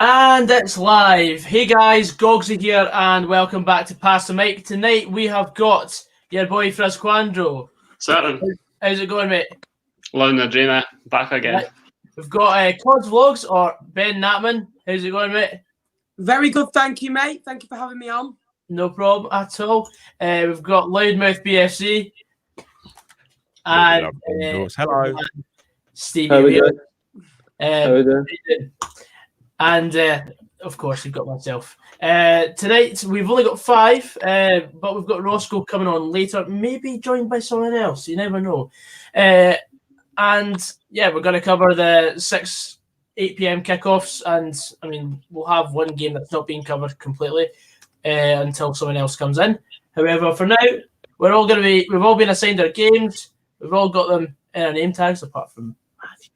And it's live. Hey guys, Gogsy here, and welcome back to Pass the Mic. Tonight we have got Yer Boy Frazqwandro. Certain. How's it going, mate? Loving the dream, back again. Right. We've got Cod's Vlogs, or Ben Natman. How's it going, mate? Very good, thank you, mate. Thank you for having me on. No problem at all. We've got LoudmouthBFC. And hello. Stevie. How we doing? And of course, you've got myself. Tonight, we've only got 5, but we've got Roscoe coming on later, maybe joined by someone else. You never know. And yeah, we're going to cover the 8 p.m. kickoffs. And I mean, we'll have one game that's not being covered completely until someone else comes in. However, for now, we've all been assigned our games. We've all got them in our name tags, apart from Matthew.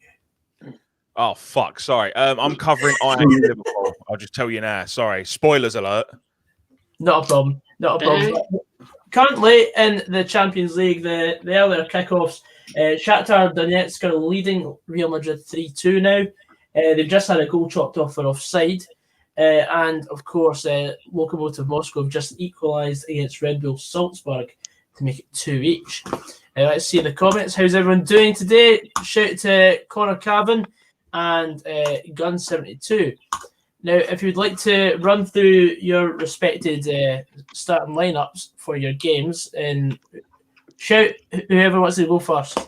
Oh, fuck. Sorry. I'm covering Ajax Liverpool. I'll just tell you now. Sorry. Spoilers alert. Not a problem. Not a problem. Currently in the Champions League, the earlier kickoffs, Shakhtar Donetsk are leading Real Madrid 3-2 now. They've just had a goal chopped off for offside. And, of course, Lokomotiv Moscow have just equalised against Red Bull Salzburg to make it 2 each. Let's see in the comments. How's everyone doing today? Shout out to Connor Cavan and Gun72. Now, if you'd like to run through your respected starting lineups for your games, and shout whoever wants to go first.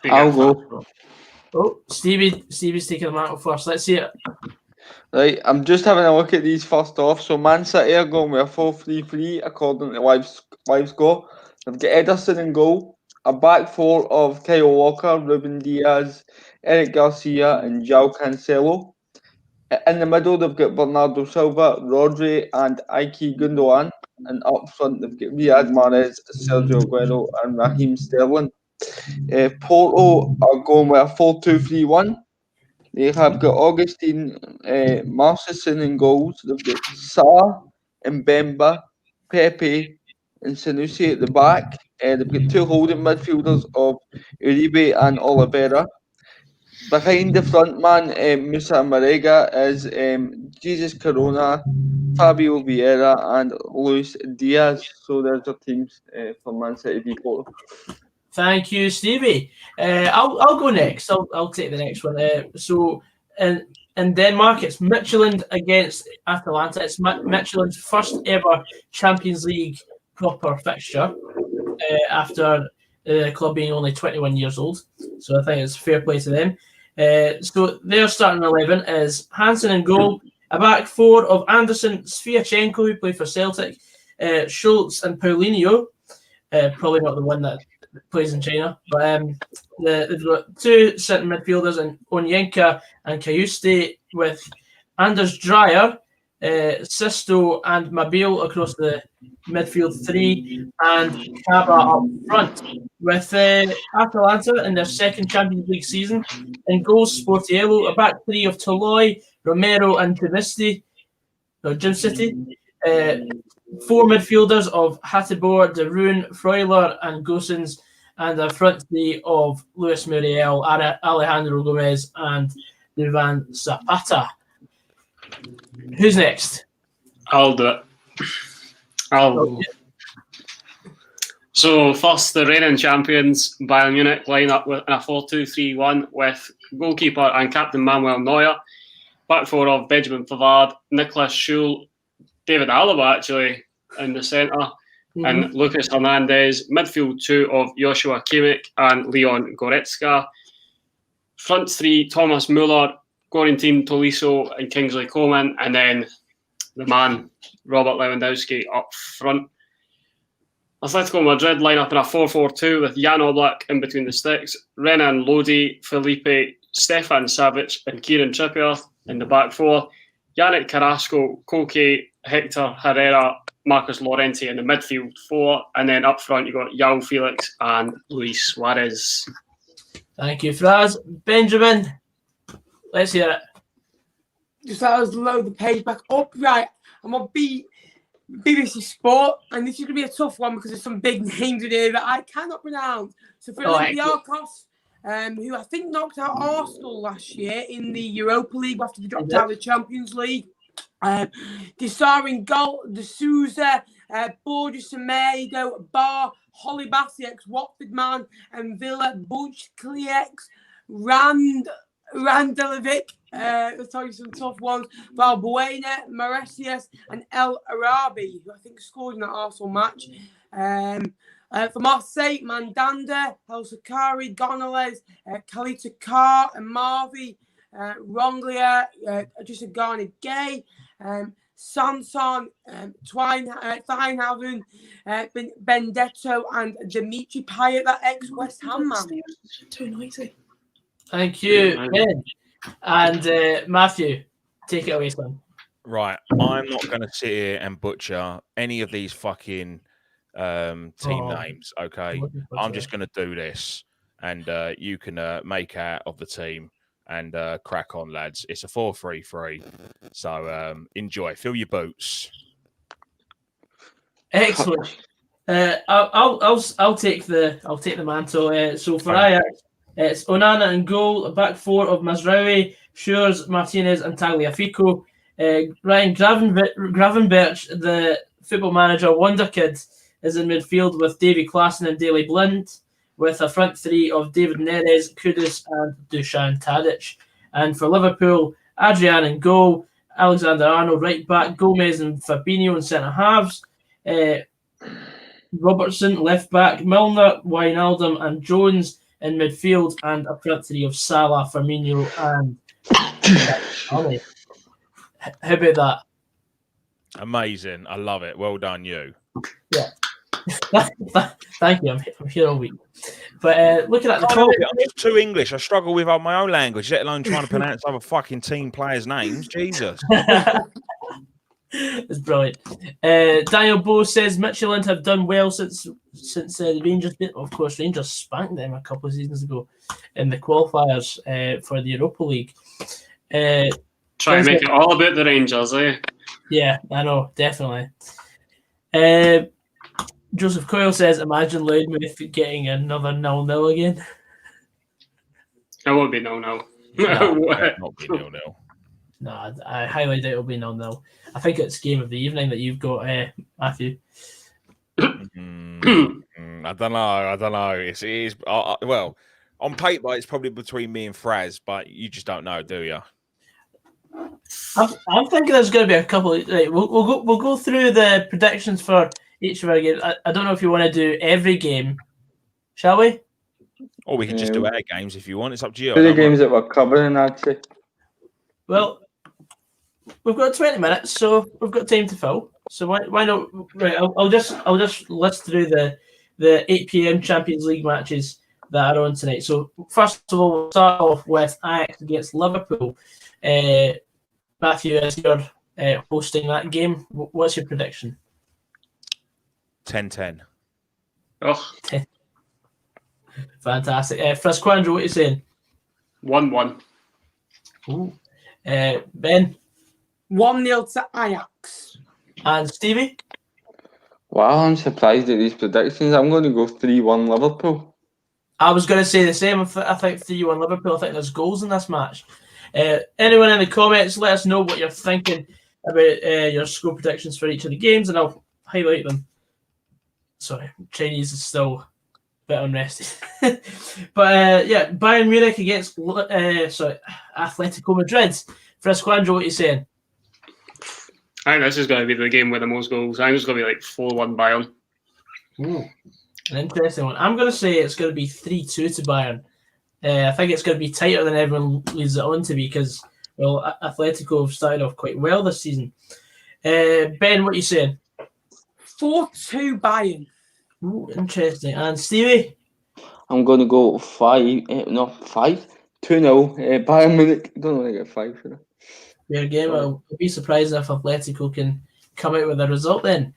I'll go. Oh, Stevie's taking the mantle first. Let's see it. Right, I'm just having a look at these first off. So Man City are going with a 4-3-3 according to live score. They've got Ederson in goal, a back four of Kyle Walker, Ruben Diaz, Eric Garcia and João Cancelo. In the middle, they've got Bernardo Silva, Rodri and Ike Gundogan. And up front, they've got Riyad Mahrez, Sergio Aguero and Raheem Sterling. Porto are going with a 4-2-3-1. They have got Augustine Marcesson in goals. They've got Sarr, Mbemba, Pepe and Sanusi at the back. They've got 2 holding midfielders of Uribe and Oliveira. Behind the front man, Musa Marega, is Jesus Corona, Fabio Vieira and Luis Diaz. So there's the teams for Man City v Porto. Thank you, Stevie. I'll go next. I'll take the next one. So in Denmark, it's Midtjylland against Atalanta. It's Midtjylland's first ever Champions League proper fixture after the club being only 21 years old. So I think it's fair play to them. So their starting 11 is Hansen in goal, a back four of Anderson, Sviatchenko, who played for Celtic, Schultz and Paulinho. Probably not the one that plays in China, but they've got 2 centre midfielders in Onyeka and Kayuste, with Anders Dreyer, Sisto and Mabile across the midfield 3, and Kaba up front. With Atalanta in their second Champions League season, in goals, Sportiello, a back 3 of Toloi, Romero and Jim City. 4 midfielders of Hatibor, De Roon, Freuler and Gosens, and a front 3 of Luis Muriel, Alejandro Gomez and Duvan Zapata. Who's next? I'll do it. So first, the reigning champions, Bayern Munich, line up with a 4-2-3-1 with goalkeeper and captain Manuel Neuer, back four of Benjamin Pavard, Nicolas Schul, David Alaba actually in the centre, and Lucas Hernandez. Midfield 2 of Joshua Kimmich and Leon Goretzka. Front 3, Thomas Muller, Corentin Tolisso and Kingsley Coman, and then the man, Robert Lewandowski, up front. Atletico Madrid line up in a 4-4-2 with Jan Oblak in between the sticks, Renan Lodi, Felipe, Stefan Savic and Kieran Trippier in the back 4, Yannick Carrasco, Koke, Hector Herrera, Marcus Llorente in the midfield 4, and then up front you've got João Felix and Luis Suarez. Thank you, Fraz. Benjamin, let's hear it. Just let us load the page back up. Right, I'm on BBC Sport, and this is going to be a tough one because there's some big names in here that I cannot pronounce. So for Olympiacos, who I think knocked out Arsenal last year in the Europa League after they dropped out of the Champions League. Desar in goal, De Souza, Borges Semedo, Bar, Holly Bassi, ex-Watford man, and Villa, Buchkliek, Randalovic, let's tell you some tough ones, Valbuena, Maresias, and El Arabi, who I think scored in that Arsenal match. For Marseille, Mandanda, El Sakari, Gonzalez, Kalita Carr, and Marvi, Ronglia, Jusagani Gay, Sanson, Tweinhaven, Benedetto, and Dimitri Payet, that ex-West Ham man. Too noisy. Thank you, Ben. And Matthew, take it away, son. Right. I'm not going to sit here and butcher any of these fucking team names, okay? I'm just going to do this, and you can make out of the team and crack on, lads. It's a 4-3-3, so enjoy. Fill your boots. Excellent. I'll take the mantle. So for Ajax, it's Onana and goal, a back four of Mazraoui, Shures, Martinez, and Tagliafico. Ryan Gravenberch, the football manager wonder kid, is in midfield with Davy Klaassen and Daley Blind, with a front three of David Neres, Kudus, and Dusan Tadic. And for Liverpool, Adrian in goal, Alexander Arnold right back, Gomez and Fabinho in centre halves, Robertson left back, Milner, Wijnaldum, and Jones in midfield, and a front three of Salah, Firmino, and Ali. How about that? Amazing. I love it. Well done, you. Yeah. Thank you. I'm here all week. But looking at the I'm just too English. I struggle with my own language, let alone trying to pronounce other fucking team players' names. Jesus. It's brilliant. Daniel Bowe says Midtjylland have done well since the Rangers bit. Of course, Rangers spanked them a couple of seasons ago in the qualifiers for the Europa League. Try and make it all about the Rangers, eh? Yeah, I know, definitely. Joseph Coyle says, imagine Loudmouth getting another 0-0 again. It won't be 0-0. No, it not be 0-0. No, I highly doubt it'll be 0-0. I think it's game of the evening that you've got, Matthew. I don't know. It is well, on paper, it's probably between me and Fraz, but you just don't know, do you? I'm thinking there's going to be a couple. Right, we'll go through the predictions for each of our games. I don't know if you want to do every game, shall we? Or we can just do our games if you want. It's up to you. The games that we're covering, I'd say. Well, we've got 20 minutes, so we've got time to fill. So why not? Right, I'll just list through the 8 p.m. Champions League matches that are on tonight. So first of all, we'll start off with Ajax against Liverpool. Matthew, as you're hosting that game, what's your prediction? 10-10. Oh. 10. Fantastic. Frazqwandro, what are you saying? 1-1. Ooh. Ben? 1-0 to Ajax. And Stevie? Wow, I'm surprised at these predictions. I'm going to go 3-1 Liverpool. I was going to say the same. I think 3-1 Liverpool. I think there's goals in this match. Anyone in the comments, let us know what you're thinking about your score predictions for each of the games, and I'll highlight them. Sorry, Chinese is still a bit unrested. But yeah, Bayern Munich against Atletico Madrid. Frazqwandro, what are you saying? I think this is going to be the game with the most goals. I think it's going to be like 4-1 Bayern. Ooh, an interesting one. I'm going to say it's going to be 3-2 to Bayern. I think it's going to be tighter than everyone leads it on to be because, well, Atletico have started off quite well this season. Ben, what are you saying? 4-2 Bayern. Ooh, interesting. And Stevie? I'm going to go 2-0. Bayern Munich. I don't want to get 5 for that. Your game. I'll be surprised if Atletico can come out with a result then.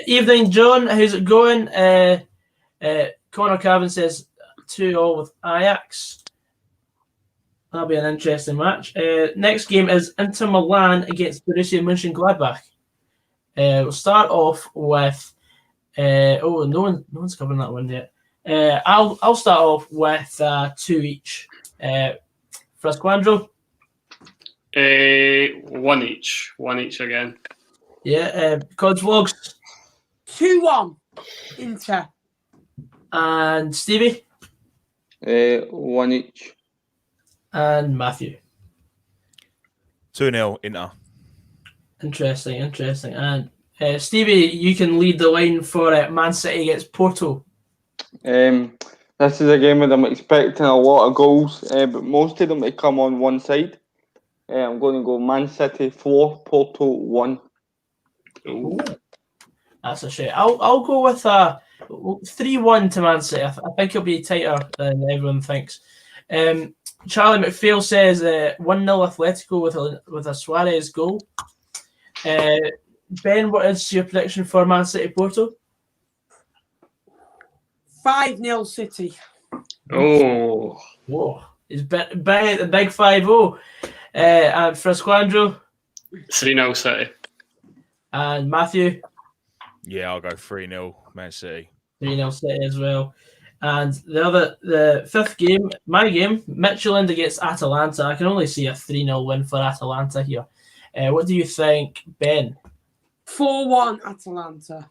Evening, John. How's it going? Connor Cavan says 2-2 with Ajax. That'll be an interesting match. Next game is Inter Milan against Borussia Monchengladbach. We'll start off with no one's covering that one yet. I'll start off with 2 each. Frazqwandro. 1 each. 1 each again. Yeah. Codsvlogs. 2-1 Inter. And Stevie. 1 each. And Matthew. 2-0 Inter. Interesting. And Stevie, you can lead the line for Man City against Porto. This is a game where I'm expecting a lot of goals, but most of them to come on one side. I'm going to go Man City 4, Porto 1. Ooh. That's a shame. I'll go with 3-1 to Man City. I think it'll be tighter than everyone thinks. Charlie McPhail says 1-0 Atletico with a Suarez goal. Ben, what is your prediction for Man City Porto? 5-0 City. Oh. Whoa. He's bang at the big 5-0. And Frazqwandro. 3-0 City. And Matthew. Yeah, I'll go 3-0 Man City. 3-0 City as well. And the fifth game, my game, Midtjylland against Atalanta. I can only see a 3-0 win for Atalanta here. What do you think, Ben? 4-1 Atalanta.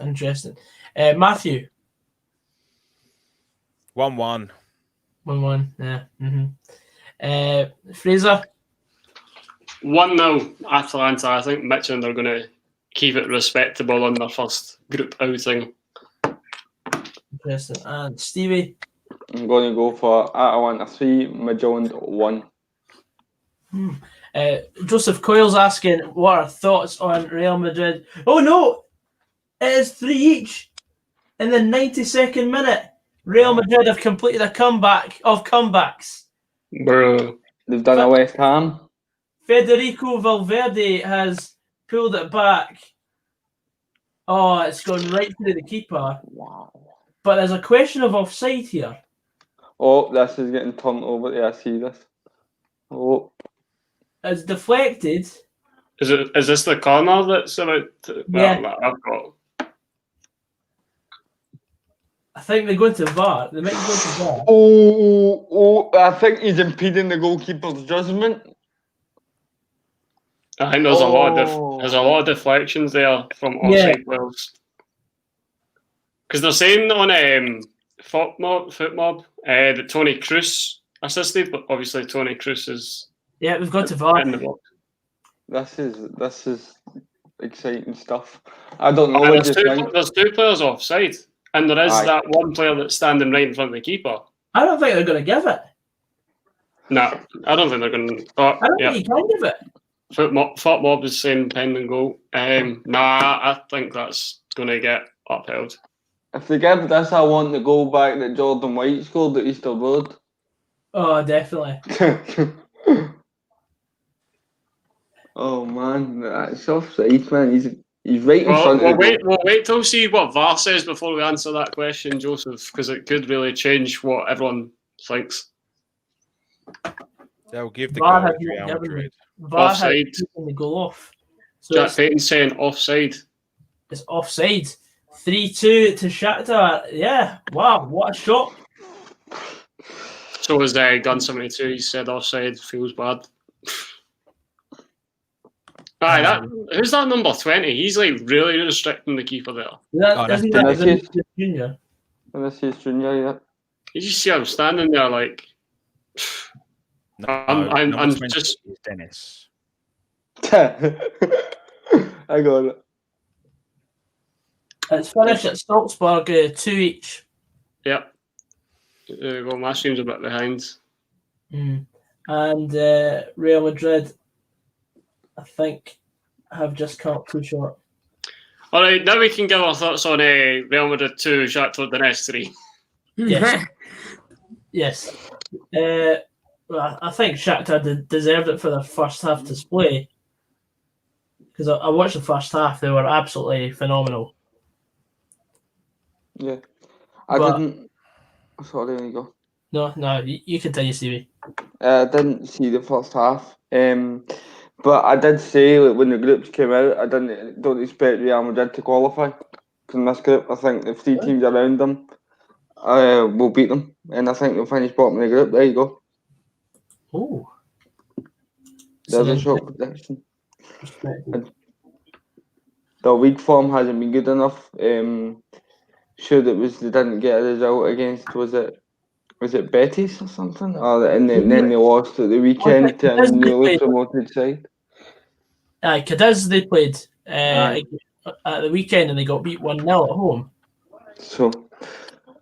Interesting. Matthew. 1-1. 1-1. Yeah. Mm-hmm. Fraser. 1-0 Atalanta. I think Midtjylland are going to keep it respectable on their first group outing. Interesting. And Stevie. I'm going to go for Atalanta 3, Midtjylland 1. Joseph Coyle's asking, what are thoughts on Real Madrid? Oh no! It is 3 each in the 92nd minute. Real Madrid have completed a comeback of comebacks. Bro. They've done a West Ham. Federico Valverde has pulled it back. Oh, it's gone right through the keeper. Wow. But there's a question of offside here. Oh, this is getting turned over. Yeah, I see this. Oh. It's deflected. Is this the corner that's about to, Yeah. that I've got? I think they're going to VAR. They might go to VAR. Oh, I think he's impeding the goalkeeper's judgment. I think there's a lot of deflections there from offside players. Because they're saying on FootMob that Tony Kroos assisted, but obviously Tony Kroos is We've got to VAR. in the box. This is exciting stuff. I don't know what you think. There's 2 players offside, and there is that one player that's standing right in front of the keeper. I don't think they're going to give it. No, I don't think they're going to. I don't think you can give it. FootMob is saying pending goal. I think that's going to get upheld. If they give this, I want the goal back that Jordan White scored at Easter Road. Oh, definitely. Oh man, that's offside, man. He's right in front of the We'll wait till we see what VAR says before we answer that question, Joseph, because it could really change what everyone thinks. They'll give the VAR goal has to Real not given Madrid. VAR has Offside. taken the goal off. So Jack Payton's saying offside. it's offside. 3-2 to Shakhtar. Yeah. Wow, what a shot. So was Gun72. He said offside. Feels bad. Who's that number 20? He's like really restricting the keeper there. Isn't that Vinicius Junior? Vinicius Junior, yeah. You just see him standing there like. I'm just Dennis. I got it. It's finished at Salzburg, 2 each. Yep. Well, my stream's a bit behind. And Real Madrid, I think, have just come up too short. All right, now we can give our thoughts on Real Madrid 2, Shakhtar Donetsk 3. Yes. Yes. Well, I think Shakhtar deserved it for their first half display. Because I watched the first half, they were absolutely phenomenal. Yeah. I didn't. Sorry, there you go. No, you continue, Stevie. I didn't see the first half. But I did say when the groups came out, I don't expect Real Madrid to qualify from this group. I think the 3 teams around them we'll beat them, and I think they'll finish bottom of the group. There you go. Oh. There's a short prediction. The league form hasn't been good enough. Sure, they didn't get a result against, was it Betis or something? And then they lost at the weekend to a newly promoted side. Cadiz, they played at the weekend and they got beat 1-0 at home. So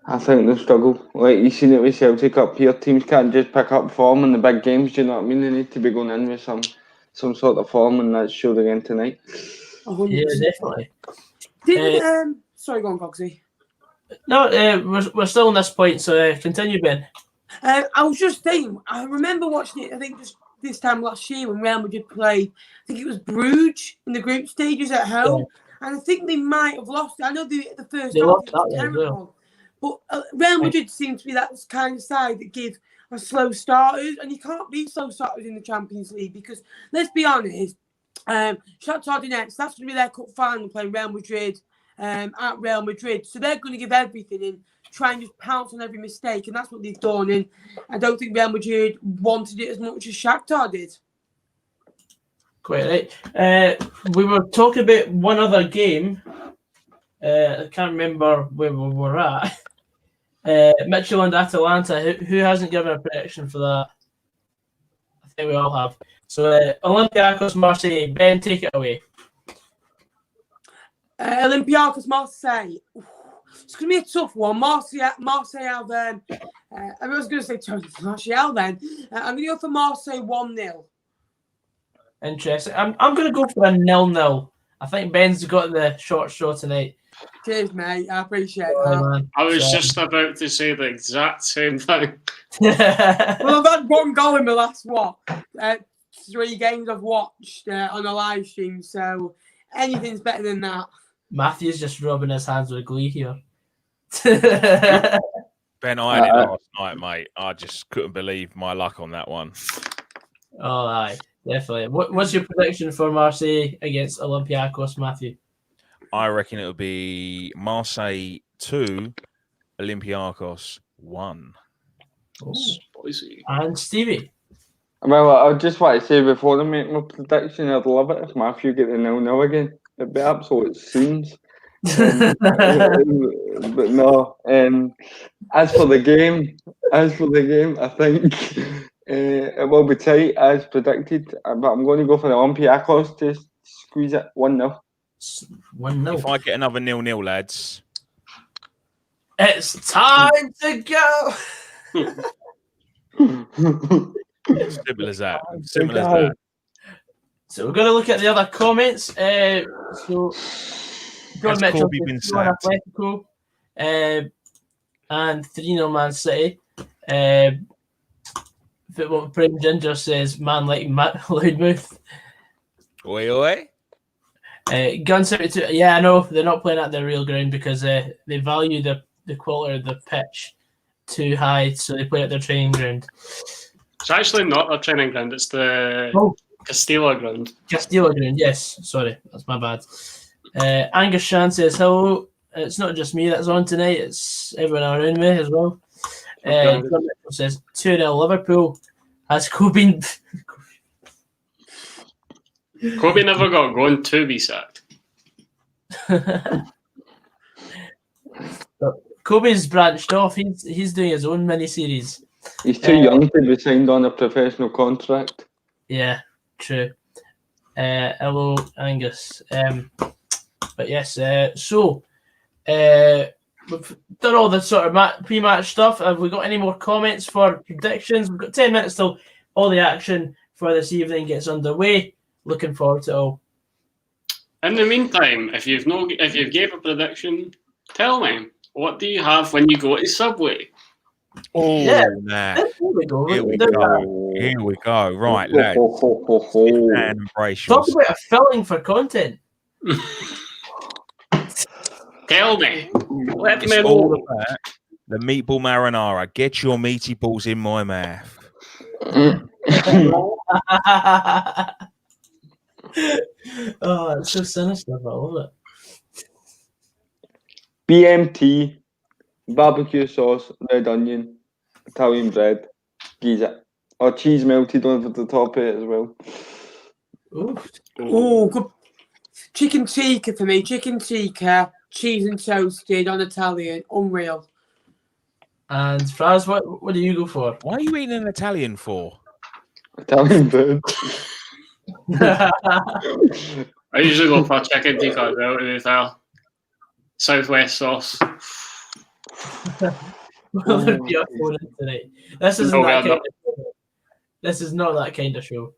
I think they'll struggle. Like you've seen it with Celtic up here, teams can't just pick up form in the big games, do you know what I mean? They need to be going in with some sort of form, and that's showed again tonight. 100%. Yeah, definitely. Sorry, go on, Coxie. No, we're still on this point, so continue, Ben. I was just thinking, I remember watching it, I think just this time last year when Real Madrid played, I think it was Bruges in the group stages at home, and I think they might have lost it. I know the first half was terrible, but Real Madrid seems to be that kind of side that give a slow starters, and you can't beat slow starters in the Champions League because, let's be honest, Shakhtar Donetsk, that's going to be their cup final playing Real Madrid at Real Madrid, so they're going to give everything and try and just pounce on every mistake, and that's what they've done. And I don't think Real Madrid wanted it as much as Shakhtar did. Quite right. We were talking about one other game. I can't remember where we were at. Midtjylland Atalanta. Who hasn't given a prediction for that? I think we all have. So Olympiacos Marseille. Ben, take it away. Olympiacos Marseille. It's going to be a tough one. Marseille have I was going to say Marseille then. I'm going to go for Marseille 1-0. Interesting. I'm going to go for a 0-0. I think Ben's got the short straw tonight. Cheers, mate. I appreciate that. I was just about to say the exact same thing. Well, I've had one goal in the last 3 games I've watched on a live stream, so anything's better than that. Matthew's just rubbing his hands with glee here. Ben, I had it last night, mate. I just couldn't believe my luck on that one. Oh, aye, definitely. What's your prediction for Marseille against Olympiacos, Matthew? I reckon it'll be Marseille 2, Olympiacos 1. Oh. Spicy. And Stevie? Well, I just want to say before I make my prediction, I'd love it if Matthew get the 0-0 again. It'd be absolute scenes. But no. As for the game, I think it will be tight as predicted. But I'm going to go for the Olympiacos to squeeze it 1-0. 1-0. If I get another 0-0, lads, it's time to go. Simple as that. Simple as that. So we're going to look at the other comments. So John Mitchell been sacked? Atletico and 3-0 Man City. Football Prim Ginger says, man like Loudmouth. Oi, oi. Gun 72. Yeah, I know they're not playing at their real ground because they value the quality of the pitch too high, so they play at their training ground. It's actually not their training ground, it's the Castilla ground. Castilla ground, yes. Sorry, that's my bad. Angus Shan says, hello. It's not just me that's on tonight, it's everyone around me as well. Says 2-0 Liverpool. Has Kobe never got going to be sacked. Kobe's branched off. He's doing his own mini-series. He's too young to be signed on a professional contract. Yeah, true. Hello, Angus. But yes, so we've done all the sort of pre-match stuff. Have we got any more comments for predictions? We've got 10 minutes till all the action for this evening gets underway. Looking forward to it all. In the meantime, if you've gave a prediction, tell me, what do you have when you go to Subway? Oh, yeah. Nah. Here we go. Here we go. Right, lads. And embrace Talk about a filling for content. Tell me. Let It's me all know. about the meatball marinara. Get your meaty balls in my mouth. Oh, it's so sinister, but I love it. BMT. barbecue sauce, red onion, Italian bread, geez it. Or cheese melted over the top of it as well. Oof. Oh, good. Chicken tikka for me. Chicken tikka, cheese and toasted on Italian. Unreal. And Fraz, what do you go for? Why are you eating an Italian for? Italian bread. I usually go for chicken tikka as well, to be fair. Southwest sauce. We'll be up for it tonight. This isn't that kind of show. This is not that kind of show.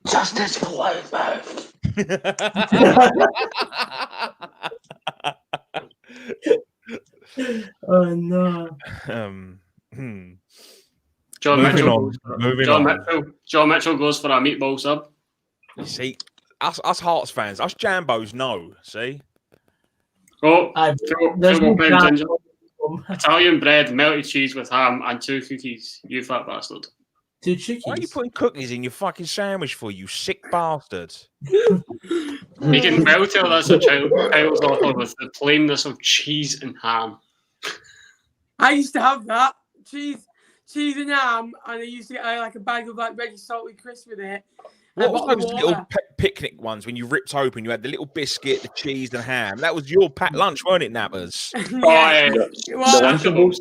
Justice for Loudmouth. Oh no. John Mitchell. Moving John Mitchell goes for a meatball sub. You see, us Hearts fans, us Jambos know. See. Oh, There's no ginger. Italian bread, melted cheese with ham, and 2 cookies. You fat bastard. 2 cookies. Why are you putting cookies in your fucking sandwich for, you sick bastard? You can well tell that's a child's offer with the plainness of cheese and ham. I used to have that. Cheese and ham, and I used to get like a bag of like ready salty crisps with it. What was those little picnic ones when you ripped open? You had the little biscuit, the cheese, and ham. That was your packed lunch, weren't it, Nappers? Snackables.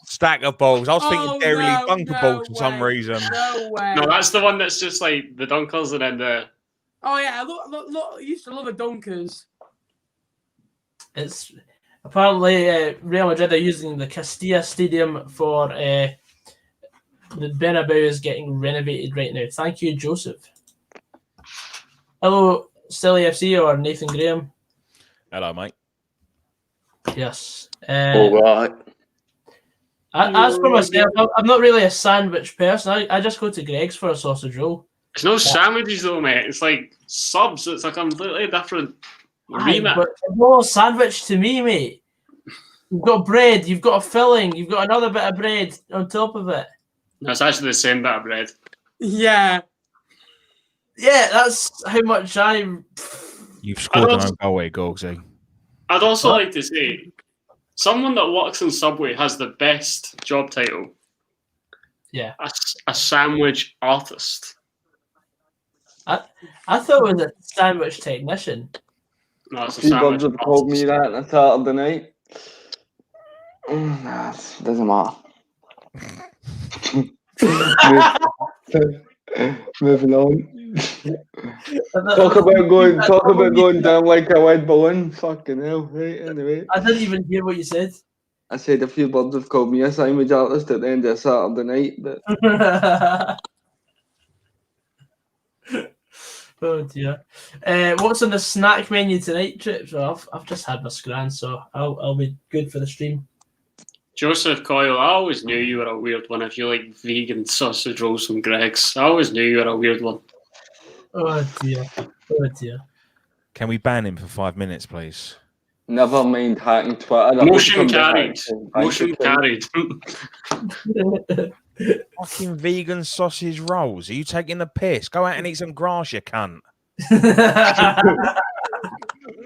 Stack of bowls. I was thinking Dairy Bunker bowls for some reason. No way. No, that's the one that's just like the Dunkers and then the. Oh yeah, I used to love the Dunkers. It's apparently Real Madrid are using the Castilla Stadium for the Bernabeu is getting renovated right now. Thank you, Joseph. Hello, Silly FC or Nathan Graham. Hello, mate. Yes. All right. As for myself, I'm not really a sandwich person. I just go to Greg's for a sausage roll. It's no sandwiches though, mate. It's like subs. It's a completely different remit. But it's all a sandwich to me, mate. You've got bread, you've got a filling, you've got another bit of bread on top of it. That's actually the same bit of bread. Yeah. Yeah, that's how much You've scored an own goal, Gogsy. I'd also like to say, someone that works in Subway has the best job title. Yeah. A sandwich artist. I thought it was a sandwich technician. No, it's a Few sandwich bugs have called me that on a Saturday night. Nah, doesn't matter. Moving on. Talk about going down like a lead balloon. Fucking hell. Right, anyway. I didn't even hear what you said. I said a few birds have called me a sandwich artist at the end of Saturday night, but oh dear. What's on the snack menu tonight, Trips? Well, I've just had my scran, so I'll be good for the stream. Joseph Coyle, I always knew you were a weird one if you like vegan sausage rolls from Greg's. I always knew you were a weird one. Oh dear. Oh dear. Can we ban him for 5 minutes, please? never mind hacking Twitter. Motion carried. Motion carried. Fucking vegan sausage rolls. Are you taking the piss? Go out and eat some grass, you cunt.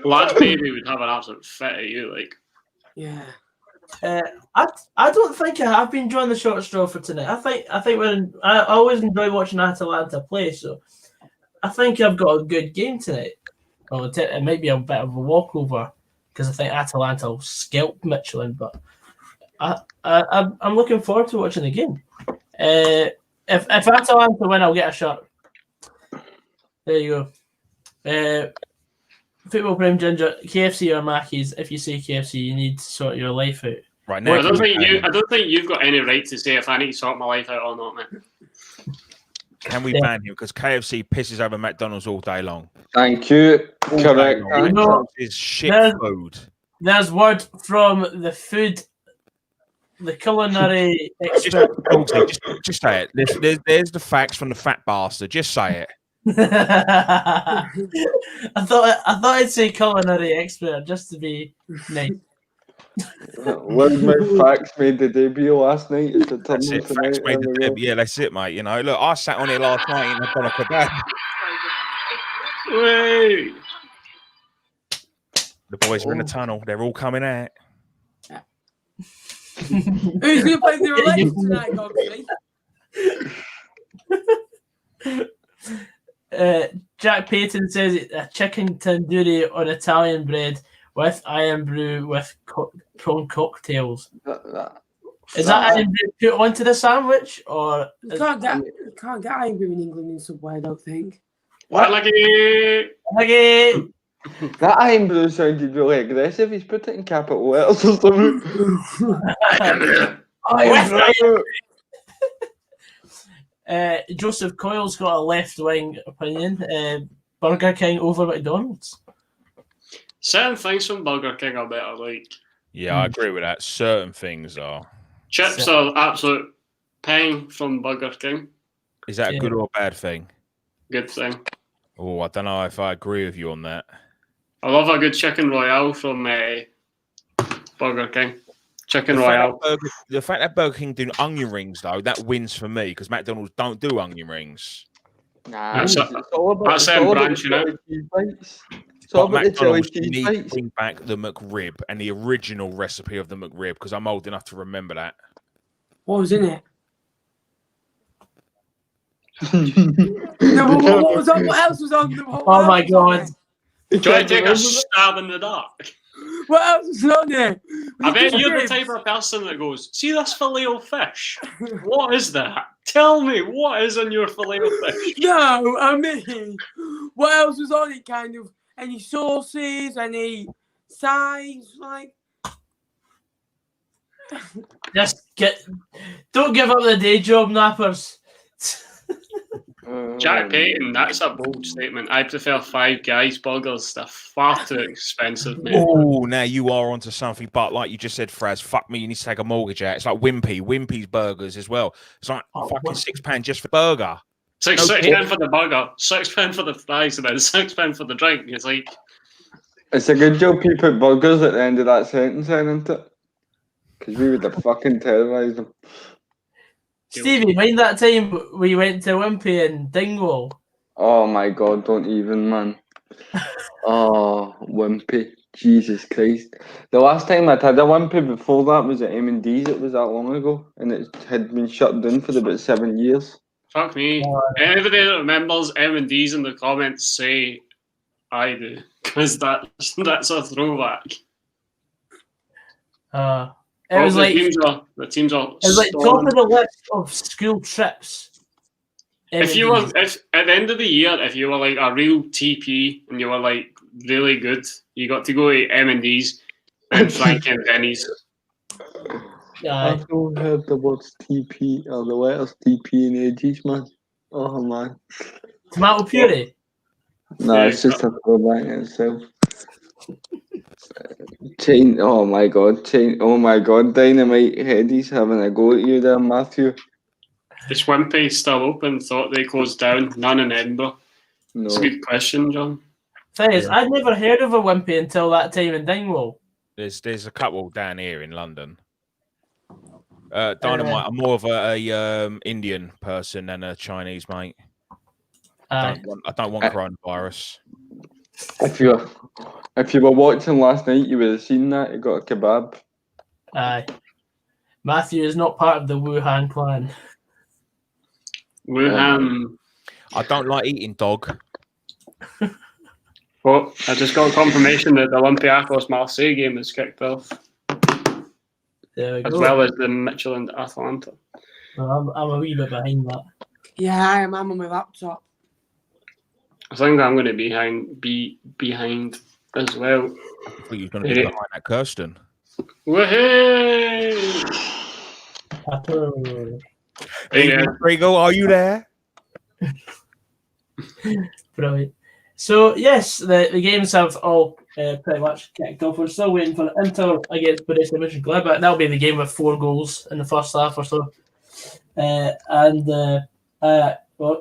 Lad baby would have an absolute fit at you, like. Yeah. I don't think I have been enjoying the short straw for tonight. I think when I always enjoy watching Atalanta play, so I think I've got a good game tonight. Well, it might be a bit of a walkover because I think Atalanta will scalp Midtjylland, but I'm looking forward to watching the game. If Atalanta win, I'll get a shirt. There you go. Football Prime Ginger, KFC or Mackey's. If you say KFC, you need to sort your life out. Right now, I don't think you've got any right to say if I need to sort my life out or not, man. Can we ban him? Because KFC pisses over McDonald's all day long. Thank you. Correct. You know, it's shit food. There's word from the culinary expert. Just say it. There's the facts from the fat bastard. Just say it. I thought I'd say culinary expert just to be nice. Loudmouth Facts made the debut last night. That's it. Facts made the debut. Yeah, that's it, mate. You know, look, I sat on it last night and I've done a kebab. Wait. The boys are in the tunnel. They're all coming out. Who's going to play the Olympics tonight, Godfrey? Jack Payton says a chicken tandoori on Italian bread with iron brew with prawn cocktails. Is that iron brew put onto the sandwich, or You can't get iron brew in England in Subway, I don't think. What? Lucky. That iron brew sounded really aggressive. He's put it in capital letters or something. Joseph Coyle's got a left-wing opinion. Burger King over McDonald's. Certain things from Burger King are better. Like, Yeah, I agree with that. Certain things are. Chips are absolute pain from Burger King. Is that a good or bad thing? Good thing. Oh, I don't know if I agree with you on that. I love a good chicken royale from Burger King. Chicken royale. The fact that BurgerKing do onion rings, though, that wins for me because McDonald's don't do onion rings. Nah, That's it's all about branching out. It's all about the chili McDonald's cheese need to bites. bring back the McRib and the original recipe of the McRib because I'm old enough to remember that. What was in it? No, but what was on? What else was on? Oh my god! Do you want to take a stab in the dark? What else was on there? I bet you're the type of person that goes, see this filet-o-fish? What is that? Tell me, what is in your filet-o-fish? No, I mean, what else was on it? Kind of any sauces, any sides, like. Don't give up the day job, nappers. Jack Payton, that's a bold statement. I prefer Five Guys burgers. They're far too expensive, mate. Oh, now you are onto something. But like you just said, Fraz, fuck me, you need to take a mortgage out. It's like Wimpy's burgers as well. It's like fucking £6 just for burger. £6 for the burger, £6 for the fries, and then £6 for the drink. It's like... It's a good job you put burgers at the end of that sentence, isn't it? Because we would have fucking terrorised them. Stevie, mind that time we went to Wimpy and Dingwall? Oh my god, don't even, man. Oh, Wimpy. Jesus Christ. The last time I'd had a Wimpy before that was at M&D's. It was that long ago. And it had been shut down for about 7 years. Fuck me. Anybody that remembers M&D's in the comments, say I do. Because that's a throwback. It was like the teams are. It was like top of the list of school trips. If you were, at the end of the year, if you were like a real TP and you were like really good, you got to go to M&D's and Frank and Denny's. I've not heard the words TP or the letters TP in ages, man. Oh man. Tomato puree? No, it's just a throwback in itself. Oh my god, Dynamite Heady's having a go at you there, Matthew. Is Wimpy still open? Thought they closed down. None in Edinburgh. No. That's a good question, John. Thing is, I'd never heard of a Wimpy until that time in Dingwall. There's a couple down here in London. Dynamite, I'm more of a Indian person than a Chinese, mate. I don't want coronavirus. If you were watching last night, you would have seen that. You got a kebab. Aye. Matthew is not part of the Wuhan clan. Wuhan. I don't like eating dog. Well, I just got confirmation that the Olympiacos Marseille game is kicked off. There we as go. well as the Midtjylland Atalanta. I'm a wee bit behind that. Yeah, I am. I'm on my laptop. I think I'm going to be behind as well. I thought you were going to be behind that Kirsten. Woohoo! Hey, Rigo, are you there? Brilliant. So, yes, the games have all pretty much kicked off. We're still waiting for Inter against Borussia Monchengladbach. That'll be the game with 4 goals in the first half or so. Well,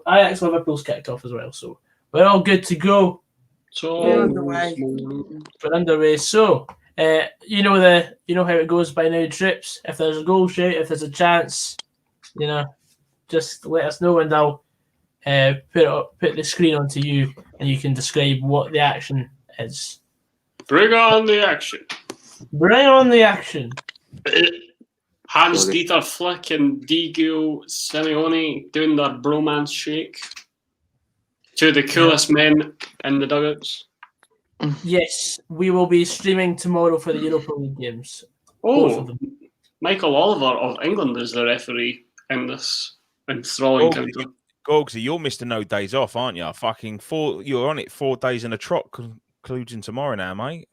Ajax Liverpool's kicked off as well. So, we're all good to go. So, We're underway. We're underway. So, you know how it goes by now, Trips. If there's a goal shout, if there's a chance, just let us know and I'll put the screen onto you and you can describe what the action is. Bring on the action. Bring on the action. Hans-Dieter Flick and Diego Simeone doing their bromance shake. Two of the coolest men in the dugouts. Yes, we will be streaming tomorrow for the Europa League games. Both of Oh, them. Michael Oliver of England is the referee in this enthralling counter. Gogsy, you're Mr. No Days Off, aren't you? You're on it 4 days in a trot, including tomorrow now, mate.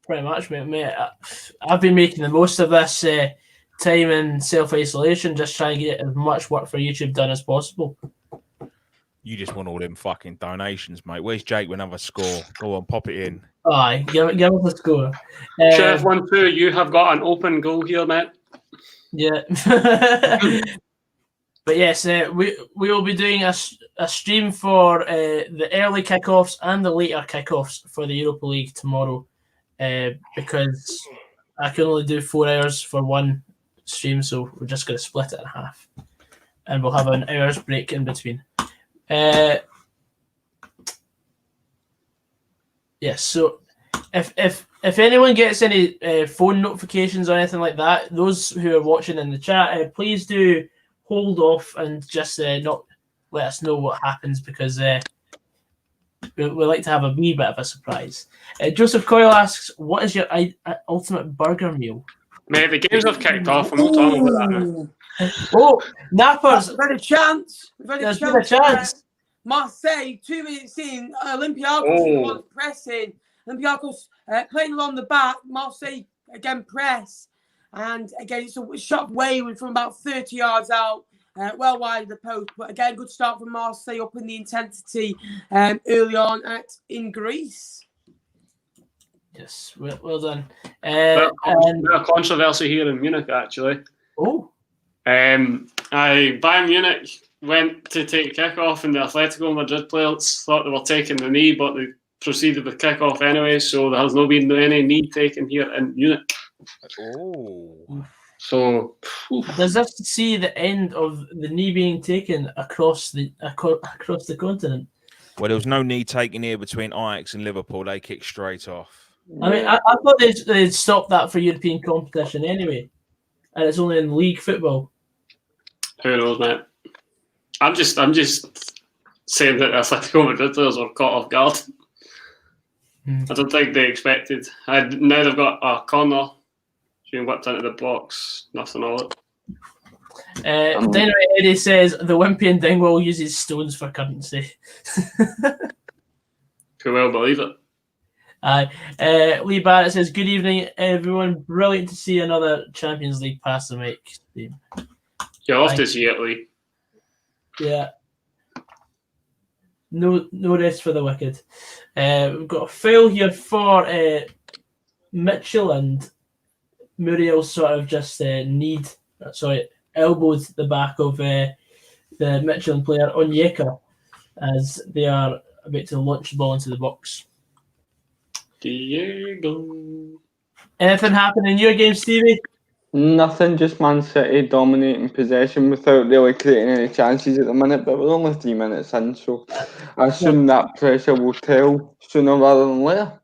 Pretty much, mate. I've been making the most of this time in self-isolation, just trying to get as much work for YouTube done as possible. You just want all them fucking donations, mate. Where's Jake with another score? Go on, pop it in. Aye, give us a score. Chef 1-2, you have got an open goal here, mate. Yeah. But yes, we will be doing a stream for the early kickoffs and the later kickoffs for the Europa League tomorrow, because I can only do 4 hours for one stream, so we're just going to split it in half, and we'll have an hour's break in between. Yes, so if anyone gets any phone notifications or anything like that, those who are watching in the chat, please do hold off and just not let us know what happens, because we like to have a wee bit of a surprise. Joseph Coyle asks, what is your ultimate burger meal? Mate, the games have kicked off. I'm not talking about that now. Oh, Nappers! We've had a chance. There's been a chance. Marseille, 2 minutes in. Olympiacos was pressing. Olympiacos playing along the back. Marseille again press. And again, it's a shot wayward from about 30 yards out. Well wide of the post. But again, good start from Marseille, up in the intensity early on in Greece. Yes, well done. There's a controversy here in Munich, actually. Oh. Bayern Munich went to take kick-off, and the Atletico Madrid players thought they were taking the knee, but they proceeded with kick-off anyway, so there has not been any knee taken here in Munich. Oh. So, does this see the end of the knee being taken across the continent? Well, there was no knee taken here between Ajax and Liverpool. They kicked straight off. I mean, I thought they'd stop that for European competition anyway, and it's only in league football. Who knows, mate? I'm just saying that the Atletico Madrid players were caught off guard. I don't think they expected. Now they've got a corner being whipped into the box. Nothing of it. Dynamite Eddie says the Wimpy and Dingwall uses stones for currency. Who will believe it? Lee Barrett says, good evening, everyone. Brilliant to see another Champions League pass the mic stream. You'll have to see it, Lee. Yeah. No rest for the wicked. We've got a file here for Midtjylland. Muriel sort of just elbowed the back of the Midtjylland player Onyeka as they are about to launch the ball into the box. Diego. Anything happen in your game, Stevie? Nothing, just Man City dominating possession without really creating any chances at the minute, but we're only 3 minutes in, so I assume that pressure will tell sooner rather than later.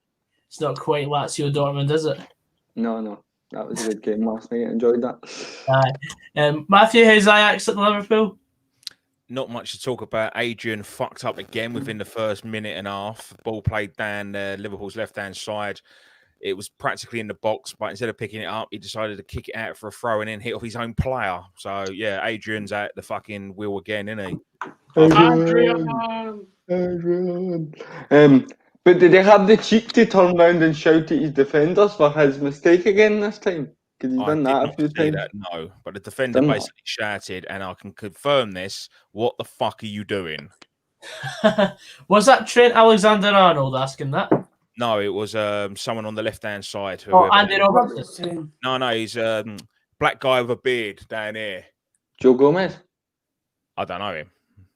It's not quite Lazio Dortmund, is it? No. That was a good game last night. I enjoyed that. Matthew, how's Ajax at Liverpool? Not much to talk about. Adrian fucked up again within the first minute and a half. Ball played down Liverpool's left-hand side. It was practically in the box, but instead of picking it up, he decided to kick it out for a throw and then hit off his own player. So, yeah, Adrian's at the fucking wheel again, isn't he? Adrian. But did he have the cheek to turn round and shout at his defenders for his mistake again this time? Because he's done that a few times. No, but the defender basically shouted, and I can confirm this, what the fuck are you doing? Was that Trent Alexander-Arnold asking that? No, it was someone on the left-hand side. Oh, Andy Robertson. No, he's black guy with a beard down here. Joe Gomez? I don't know him.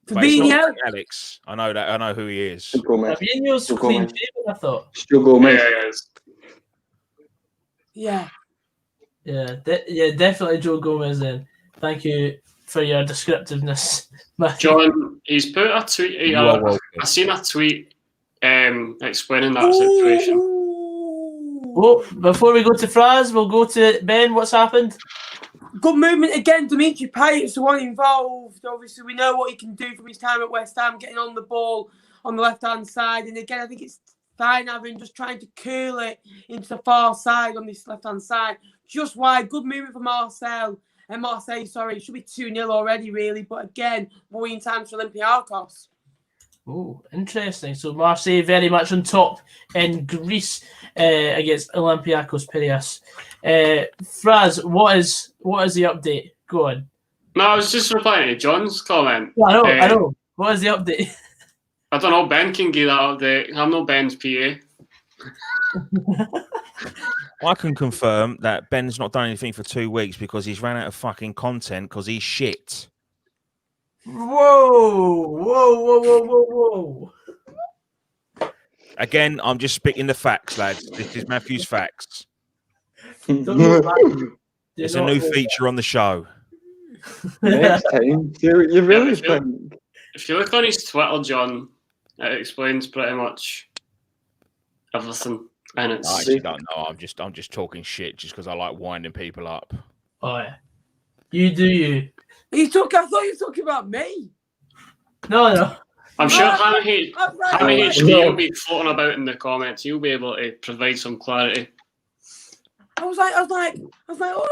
Fabinho? Alex. I know that. I know who he is. Fabinho's clean shaven, I thought. Joe Gomez. Yeah. Yeah, definitely Joe Gomez then. Thank you for your descriptiveness, Matthew. John, he's put a tweet. I seen a tweet explaining that situation. Oh, before we go to Fraz, we'll go to Ben. What's happened? Good movement again. Dimitri Payet's the one involved. Obviously, we know what he can do from his time at West Ham, getting on the ball on the left-hand side. And again, I think it's fine having just trying to curl it into the far side on this left-hand side. Just wide. Good movement for Marseille. It should be 2-0 already, really. But again, worrying times for Olympiacos. Oh, interesting. So Marseille very much on top in Greece against Olympiacos Piraeus. Fraz, what is the update? Go on. No, I was just replying to John's comment. Yeah, I know. What is the update? I don't know. Ben can give that update. I'm not Ben's PA. I can confirm that Ben's not done anything for 2 weeks because he's ran out of fucking content because he's shit. Whoa. Again, I'm just spitting the facts, lads. This is Matthew's facts. It's a new feature on the show. Next time, you really think? If you look on his Twitter, John, it explains pretty much everything. And it's I actually don't know. I'm just talking shit just because I like winding people up. Oh yeah, you do you. I thought you were talking about me. No. I'm sure Hammy HD will be floating about in the comments. He'll be able to provide some clarity. I was like, all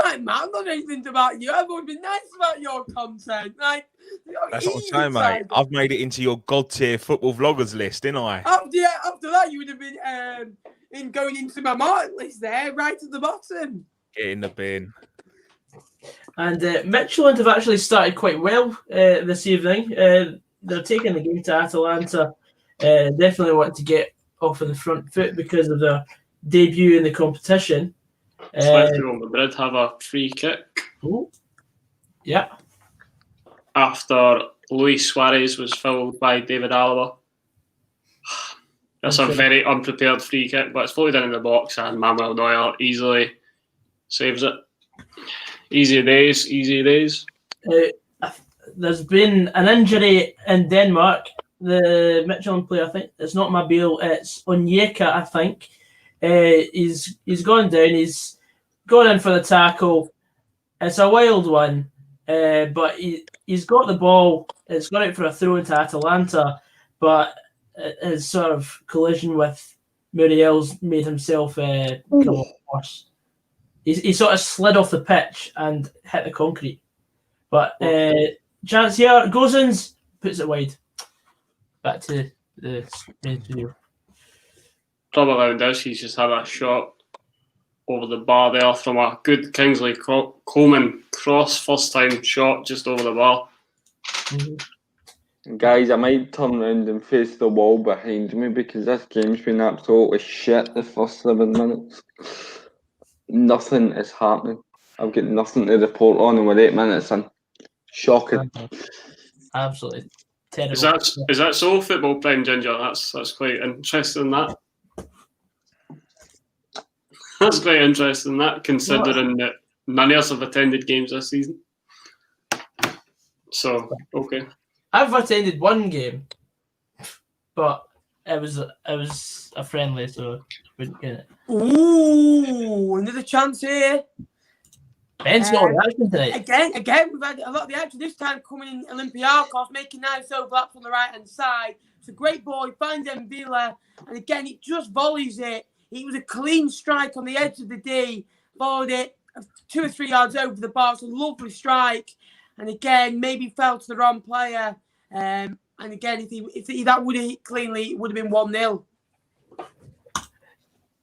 right, man, I'm not anything about you. I've always been nice about your content. Like, that's what I'm saying, mate. I've made it into your god tier football vloggers list, didn't I? After that, you would have been going into my market list there, right at the bottom. Get in the bin. And Midtjylland have actually started quite well this evening. They're taking the game to Atalanta. Definitely want to get off on the front foot because of their debut in the competition. Atletico Madrid have a free kick. Oh, yeah. After Luis Suarez was fouled by David Alaba. That's a very unprepared free kick, but it's floated in the box and Manuel Neuer easily saves it. Easy days. There's been an injury in Denmark. The Midtjylland player, I think it's not Mabil, it's Onyeka, I think. He's gone down. He's gone in for the tackle. It's a wild one, but he's got the ball. It's gone out for a throw into Atalanta, but his sort of collision with Muriel's made himself come off worse. He sort of slid off the pitch and hit the concrete. But chance here, Gozens puts it wide. Back to the main studio. Robert Lewandowski's just had a shot over the bar there from a good Kingsley Coman cross, first time shot just over the bar. Mm-hmm. Guys, I might turn around and face the wall behind me because this game's been absolutely shit the first 7 minutes. Nothing is happening. I've got nothing to report on and we're 8 minutes in. Shocking. Absolutely terrible. Is that so, Football Prime Ginger? That's quite interesting, that. That's quite interesting, that, considering that none of us have attended games this season. So, okay. I've attended one game, but it was a friendly, so I wouldn't get it. Ooh, another chance here. Ben's got the action tonight. Again, we've had a lot of the action this time coming in Olympiacos, making nice overlaps on the right-hand side. It's a great ball. He finds Villa, and again, it just volleys it. It was a clean strike on the edge of the D. Followed it 2 or 3 yards over the bar. It's a lovely strike. And again, maybe fell to the wrong player. And again, if that would have hit cleanly, it would have been 1-0.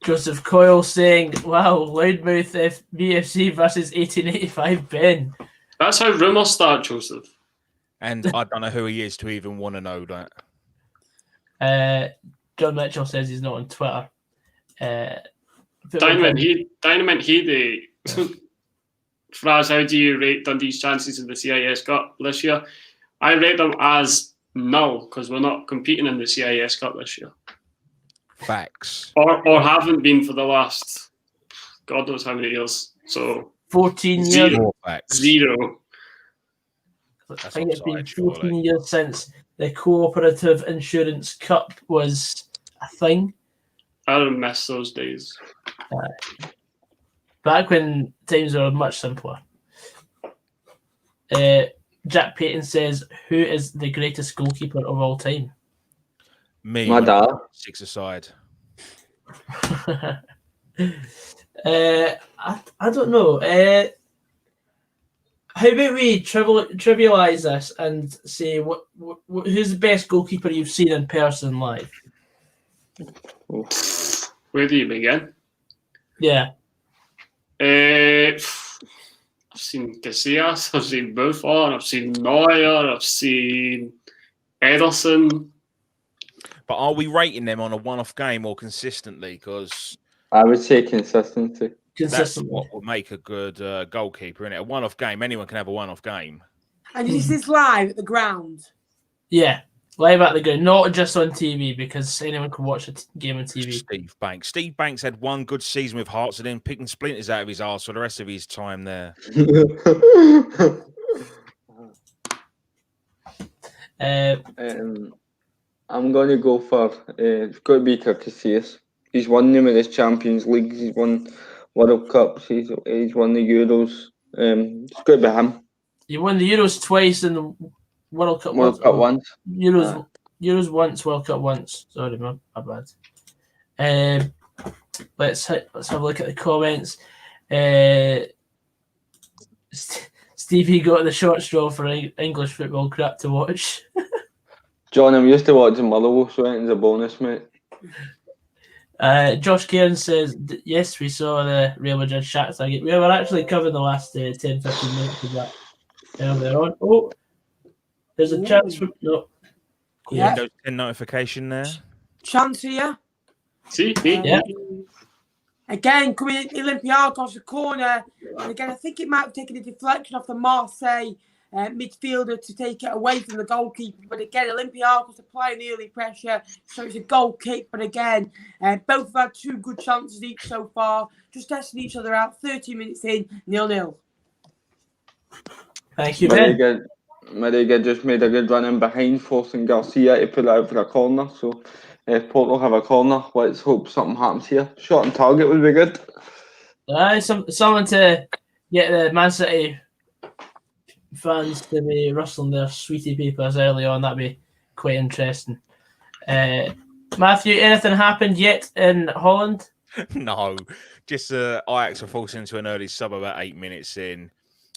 Joseph Coyle saying, wow, Loudmouth BFC versus 1885 Ben. That's how rumours start, Joseph. And I don't know who he is to even want to know that. John Mitchell says he's not on Twitter. Dynamite Heady. Fraz, how do you rate Dundee's chances in the CIS Cup this year? I rate them as null because we're not competing in the CIS Cup this year. Facts. Or haven't been for the last God knows how many years. So 14 years. Zero. I think it's been 14 years since the Cooperative Insurance Cup was a thing. I don't miss those days. Back when times were much simpler. Jack Payton says, "Who is the greatest goalkeeper of all time?" Me. My dad. I Six-a-side. don't know. How about we trivialize this and say who's the best goalkeeper you've seen in person live? Where do you begin? Yeah. I've seen Casillas, I've seen Buffon, I've seen Neuer, I've seen Ederson. But are we rating them on a one-off game or consistently? Because I would say consistency. that's Consistent. what would make a good goalkeeper, isn't it? A one-off game. Anyone can have a one-off game. And is this live at the ground? Yeah. Live at the ground, not just on TV, because anyone can watch a game on TV. Steve Banks. Steve Banks had one good season with Hearts and then picking splinters out of his arse for the rest of his time there. I'm going to go for it's got to be Casillas. He's won numerous Champions Leagues. He's won World Cups. He's won the Euros. It's got to be him. You won the Euros twice and the World Cup World Cup once. Euros once, World Cup once. Sorry, my bad. Let's have a look at the comments. Stevie got the short straw for English football crap to watch. John, I'm used to watching Motherwell, so it's a bonus, mate. Josh Cairn says, yes, we saw the Real Madrid Shakhtar game. We were actually covering the last 10-15 minutes of that earlier on. Oh, there's a chance for... No. Yeah. Windows 10 notification there. Chance here. See? Yeah. Again, coming in Olympiacos, the corner. And again, I think it might have taken a deflection off the Marseille midfielder to take it away from the goalkeeper. But again, Olympiacos applying early pressure. So it's a goal kick. But again, both have had 2 good chances each so far. Just testing each other out. 30 minutes in, 0-0. Thank you, Ben. Marega just made a good run in behind, forcing Garcia to put it out for a corner. So if Porto have a corner, let's hope something happens here. Shot on target would be good. Someone to get the Man City fans to be rustling their sweetie papers early on. That'd be quite interesting. Matthew, anything happened yet in Holland? No, just Ajax are forced into an early sub about 8 minutes in.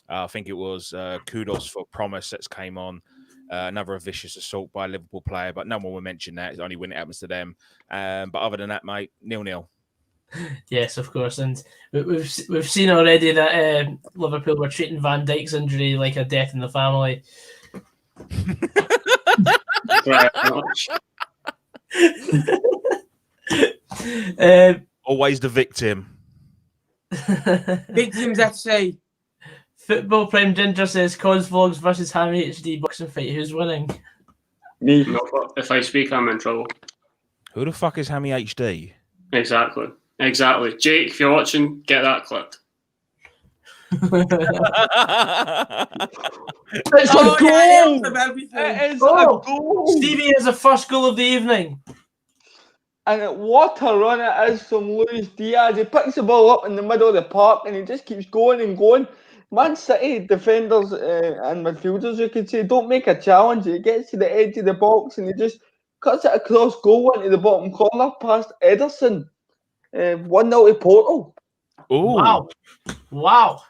I think it was Kudos for Promise that's came on. Another vicious assault by a Liverpool player, but no one will mention that. It's only when it happens to them. But other than that, mate, 0-0. Yes, of course. And we've seen already that Liverpool were treating Van Dijk's injury like a death in the family. Always the victim. Victims FC. Football Prime Ginger says Cos Vlogs versus Hammy HD boxing fight. Who's winning? Me. No, if I speak, I'm in trouble. Who the fuck is Hammy HD? Exactly. Jake, if you're watching, get that clipped. It's a goal! It is a goal! Stevie is the first goal of the evening. And what a run it is from Luis Diaz. He picks the ball up in the middle of the park and he just keeps going and going. Man City defenders and midfielders, you could say, don't make a challenge. He gets to the edge of the box and he just cuts it across goal into the bottom corner past Ederson. 1-0 to Porto. Ooh. Wow.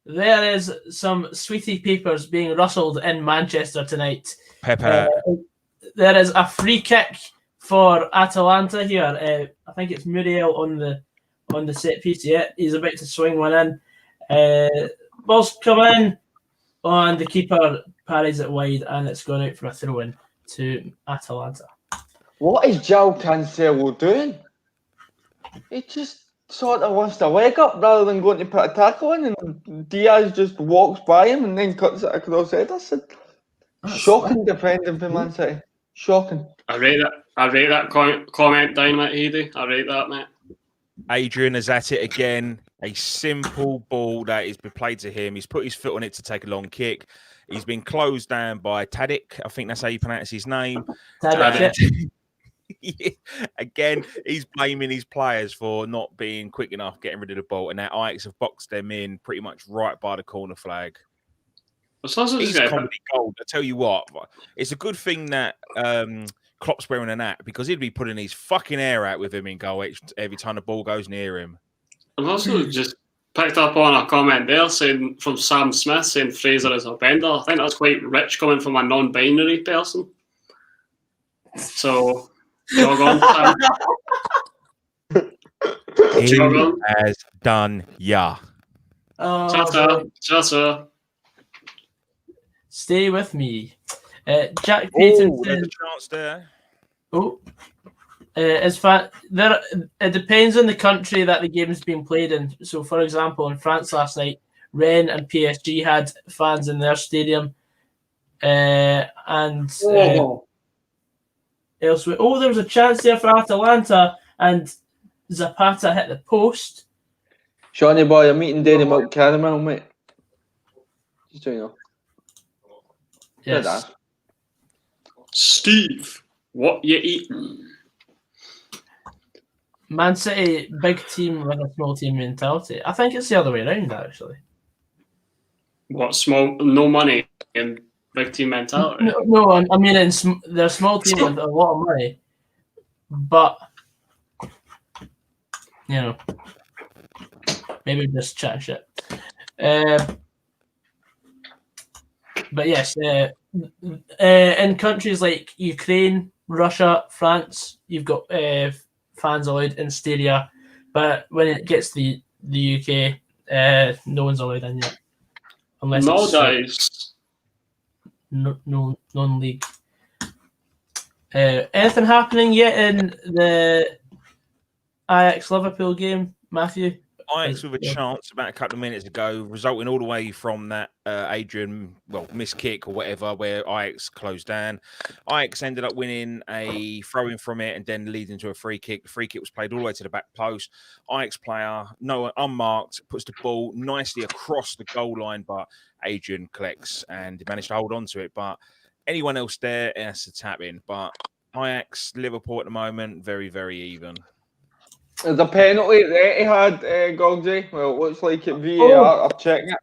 There is some sweetie papers being rustled in Manchester tonight. Pepper. There is a free kick for Atalanta here. I think it's Muriel on the set piece. Yeah, he's about to swing one in. Ball's come in, and the keeper parries it wide, and it's gone out for a throw-in to Atalanta. What is João Cancelo doing? He just sort of wants to leg up rather than going to put a tackle in, and Diaz just walks by him and then cuts it across Ederson. Shocking defending for Man City. Shocking. I rate that comment down, mate, Heady. I rate that, mate. Adrian is at it again. A simple ball that has been played to him. He's put his foot on it to take a long kick. He's been closed down by Tadic. I think that's how you pronounce his name. Tadic. Yeah. Again, he's blaming his players for not being quick enough getting rid of the ball, and now Ajax have boxed them in pretty much right by the corner flag. He's comedy gold. I tell you what, it's a good thing that Klopp's wearing an hat, because he'd be putting his fucking hair out with him in goal every time the ball goes near him. I've also just picked up on a comment there saying from Sam Smith saying Fraser is a bender. I think that's quite rich coming from a non-binary person. So, jog on, Sam. He has done, yeah. Chatter. Stay with me. Jack Payton there's a chance there. It depends on the country that the game's being played in. So, for example, in France last night, Rennes and PSG had fans in their stadium. Elsewhere. There was a chance there for Atalanta, and Zapata hit the post. Shawnee boy, I'm eating dairy milk caramel, mate. Just so you know. Yes. Steve, what you eating? Man City, big team with a small team mentality. I think it's the other way around, actually. What, small, no money and big team mentality? No, I mean, they're a small team with a lot of money, but, you know, maybe just chat shit. But yes, in countries like Ukraine, Russia, France, you've got fans allowed in stadia, but when it gets to the UK, no one's allowed in yet, unless no it's dice. No non-league. Anything happening yet in the Ajax Liverpool game, Matthew? Ajax with a chance about a couple of minutes ago, resulting all the way from that missed kick or whatever, where Ajax closed down. Ajax ended up winning a throw-in from it and then leading to a free kick. The free kick was played all the way to the back post. Ajax player, unmarked, puts the ball nicely across the goal line, but Adrian collects and managed to hold on to it. But anyone else there has to tap in. But Ajax, Liverpool at the moment, very, very even. There's a penalty that he had, Goggy. Well, it looks like it VAR. I'm checking it.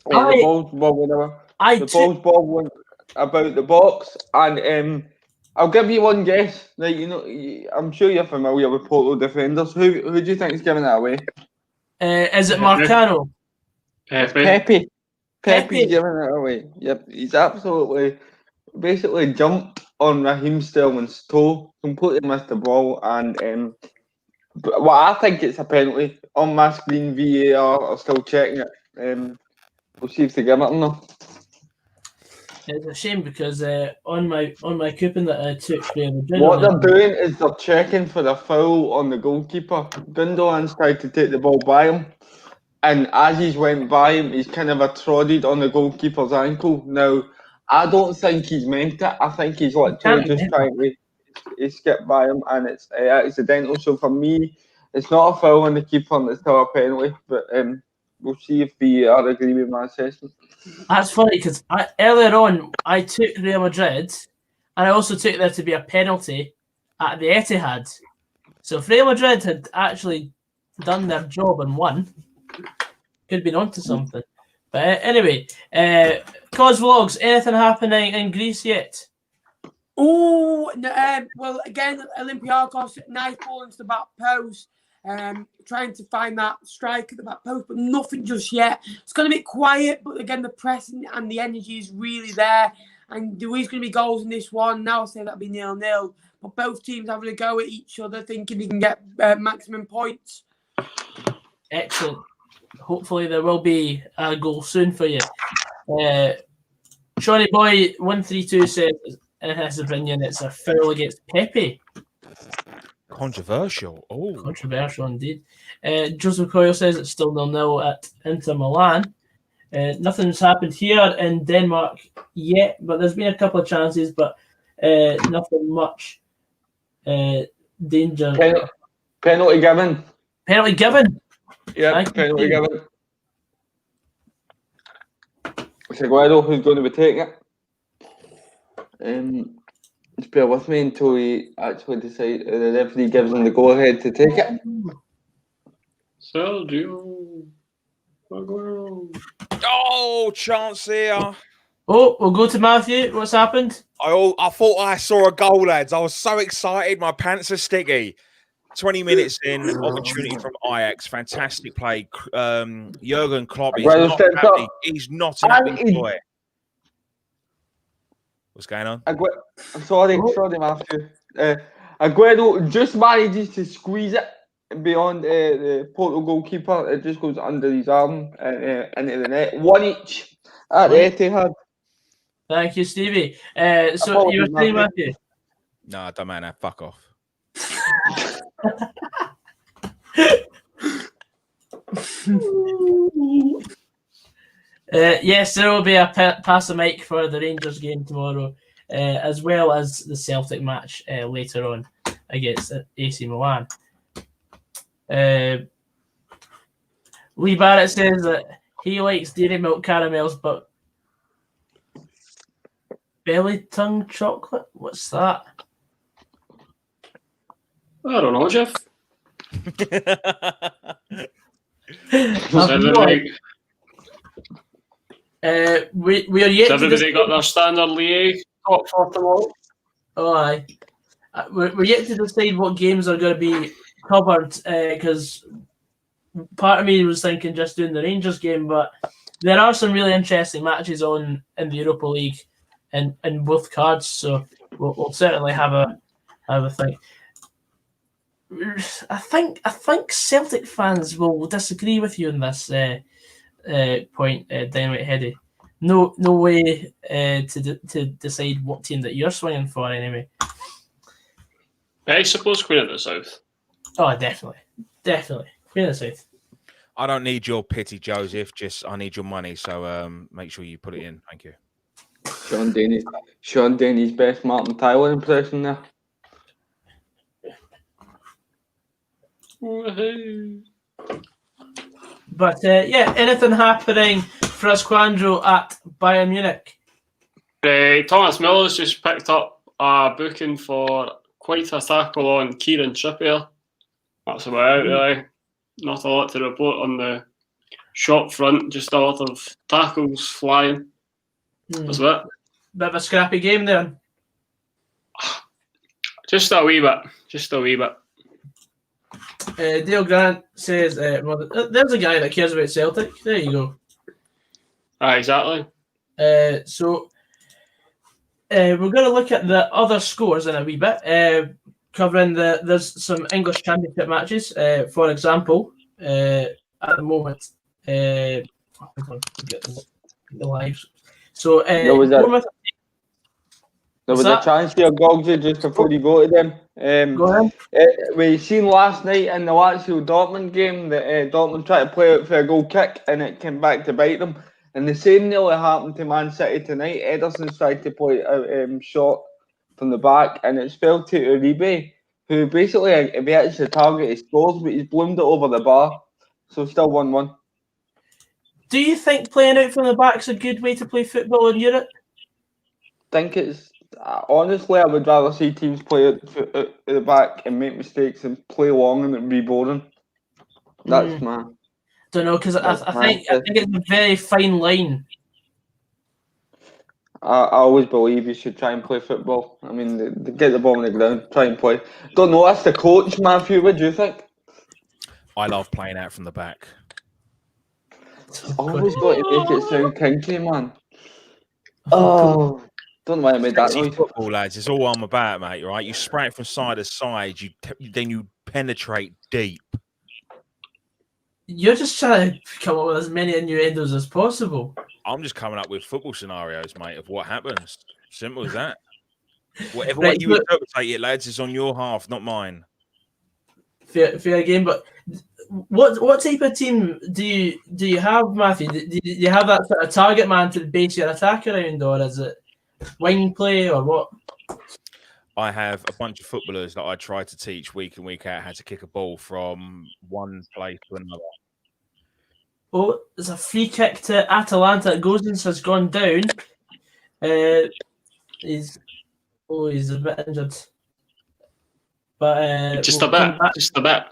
The ball's bobbling about the box, and I'll give you one guess. Like, you know, I'm sure you're familiar with Porto defenders. Who do you think is giving that away? Is it Marcano? Pepe. Pepe's giving it away. Yep, he's absolutely basically jumped on Raheem Sterling's toe, completely missed the ball, and but I think it's a penalty. On my screen, VAR are still checking it. We'll see if they give it or not. It's a shame because on my coupon that I took, what they're doing is they're checking for a foul on the goalkeeper. Gundogan's tried to take the ball by him, and as he's went by him, he's kind of trotted on the goalkeeper's ankle. Now, I don't think he's meant it. I think he's literally just trying to skip by him, and it's accidental. So for me, it's not a foul on the keeper, and it's still a penalty. But we'll see if VAR agree with my assessment. That's funny because earlier on I took Real Madrid, and I also took there to be a penalty at the Etihad. So if Real Madrid had actually done their job and won, could have been onto something. But anyway, Cos Vlogs, anything happening in Greece yet? Oh, well, again, Olympiacos, nice ball into the back post, trying to find that strike at the back post, but nothing just yet. It's going to be quiet, but again, the pressing and the energy is really there. And there is going to be goals in this one. Now I'll say that'll be 0-0. But both teams having a go at each other, thinking they can get maximum points. Excellent. Hopefully there will be a goal soon for you. Shawnee Boy 132 says, in his opinion, it's a foul against Pepe. Controversial. Oh, controversial indeed. Joseph Coyle says it's still 0-0 at Inter Milan. Nothing's happened here in Denmark yet, but there's been a couple of chances, but nothing much danger. Penalty given. Penalty given. Yeah, penalty given. It's Aguero who's going to be taking it. Just bear with me until he actually decides. The referee gives him the go-ahead to take it. Sergio Aguero. Oh, chance here. Oh, we'll go to Matthew. What's happened? I thought I saw a goal, lads. I was so excited. My pants are sticky. 20 minutes in, opportunity from Ajax. Fantastic play. Jurgen Klopp, he's not an happy boy. What's going on? Sorry, Matthew. Aguero just manages to squeeze it beyond the Porto goalkeeper. It just goes under his arm into the net. One each at the Etihad. Thank you, Stevie. So you were saying, Matthew? No, don't mind that. Fuck off. Yes, there will be a pass the mic for the Rangers game tomorrow, as well as the Celtic match later on against AC Milan. Lee Barrett says that he likes dairy milk caramels, but belly tongue chocolate? What's that? I don't know, Jeff. We are yet to everybody got their standard Liège top for tomorrow? Oh, aye. We're yet to decide what games are going to be covered because part of me was thinking just doing the Rangers game, but there are some really interesting matches on in the Europa League and both cards, so we'll certainly have a think. I think Celtic fans will disagree with you on this point, Dynamite Heady. No way to decide what team that you're swinging for anyway. I suppose Queen of the South. Oh, definitely, Queen of the South. I don't need your pity, Joseph. I need your money. So make sure you put it in. Thank you. Sean Denny's best Martin Tyler impression there. But anything happening for Frazqwandro at Bayern Munich? Thomas Miller's just picked up a booking for quite a tackle on Kieran Trippier. That's about it, really. Not a lot to report on the shop front, just a lot of tackles flying. That's it. Bit of a scrappy game there. Just a wee bit. Dale Grant says, there's a guy that cares about Celtic. There you go. Exactly. So we're going to look at the other scores in a wee bit, covering there's some English Championship matches. For example, at the moment, get the lives. So there was a chance here, Gogsy, just before you go to them. Go ahead. We seen last night in the Lazio Dortmund game that Dortmund tried to play out for a goal kick and it came back to bite them. And the same nearly happened to Man City tonight. Ederson's tried to play a shot from the back and it's fell to Uribe, who basically, if he hits the target, he scores, but he's bloomed it over the bar. So still 1-1. Do you think playing out from the back is a good way to play football in Europe? I think it's... Honestly, I would rather see teams play at the back and make mistakes and play long and it'd be boring. That's my... Don't know, because I think it's a very fine line. I always believe you should try and play football. I mean, they get the ball on the ground, try and play. Don't know, that's the coach, Matthew. What do you think? I love playing out from the back. Always got to make it sound kinky, man. Oh, don't know why I made that noise. Football, lads, it's all I'm about, mate. Right? You spray it from side to side. Then you penetrate deep. You're just trying to come up with as many innuendos as possible. I'm just coming up with football scenarios, mate, of what happens. Simple as that. Whatever Right, way you interpret it, lads, is on your half, not mine. Fair game, but what type of team do you have, Matthew? Do you have that sort of target man to base your attack around, or is it wing play, or what? I have a bunch of footballers that I try to teach week in, week out how to kick a ball from one place to another. Oh, there's a free kick to Atalanta. Gosens has gone down. Oh, he's a bit injured. But Just we'll a come bit. back. Just a bit.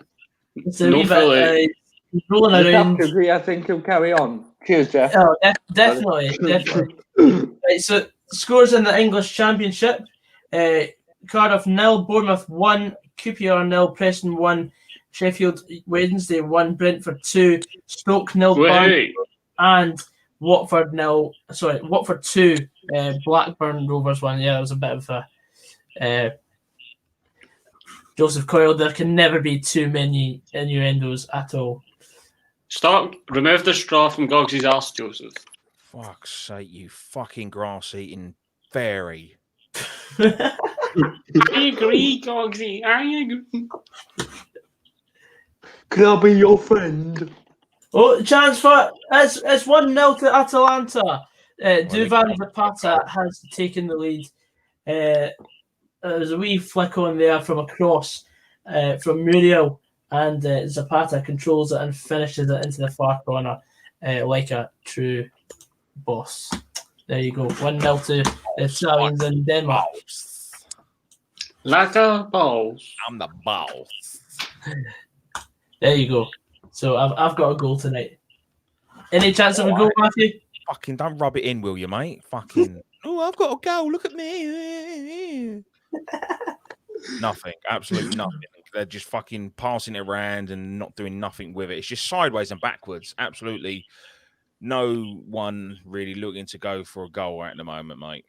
It's a No wee fully. bit. He's rolling The around. captaincy, I think he'll carry on. Cheers, Jeff. Oh, definitely. Right, so scores in the English Championship: Cardiff 0, Bournemouth 1, QPR 0, Preston 1, Sheffield Wednesday 1, Brentford 2, Stoke 0, Wait. and Watford 0. Sorry, Watford 2, Blackburn Rovers 1. Yeah, that was a bit of a Joseph Coyle. There can never be too many innuendos at all. Stop. Remove the straw from Gogsy's arse, Joseph. Fuck's sake, you fucking grass-eating fairy. I agree, Gogsy. I agree. Can I be your friend? Oh, chance for it's 1-0 to Atalanta. Duvan Zapata has taken the lead. There's a wee flick on there from a cross from Muriel, and Zapata controls it and finishes it into the far corner like a true boss. There you go. 1-0 to the Italians in Denmark. Like a balls. I'm the boss. There you go. So I've got a goal tonight. Any chance of a goal, Matthew? Fucking don't rub it in, will you, mate? Fucking. Oh, I've got a goal. Look at me. Nothing. Absolutely nothing. They're just fucking passing it around and not doing nothing with it. It's just sideways and backwards. Absolutely no one really looking to go for a goal at the moment, mate.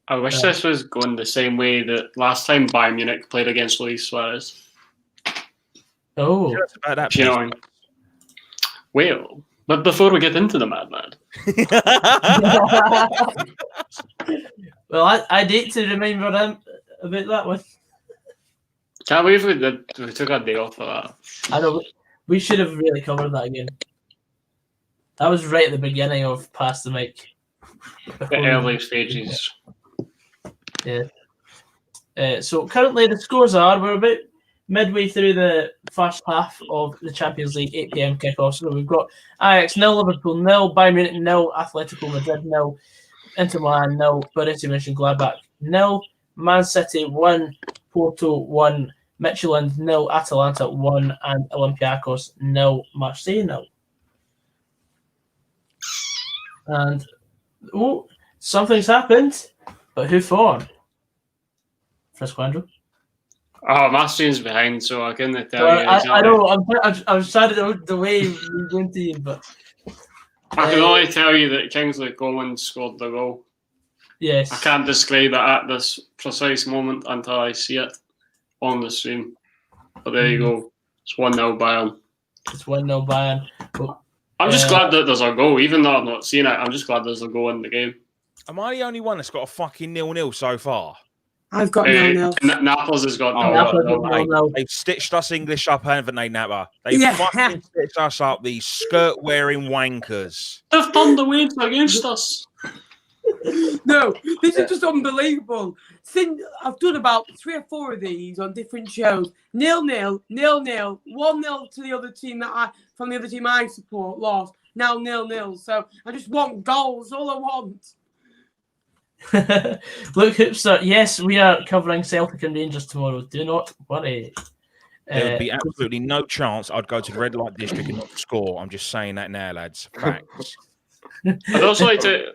I wish this was going the same way that last time Bayern Munich played against Luis Suarez. Oh. About that, You know, well, but before we get into the madman. Well, I'd hate to remember him about that one. Can't believe we took a day off for that. I know. We should have really covered that again. That was right at the beginning of Pass the Mic. The early stages. Yeah. So currently the scores are, we're about midway through the first half of the Champions League 8 p.m. kickoff. So we've got Ajax 0, Liverpool 0, Bayern Munich 0, Atletico Madrid 0, Inter Milan 0, Borussia Mönchengladbach 0, Man City 1, Porto 1, Midtjylland 0, Atalanta 1, and Olympiacos 0, Marseille 0. And something's happened, but who for? Frazqwandro. Oh, my stream's behind, so I couldn't tell you. Exactly. I know. I'm sad the way we're going to you, but I can only tell you that Kingsley Coman scored the goal. Yes. I can't describe it at this precise moment until I see it on the stream. But there you go. It's 1-0 Bayern. It's 1-0 Bayern. Well, I'm just glad that there's a goal, even though I've not seen it. I'm just glad there's a goal in the game. Am I the only one that's got a fucking 0-0 so far? I've got 0-0. Naples has got 0-0. They've stitched us English up, haven't they, Napper? They've fucking stitched us up, these skirt-wearing wankers. They've turned the waves against us. No, this is just unbelievable. I've done about 3 or 4 of these on different shows. 0-0, 0-0, 1-0 to the other team from the other team I support lost. Now 0-0. So I just want goals. All I want. Look, Hoopster, yes, we are covering Celtic and Rangers tomorrow. Do not worry. There would be absolutely no chance I'd go to the red light district and not score. I'm just saying that now, lads. Facts. I'd also like to.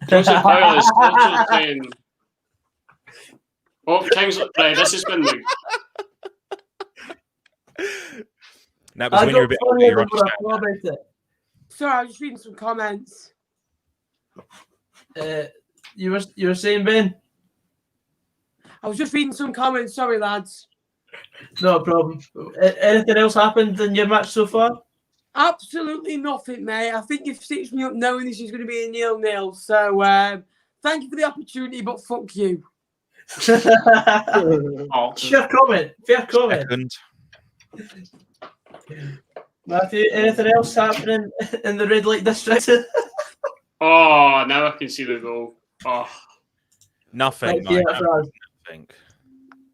Joseph Coyle is also saying. Oh, Kingsley, right, this has been the. Now, when you're a bit older, you're understanding. Sorry, I was just reading some comments. You were saying, Ben? I was just reading some comments. Sorry, lads. No problem. Anything else happened in your match so far? Absolutely nothing, mate. I think you've stitched me up knowing this is going to be a 0-0. So, thank you for the opportunity, but fuck you. Fair comment. Second. Matthew, anything else happening in the red light district? Oh, now I can see the goal. Oh. Nothing, mate. Nothing.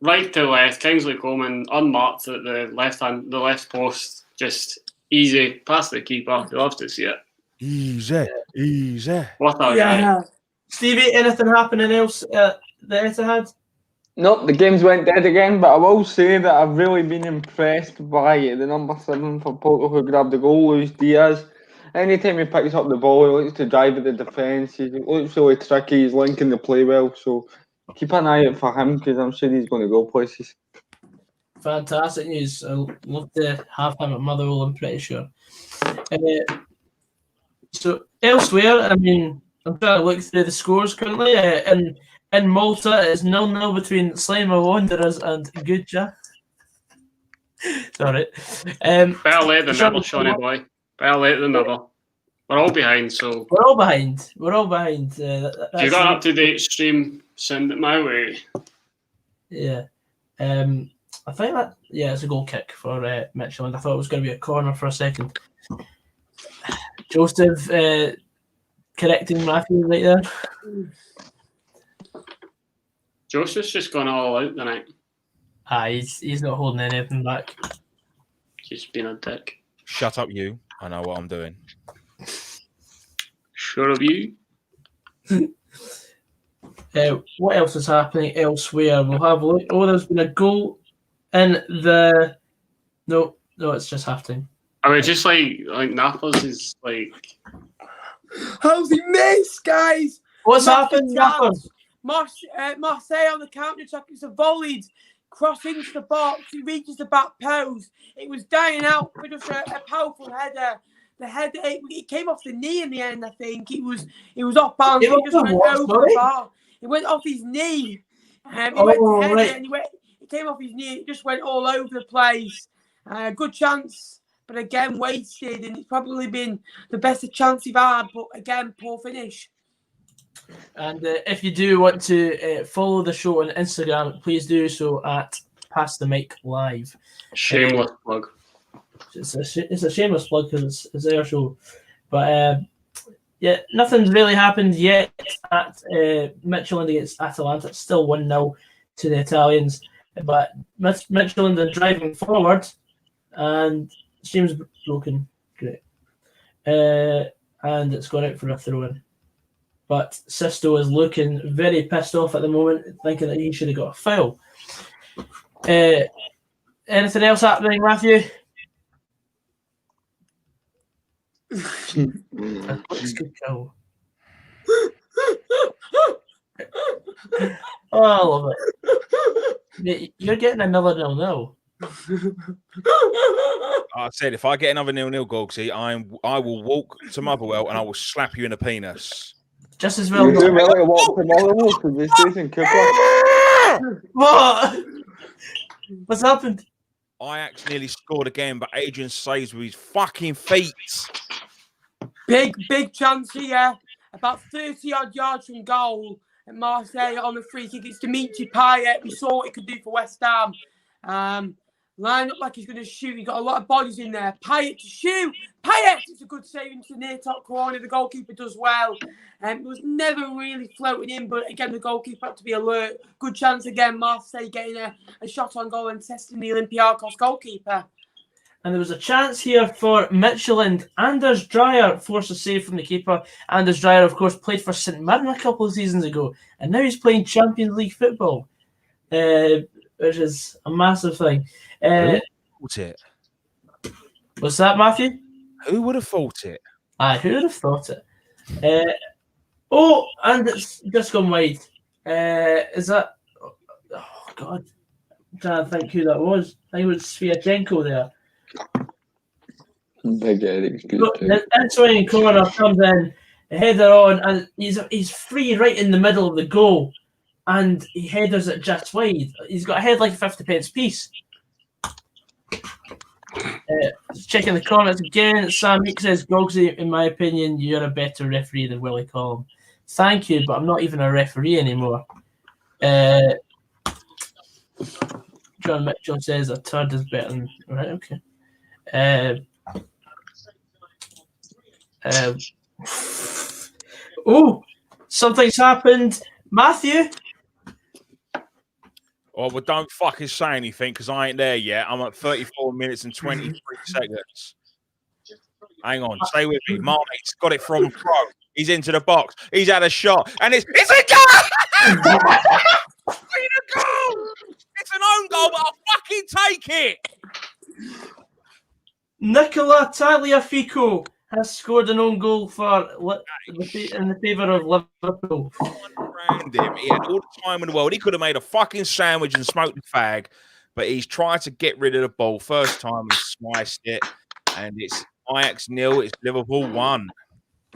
Right to left, Kingsley Coman unmarked at the left post. Just easy, past the keeper. You love to see it. Easy. What a guy. Stevie, anything happening else the Etihad? Nope, the games went dead again, but I will say that I've really been impressed by the number 7 for Porto who grabbed the goal, Luis Diaz. Anytime he picks up the ball, he likes to drive at the defence. He looks really tricky. He's linking the play well. So keep an eye out for him because I'm sure he's going to go places. Fantastic news. I'd love to have him at Motherwell, I'm pretty sure. So elsewhere, I mean, I'm trying to look through the scores currently. In Malta, it's 0-0 between Sligo Wanderers and Gudja. Sorry. Better late than never, Shawnee boy. Better late than never. We're all behind, so... We're all behind. If you got an up-to-date stream, send it my way. Yeah. I think that... Yeah, it's a goal kick for Midtjylland. I thought it was going to be a corner for a second. Joseph correcting Matthew right there. Joseph's just gone all out tonight. He's not holding anything back. He's been a dick. Shut up, you. I know what I'm doing. Sure of you? What else is happening elsewhere? We'll have a look. Oh, there's been a goal in the... No, it's just halftime. I mean, just like Naples is like... How's he missed, guys? What's happened, Naples? Marseille on the counter attack. It's a volleyed cross into the box. He reaches the back post. It was dying out for just a powerful header. The header it came off the knee in the end. I think it was off balance. It just went over the bar. It went off his knee. It came off his knee. It just went all over the place. Good chance, but again wasted. And it's probably been the best chance he's had. But again, poor finish. And if you do want to follow the show on Instagram, please do so at Pass the Mic Live. Shameless plug. It's a shameless plug because it's their show. But yeah, nothing's really happened yet at Midtjylland against Atalanta. It's still 1-0 to the Italians. But Midtjylland are driving forward and stream's broken. Great. And it's gone out for a throw-in. But Sisto is looking very pissed off at the moment, thinking that he should have got a foul. Anything else happening, Matthew? That's good goal. Oh, I love it. You're getting another 0-0. I said, if I get another 0-0 goal, see, I will walk to Motherwell and I will slap you in the penis. Just as well. You do really walk to Motherwell to this station, Cooper. What? What's happened? Ajax nearly scored again, but Adrian saves with his fucking feet. Big chance here. About 30-odd yards from goal at Marseille on the free kick. It's Dimitri Payet. We saw what he could do for West Ham. Line up like he's going to shoot. He's got a lot of bodies in there. Payet to shoot. Payet! It's a good save into the near top corner. The goalkeeper does well. It was never really floating in, but again, the goalkeeper had to be alert. Good chance again. Marseille getting a shot on goal and testing the Olympiacos goalkeeper. And there was a chance here for Midtjylland. Anders Dreyer forced a save from the keeper. Anders Dreyer, of course, played for St Mirren a couple of seasons ago. And now he's playing Champions League football, which is a massive thing. What's that, Matthew? Who would have thought it? Who would have thought it? And it's just gone wide. Is that... Oh, God. I'm trying to think who that was. I think it was Sviatchenko there. Big Eric's good too. The swinging corner comes in, the header on, and he's free right in the middle of the goal, and he headers it just wide. He's got a head like a 50p piece. Checking the comments again. Sam Meek says, Gogsy, in my opinion, you're a better referee than Willie Collum. Thank you, but I'm not even a referee anymore. John Mitchell says a third is better than... Right, okay. Something's happened. Matthew? Oh, well, don't fucking say anything because I ain't there yet. I'm at 34 minutes and 23 seconds. Hang on, stay with me. Marmite's got it from Pro. He's into the box. He's had a shot, and it's a goal! It's a goal! It's an own goal, but I'll fucking take it. Nicola Tagliafico has scored an own goal in the favour of Liverpool. Around him, he had all the time in the world. He could have made a fucking sandwich and smoked the fag, but he's tried to get rid of the ball. First time he sliced it, and it's Ajax 0. It's Liverpool 1.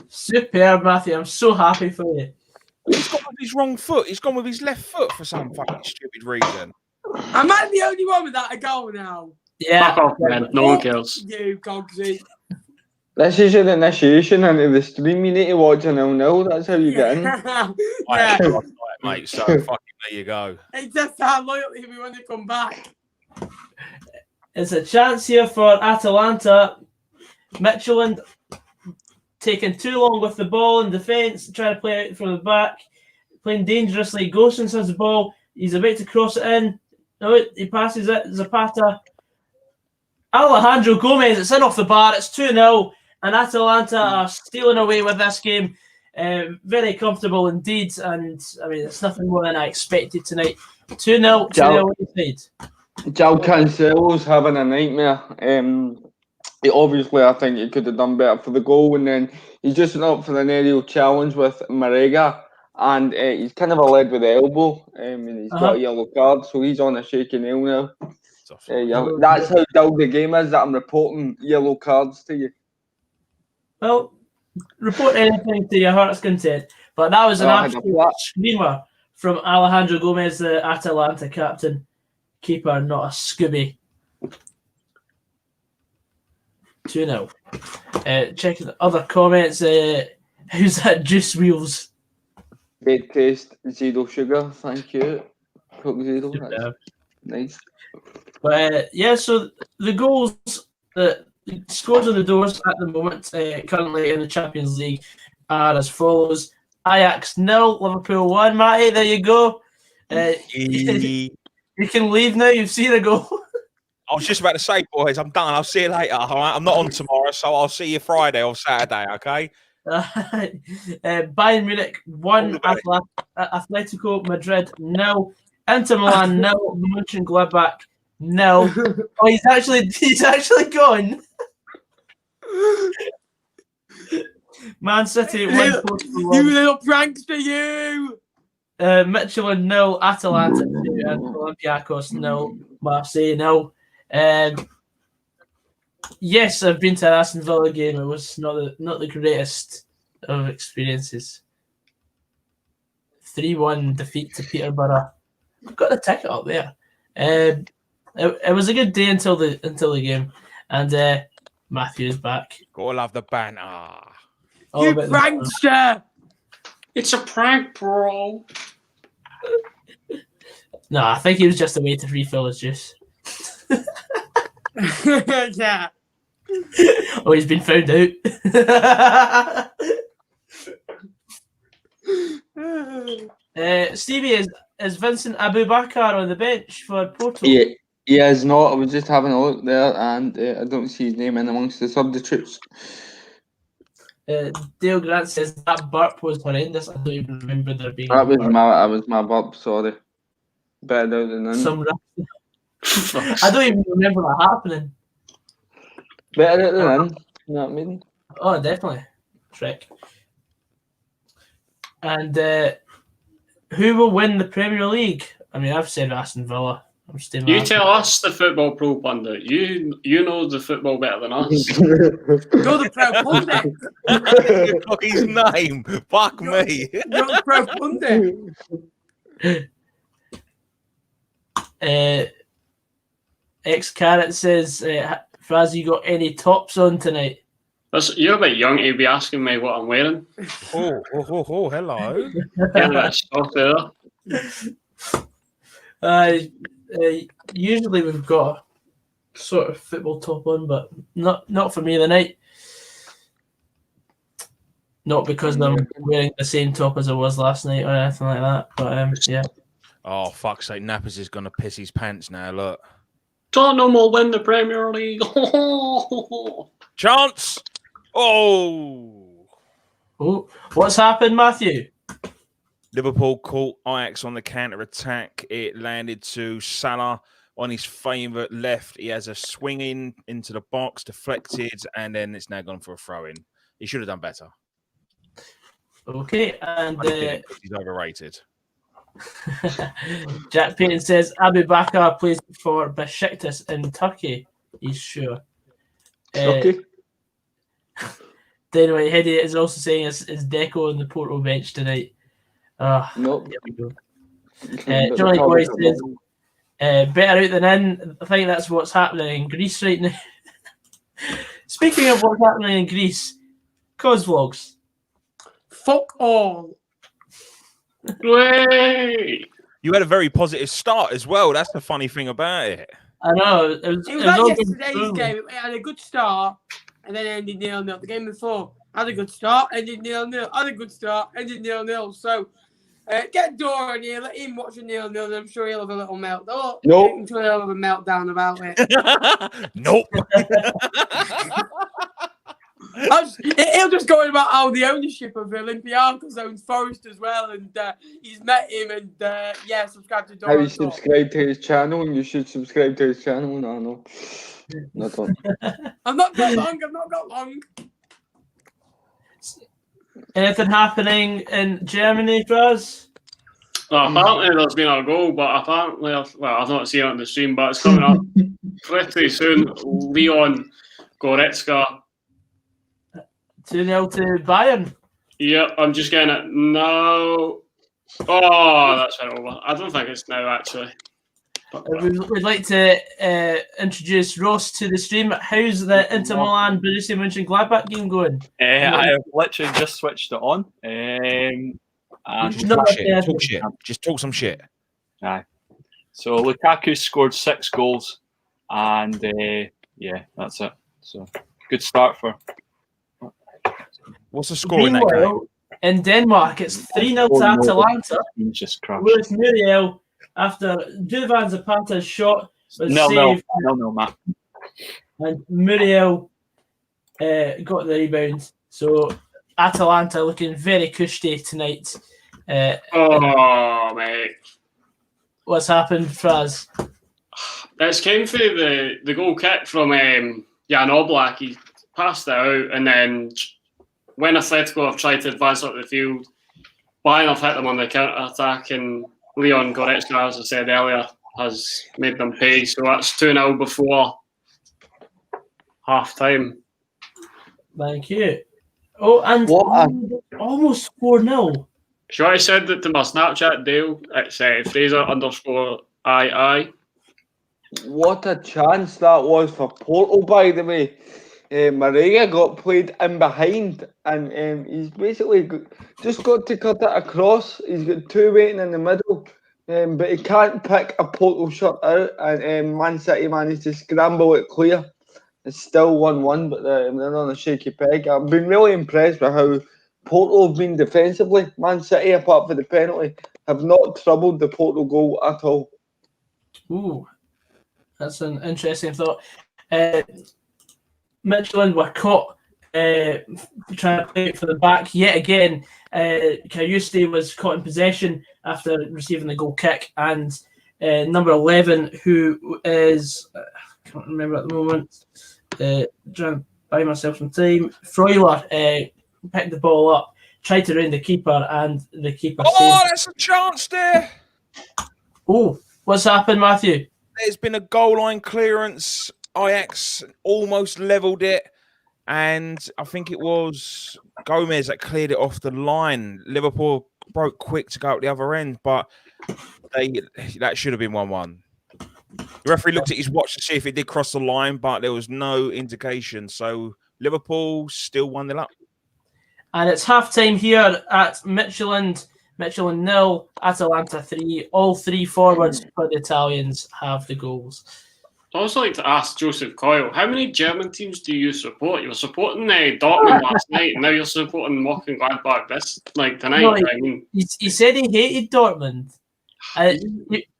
Superb, Matthew. I'm so happy for you. He's gone with his wrong foot. He's gone with his left foot for some fucking stupid reason. Am I the only one without a goal now? Yeah. Fuck off, man. No one cares. You, Cogsy. This is your initiation into the stream. You need to watch a 0-0. That's how you get in. Yeah. Mate, so fucking there you go. It's just our loyalty we want to come back. It's a chance here for Atalanta. Midtjylland taking too long with the ball in defence, trying to play out from the back, playing dangerously. Gosens has the ball. He's about to cross it in. No, he passes it. Zapata. Alejandro Gomez. It's in off the bar. It's 2-0. And Atalanta are stealing away with this game. Very comfortable indeed. And, I mean, it's nothing more than I expected tonight. 2-0 to the inside. João Cancelo's having a nightmare. Obviously, I think he could have done better for the goal, and then he's just went up for an aerial challenge with Marega, and he's kind of a lead with the elbow, and he's got a yellow card, so he's on a shaky nail now. That's how dull the game is, that I'm reporting yellow cards to you. Well, report anything to your heart's content, but that was an absolute screamer from Alejandro Gomez, the Atalanta captain. Keeper, not a Scooby. 2-0. Checking the other comments. Who's that? Juice Wheels. Bed taste, zero sugar. Thank you. Coke zero. That's nice. But yeah, so the goals that scores on the doors at the moment, currently in the Champions League, are as follows: Ajax 0, Liverpool 1. Matty, there you go. You can leave now. You've seen a goal. I was just about to say, boys, I'm done. I'll see you later. All right? I'm not on tomorrow, so I'll see you Friday or Saturday, okay? Bayern Munich 1, Atletico Madrid 0, Inter Milan 0, Monchengladbach 0. Oh, he's actually gone. Man City 1, Porto 1. You little prankster, you! Midtjylland 0, Atalanta 2, and Olympiacos 0, Marseille 0. Yes, I've been to an Aston Villa game. It was not the greatest of experiences. 3-1 defeat to Peterborough. I've got the ticket up there. It was a good day until the game, and Matthew's back. Gotta love the banter. You prankster! It's a prank, bro. No, I think he was just a way to refill his juice. Yeah. Oh, he's been found out. Stevie, is Vincent Abubakar on the bench for Porto? Yeah, he is not. I was just having a look there, and I don't see his name in amongst the substitutes. Dale Grant says that burp was horrendous. I don't even remember there being. That was my burp. Sorry. Better than none. I don't even remember that happening. Better than none. You know what I mean? Oh, definitely. Shrek. And who will win the Premier League? I mean, I've said Aston Villa. I'm staying. You tell us, the football pro pundit. You know the football better than us. You're the pro pundit. Look his name. Fuck me. You're the pro pundit. X-Carrot says, Fraz, you got any tops on tonight? You're a bit young to be asking me what I'm wearing. Oh, hello. Getting a bit stuff there. Usually we've got a sort of football top on, but not for me tonight. Not because I'm wearing the same top as I was last night or anything like that. But yeah. Oh, fuck's sake. Nappers is going to piss his pants now, look. Tottenham will win the Premier League. Chance! Oh! Oh, what's happened, Matthew? Liverpool caught Ajax on the counter-attack. It landed to Salah on his favourite left. He has a swing into the box, deflected, and then it's now gone for a throw-in. He should have done better. Okay, and he's overrated. Jack Payton says Abu Bakr plays for Besiktas in Turkey. He's sure. Okay. Dynamite Heady is also saying is Deco on the Porto bench tonight. Nope. There we go. Johnny Boy says better out than in. I think that's what's happening in Greece right now. Speaking of what's happening in Greece, Cosvlogs. Fuck all. Wait. You had a very positive start as well. That's the funny thing about it. I know. It was like yesterday's game. It had a good start and then ended 0-0. The game before had a good start, ended 0-0. Had a good start, ended 0-0. So get Dora in here, let him watch a 0-0. I'm sure he'll have a little meltdown. Nope. I'm sure he'll have a meltdown about it. Nope. He'll just go on about how the ownership of Olympiacos owns Forest as well, and he's met him, and subscribe to Dora. How you subscribe to his channel, and you should subscribe to his channel. No. Not on. I've not got long. Anything happening in Germany for us? Well, apparently there's been a goal, but apparently, I've not seen it on the stream, but it's coming up pretty soon. Leon Goretzka. 2-0 to Bayern. Yep, I'm just getting it now. Oh, that's went over. I don't think it's now, actually. We'd like to introduce Ross to the stream. How's the Inter Milan Borussia Monchengladbach game going? I have literally just switched it on. Just talk some shit. Aye. So Lukaku scored 6 goals, and that's it. So good start for. What's the score in that game? In Denmark, it's 3-0 to Atalanta. Just crashed. With Muriel after Duvan Zapata's shot was saved. No, Matt. And Muriel got the rebound. So Atalanta looking very cushy tonight. Mate. What's happened, Fraz? It's came through the goal kick from Jan Oblak. He passed it out, and then when Atletico have tried to advance up the field, Bayern have hit them on the counter-attack, and Leon Goretzka, as I said earlier, has made them pay. So that's 2-0 before half-time. Thank you. Oh, and almost 4-0. Sure, I said that to my Snapchat, Dale. It's Fraser_II. What a chance that was for Porto, by the way. Maria got played in behind, and he's basically just got to cut it across. He's got 2 waiting in the middle, but he can't pick a Porto shot out, and Man City managed to scramble it clear. It's still 1-1, but they're on a shaky peg. I've been really impressed with how Porto have been defensively. Man City, apart from the penalty, have not troubled the Porto goal at all. Ooh, that's an interesting thought. Midtjylland were caught trying to play it for the back yet again. Kariuste was caught in possession after receiving the goal kick, and number 11, who is I can't remember at the moment, trying to buy myself some time. Freuler picked the ball up, tried to round the keeper, and the keeper saved. That's a chance there. Oh, what's happened, Matthew? There's been a goal line clearance. Ajax almost levelled it, and I think it was Gomez that cleared it off the line. Liverpool broke quick to go out the other end, but that should have been 1-1. The referee looked at his watch to see if it did cross the line, but there was no indication. So Liverpool still 1-0 up. And it's half-time here at Midtjylland. Midtjylland 0, Atalanta 3. All 3 forwards for the Italians have the goals. I'd also like to ask Joseph Coyle, how many German teams do you support? You were supporting Dortmund last night, and now you're supporting Monchengladbach tonight. No, he said he hated Dortmund.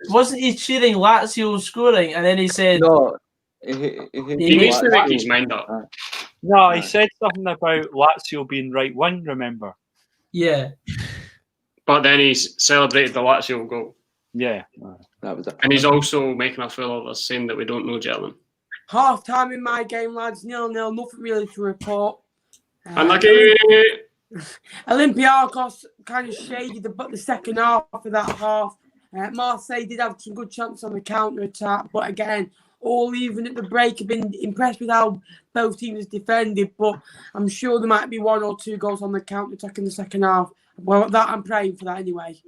Wasn't he cheering Lazio scoring? And then he said... No, he needs to make his mind up. No, he said something about Lazio being right wing, remember? Yeah. But then he's celebrated the Lazio goal. Yeah. That was it. And he's also making a fool of us, saying that we don't know German. Half time in my game, lads. 0-0. Nothing really to report. Unlucky. Olympiacos kind of shaded the second half of that half. Marseille did have some good chances on the counter attack, but again, all even at the break. I've been impressed with how both teams defended, but I'm sure there might be 1 or 2 goals on the counter attack in the second half. Well, that I'm praying for that anyway.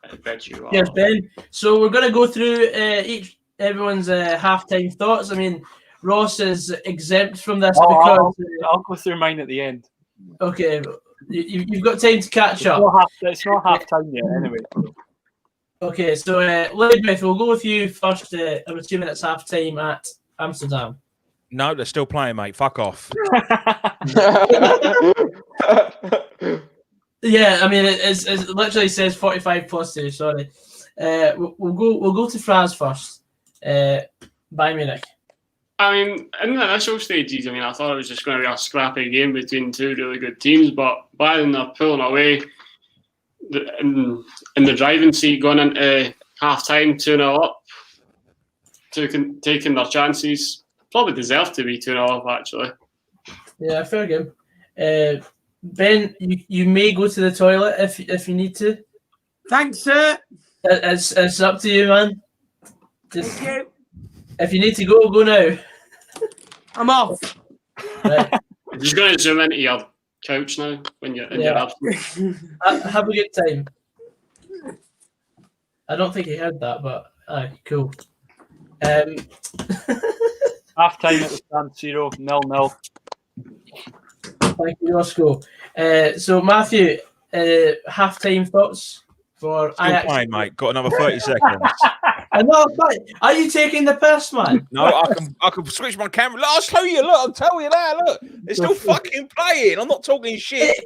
I bet you are. Yes, Ben. So we're going to go through everyone's halftime thoughts. I mean, Ross is exempt from this because I'll go through mine at the end. Okay, you've got time to catch up. It's not half time yet, anyway. Okay, so Loudmouth, we'll go with you first. I'm assuming it's half time at Amsterdam. No, they're still playing, mate. Fuck off. Yeah, I mean it literally says 45+2. Sorry, we'll go to Fraz first. Bayern Munich. I mean, in the initial stages, I thought it was just going to be a scrappy game between 2 really good teams, but Bayern are pulling away in the driving seat going into half-time, 2-0 up, taking their chances. Probably deserved to be 2-0 up, actually. Yeah, fair game. Ben, you may go to the toilet if you need to. Thanks, sir. It's up to you, man. Thank you. If you need to go now. I'm off. Right. I'm just going to zoom into your couch now when you're in your absence. Have a good time. I don't think he heard that, but cool. Half time at the San Siro, 0-0. Thank you, Roscoe. So Matthew, half-time thoughts for Still Ajax? playing, mate. Got another 30 seconds. Are you taking the piss, man? No, I can switch my camera. Look, I'll show you. Look, I'll tell you that. Look, it's still fucking playing. I'm not talking shit.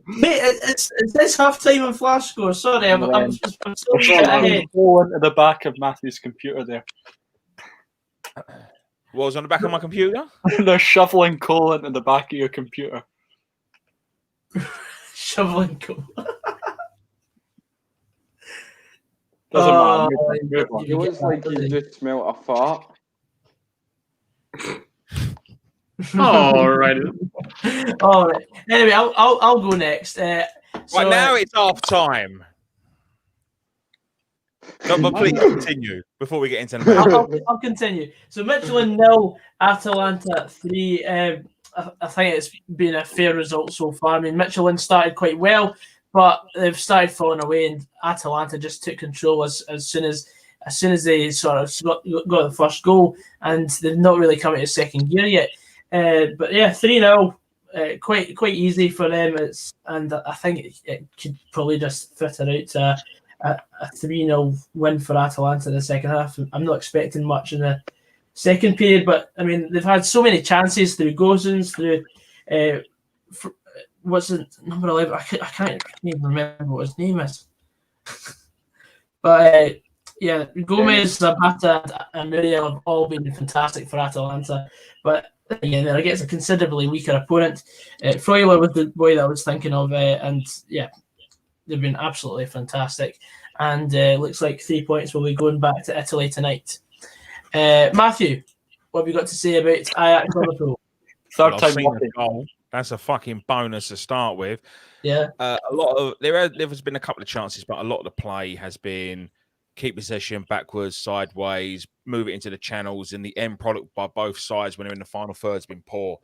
Mate, it's this half-time on Flash Score. Sorry, I'm still ahead. Go into the back of Matthew's computer there. What was on the back of my computer? They're shoveling coal into the back of your computer. Shoveling coal. Doesn't matter. It looks like you just smelt a fart. All right. All right. Anyway, I'll go next. Right now it's half time. No, but please continue before we get into the match. I'll continue. So Midtjylland 0, Atalanta 3. I think it's been a fair result so far. I mean, Midtjylland started quite well, but they've started falling away, and Atalanta just took control as soon as they sort of got the first goal, and they've not really come into second gear yet. But yeah, 3-0, quite easy for them. And I think it could probably just fit it out to a 3-0 win for Atalanta in the second half. I'm not expecting much in the second period, but I mean, they've had so many chances through Gosens, through what's the number 11? I can't even remember what his name is. But yeah, Gomez, Zapata, and Muriel have all been fantastic for Atalanta. But again, they're against a considerably weaker opponent. Freuler was the boy that I was thinking of, and yeah, they've been absolutely fantastic. And looks like 3 points will be going back to Italy tonight. Matthew, what have you got to say about Ajax Liverpool? Third time goal. That's a fucking bonus to start with. Yeah. There has been a couple of chances, but a lot of the play has been keep possession backwards, sideways, move it into the channels, and the end product by both sides when they're in the final third has been poor.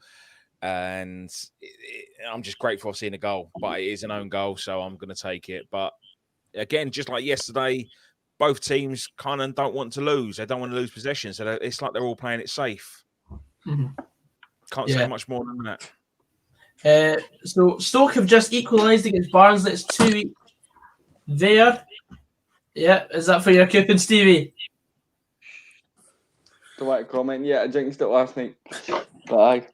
And I'm just grateful for seeing a goal, but it is an own goal, so I'm going to take it. But again, just like yesterday, both teams kind of don't want to lose. They don't want to lose possession, so it's like they're all playing it safe. Mm-hmm. Can't say much more than that. So Stoke have just equalised against Barnsley. It's 2 there. Yeah, is that for your cooking, Stevie? The white comment. Yeah, I jinxed it last night. But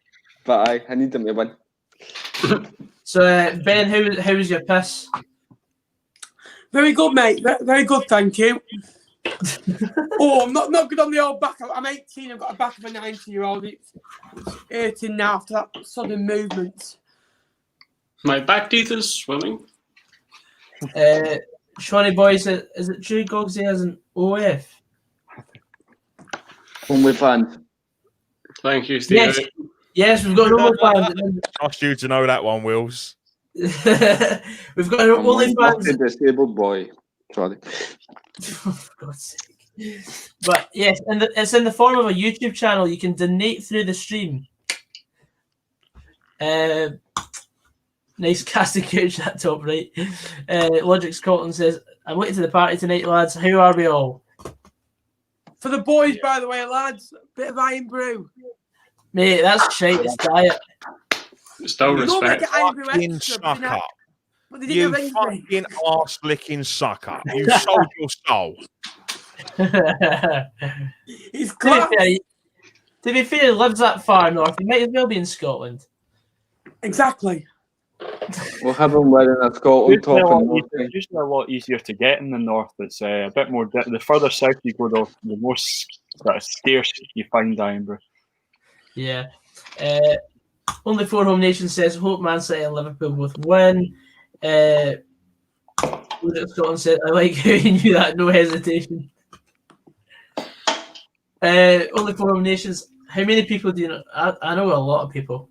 I need them to win. So Ben, how was your piss? Very good, mate. Very good, thank you. Oh, I'm not good on the old back. I'm 18. I've got a back of a 90-year-old. It's hurting now after that sudden movement. My back teeth is swimming. Shawnee boy, is it true Gogsy has an OF? OnlyFans. Thank you, Stevie. Yes, we've got an OnlyFans. Trust you to know that one, Wills. We've got an OnlyFans. A disabled boy. Sorry. For God's sake. But yes, and it's in the form of a YouTube channel. You can donate through the stream. Nice casting couch that top right. Logic Scotland says, I'm late to the party tonight, lads. How are we all? For the boys, by the way, lads, bit of iron brew. Mate, that's shite. It's diet. Still respect. Fucking sucker. You fucking arse-licking sucker. You sold your soul. He's close. To be fair, he lives that far north. He might as well be in Scotland. Exactly. We'll have him wearing a Scotland top. It's usually a lot easier to get in the north. It's a bit more. The further south you go, the more sort of scarce you find Ironbrew. Yeah. Only Four Home Nation says, hope Man City and Liverpool both win. Scotland said, I like how you knew that, no hesitation. Only Four Home Nations, how many people do you know? I know a lot of people.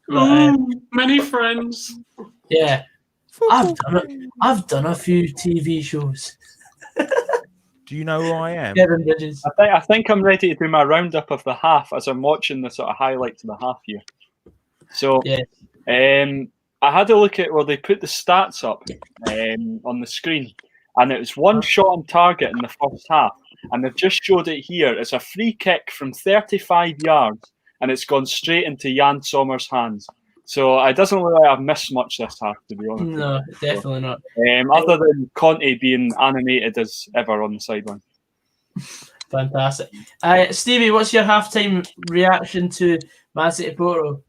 But, many friends. Yeah. I've done a few TV shows. Do you know who I am? Kevin Bridges. I think I'm ready to do my roundup of the half as I'm watching the sort of highlights of the half here. So, yeah. I had a look at they put the stats up on the screen, and it was one shot on target in the first half, and they've just showed it here. It's a free kick from 35 yards, and it's gone straight into Jan Sommer's hands. So it doesn't look like I've missed much this half, to be honest. No, definitely not. Other than Conte being animated as ever on the sideline. Fantastic. Stevie, what's your halftime reaction to Man City Porto?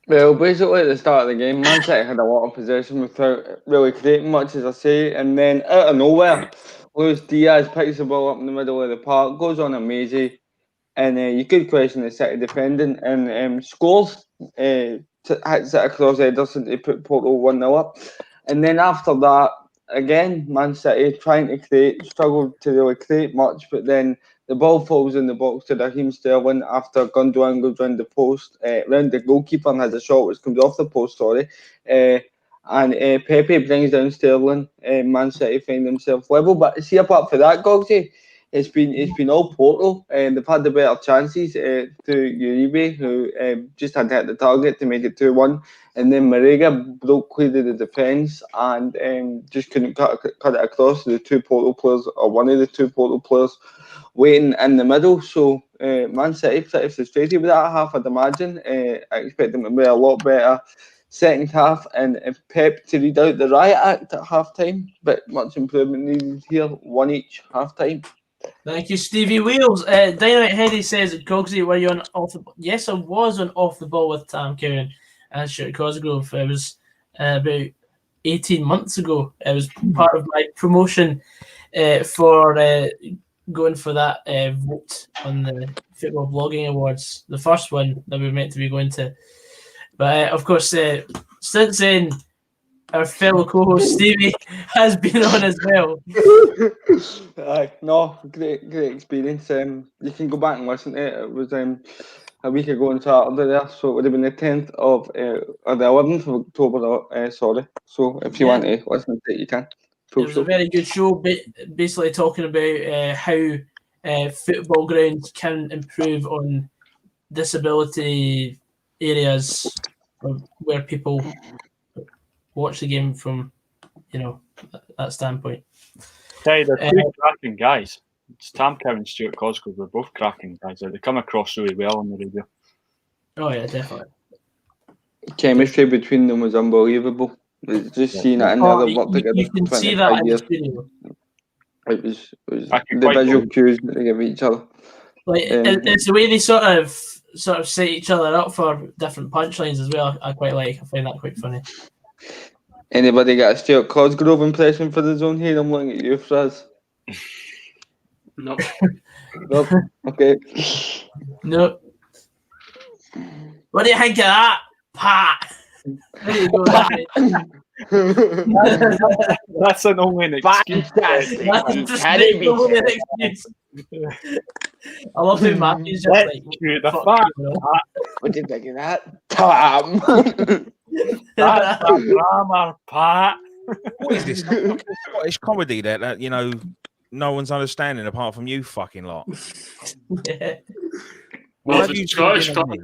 Well, basically at the start of the game, Man City had a lot of possession without really creating much, as I say, and then out of nowhere, Luis Diaz picks the ball up in the middle of the park, goes on a mazy, and you could question the City defending, and scores, hits it across Ederson to put Porto 1-0 up. And then after that, again, Man City trying to create, struggled to really create much, but then the ball falls in the box to Raheem Sterling after Gundogan goes round the post, round the goalkeeper and has a shot which comes off the post, and Pepe brings down Sterling. Man City find themselves level, but see, apart from that, Gogsy, it's been all Porto, and they've had the better chances to Uribe, who just had to hit the target to make it 2-1, and then Marega broke clear of the defence and just couldn't cut it across the two Porto players, or one of the two Porto players waiting in the middle. So Man City pretty frustrated with that half, I'd imagine. I expect them to be a lot better second half, and Pep to read out the riot act at half time, but much improvement needed here, one each half time. Thank you, Stevie Wheels. Dynamite Heady says, Gogsy, were you on off the ball? Yes, I was on off the ball with Tam Kieran and Stuart Cosgrove. It was about 18 months ago. It was part of my promotion for going for that vote on the Football Blogging Awards, the first one that we were meant to be going to. But of course, since then, our fellow co-host Stevie has been on as well. No, great experience. You can go back and listen to it. It was a week ago on Saturday there, so it would have been the 10th of or the 11th of October. So if you want to listen to it, you can. It was a very good show, basically talking about how football grounds can improve on disability areas where people watch the game from, that standpoint. Hey, they're two cracking guys. It's Tam Cow and Stuart Cosgrove. They're both cracking guys. They come across really well on the radio. Oh yeah, definitely. Chemistry between them was unbelievable. Just seeing it in the work together. You can see that in the studio. It was the visual cues that they give each other. Like it's the way they sort of set each other up for different punchlines as well. I quite like. I find that quite funny. Anybody got a Stuart Cosgrove impression for the zone here? I'm looking at you, Fraz. Nope. Nope. Okay. No. What do you think of that, Pat? There you go. That's an only an excuse. Fantastic. That's just Can it be the said? excuse. I love how Matthew's just Let's like, shoot the fuck fact. you, you know? What do you think of that, Tom? That's a grammar, Pat. What is this? Fucking Scottish comedy that you know no one's understanding apart from you fucking lot. Yeah. What Well, have if you it's been Scottish, giving me?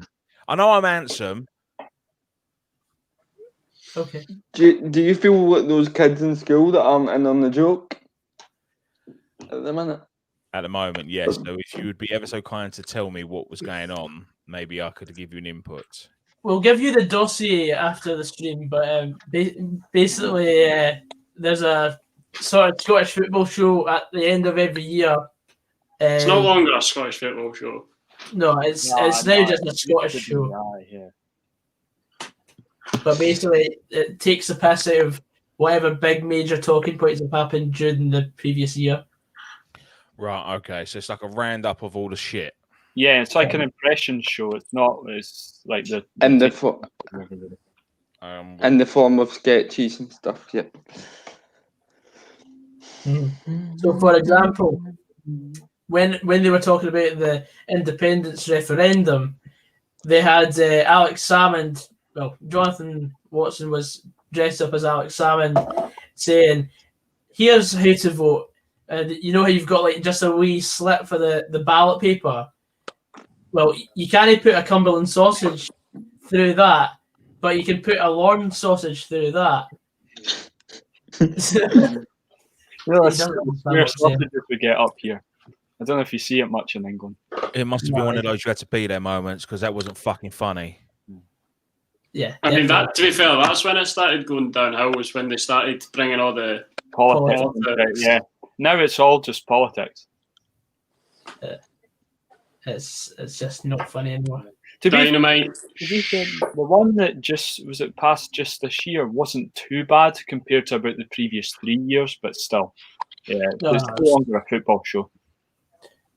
I know I'm handsome. Okay. Do you feel like those kids in school that aren't in on the joke at the minute? At the moment, yes. So if you would be ever so kind to tell me what was going on, maybe I could give you an input. We'll give you the dossier after the stream, but basically, there's a sort of Scottish football show at the end of every year. it's no longer a Scottish football show. No, it's now just a Scottish show. Yeah. But basically, it takes the piss out of whatever big major talking points have happened during the previous year. Right, okay. So it's like a roundup of all the shit. Yeah, it's like an impression show. It's not. It's like the In the form of sketches and stuff. Yeah. So, for example, when they were talking about the independence referendum, they had Alex Salmond. Well, Jonathan Watson was dressed up as Alex Salmond, saying, "Here's how to vote. You know how you've got like just a wee slip for the ballot paper. Well, you can't put a Cumberland sausage through that, but you can put a Lorne sausage through that." Your sausages we get up here. I don't know if you see it much in England. It must have been one of those you had to be there moments because that wasn't fucking funny. Yeah, I mean, that. To be fair, that's when it started going downhill. Was when they started bringing all the Politics. Yeah. Now it's all just politics. It's just not funny anymore. Dynamite. The one that passed just this year wasn't too bad compared to about the previous 3 years, but still, yeah, it's no longer a football show.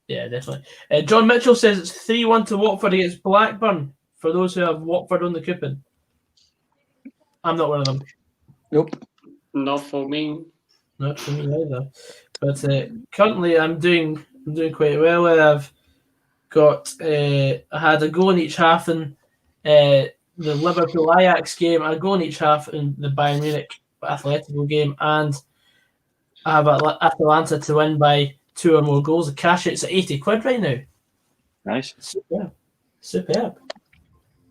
Yeah, definitely. John Mitchell says it's 3-1 to Watford against Blackburn. For those who have Watford on the coupon, I'm not one of them. Nope. Not for me. Not for me either. But currently, I'm doing quite well. I've got I had a goal in each half in the Liverpool Ajax game, a goal in each half in the Bayern Munich Atletico game, and I have Atalanta to win by 2 or more goals. The cash out's at £80 right now. Nice. Superb.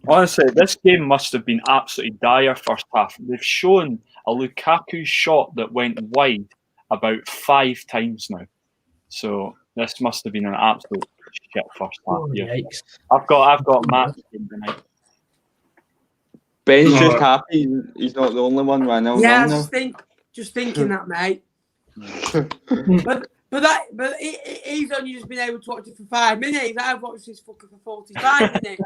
Honestly, this game must have been absolutely dire first half. They've shown a Lukaku shot that went wide about 5 times now. So this must have been an absolute shit first half. Oh, yeah. yikes. I've got Matt's game tonight. Ben's just happy he's not the only one right now. Yeah, just thinking that, mate. But he's only just been able to watch it for 5 minutes. I've watched this fucker for 45 minutes.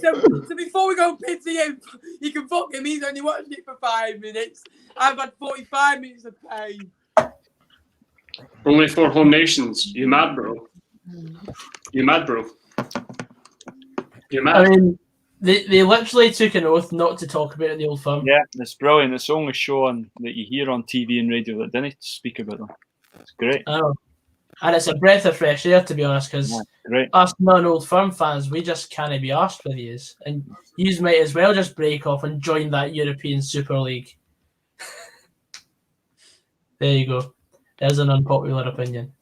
So before we go pity him, you can fuck him. He's only watched it for 5 minutes. I've had 45 minutes of pain. Only 4 home nations. You mad, bro? You mad, bro? You mad? I mean, they literally took an oath not to talk about it in the Old Firm. Yeah, it's brilliant. It's the only show that you hear on TV and radio that didn't speak about them. It's great. I know. And it's a breath of fresh air, to be honest, because us non-Old Firm fans, we just can't be arsed with yous. And yous might as well just break off and join that European Super League. There you go. There's an unpopular opinion.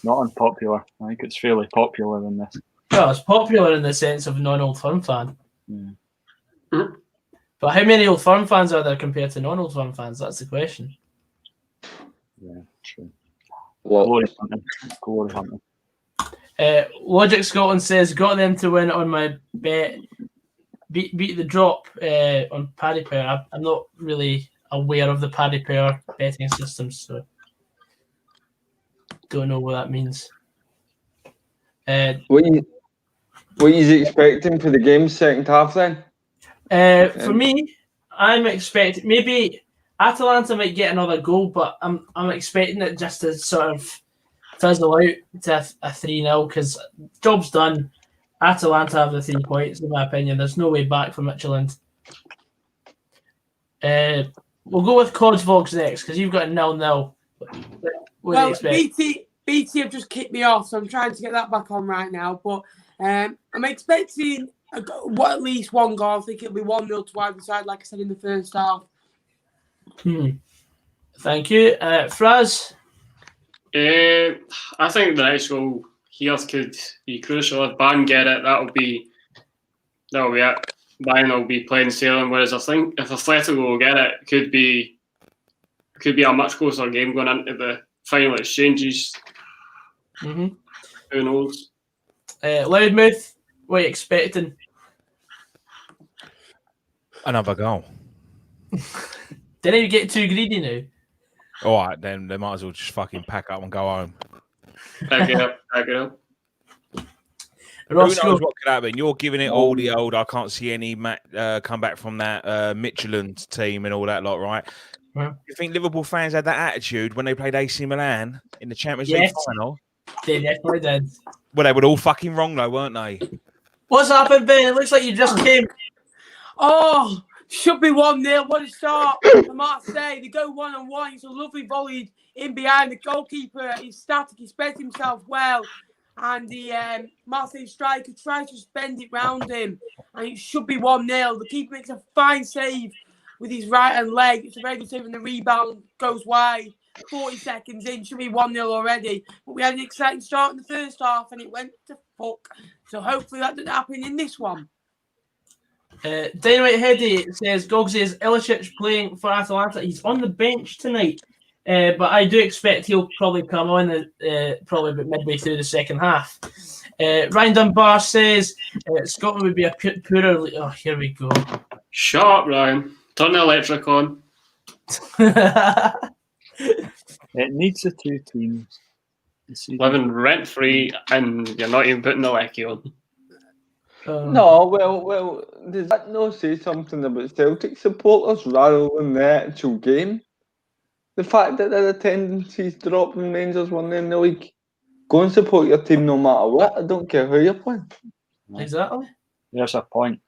Not unpopular. I think it's fairly popular in this. Well, it's popular in the sense of non-Old Firm fan. Yeah. But how many Old Firm fans are there compared to non-Old Firm fans? That's the question. Yeah, true. Glory hunting. Logic Scotland says, got them to win on my bet. Beat the drop on Paddy Power. I'm not really aware of the Paddy Power betting system, so don't know what that means. What are you expecting for the game's second half then? For me, I'm expecting maybe Atalanta might get another goal, but I'm expecting it just to sort of fizzle out to a 3-0 because job's done. Atalanta have the 3 points, in my opinion. There's no way back for Midtjylland. We'll go with Codsvogs next because you've got a 0-0. What do you expect? BT have just kicked me off, so I'm trying to get that back on right now. But I'm expecting at least one goal. I think it'll be 1-0 to either side, like I said in the first half. Thank you. Fraz? I think the next goal here could be crucial. If Bayern get it, that'll be it. Bayern will be playing sailing, whereas I think if Atletico will get it, it could be a much closer game going into the final exchanges. Mm-hmm. Who knows? Loudmouth, what are you expecting? Another goal. Didn't you get too greedy now? All right, then they might as well just fucking pack up and go home. Pack it up. Who knows what could happen? You're giving it all the old, I can't see any come back from that Midtjylland team and all that lot, right? Yeah. You think Liverpool fans had that attitude when they played AC Milan in the Champions League final? They definitely did. Well, they were all fucking wrong, though, weren't they? What's happened, Ben? It looks like you just came. Oh, should be 1-0. What a start for Marseille. They go 1-on-1. It's a lovely volley in behind. The goalkeeper is static. He spreads himself well. And the Marseille striker tries to bend it round him. And it should be 1-0. The keeper makes a fine save with his right-hand leg. It's a very good save, and the rebound goes wide. 40 seconds in, should be 1-0 already. But we had an exciting start in the first half, and it went to fuck. So hopefully that doesn't happen in this one. Dynamite Heady says, Gogsy is Ilicic playing for Atalanta. He's on the bench tonight. But I do expect he'll probably come on probably about midway through the second half. Ryan Dunbar says Scotland would be a poorer... Oh, here we go. Shut up, Ryan. Turn the electric on. It needs the 2 teams. Living rent-free and you're not even putting the lecky on. No, well, does that not say something about Celtic supporters rather than the actual game? The fact that their attendance is dropped when Rangers won in the league. Go and support your team no matter what. I don't care who you're playing. Exactly. There's a point.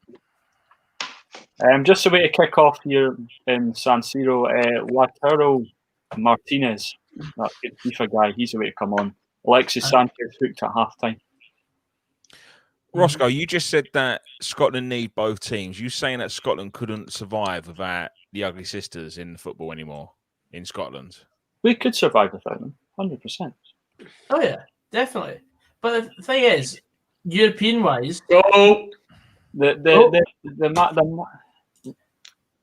Just a way to kick off here in San Siro, Lautaro Martinez, that good FIFA guy, he's the way to come on. Alexis Sanchez hooked at half-time. Roscoe, you just said that Scotland need both teams. You saying that Scotland couldn't survive without the ugly sisters in football anymore in Scotland? We could survive without them, 100%. Oh, yeah, definitely. But the thing is, European-wise...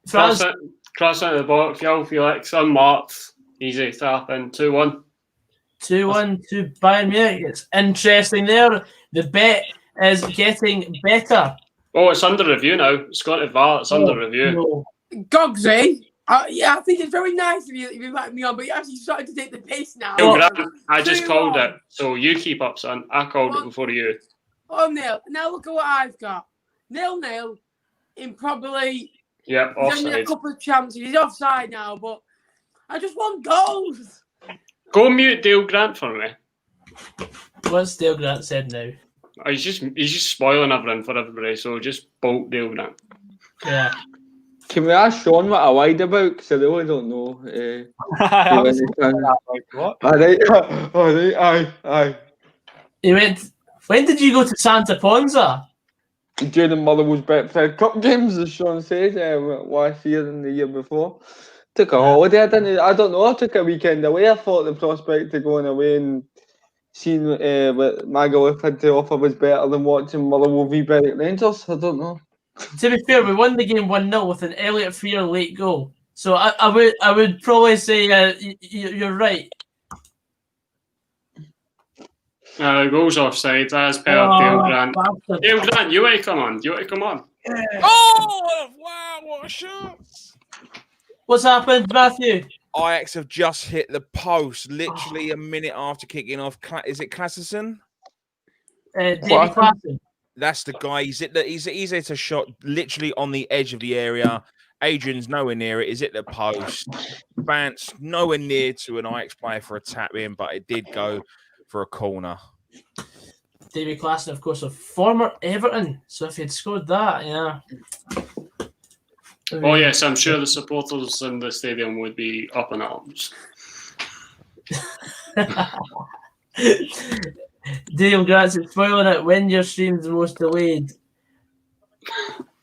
Cross out of the box, João Felix, unmarked. Easy to happen. 2-1. 2-1 to Bayern Munich. It's interesting there. The bet is getting better. Oh, it's under review now. It's gone to VAR. It's under review. No. Gogsy, I think it's very nice of you that you've invited me on, but you're actually starting to take the piss now. I just called it. So you keep up, son. I called it before you. 1-0. Now look at what I've got. 0-0 in probably... Yeah, offside. He's only a couple of chances. He's offside now, but I just want goals. Go mute Dale Grant for me. What's Dale Grant said now? He's just spoiling everything for everybody, so just bolt Dale Grant. Yeah. Can we ask Sean what I lied about? Because I really don't know. What? Aye. He went... When did you go to Santa Ponza? During Motherwell's Betfred Cup games, as Sean said, last year and the year before. Took a holiday. I don't know. I took a weekend away. I thought the prospect of going away and seeing what Magaluf had to offer was better than watching Motherwell v Berwick Rangers. I don't know. To be fair, we won the game 1-0 with an Elliot Frear late goal. So I would probably say you're right. The goal's offside. That's per Dale Grant. Dale Grant, you want to come on? Yeah. Oh, wow, what a shot. What's happened, Matthew? Ajax have just hit the post literally a minute after kicking off. Is it Klassensen? David Klassen. That's the guy. He's hit a shot literally on the edge of the area. Adrian's nowhere near it. Is it the post? Vance nowhere near to an Ajax player for a tap in, but it did go. for a corner. David Klassen, of course, of former Everton. So if he'd scored that, yeah. Oh yes, I'm sure the supporters in the stadium would be up in arms. Dale Gratz is spoiling it. When your stream's the most delayed.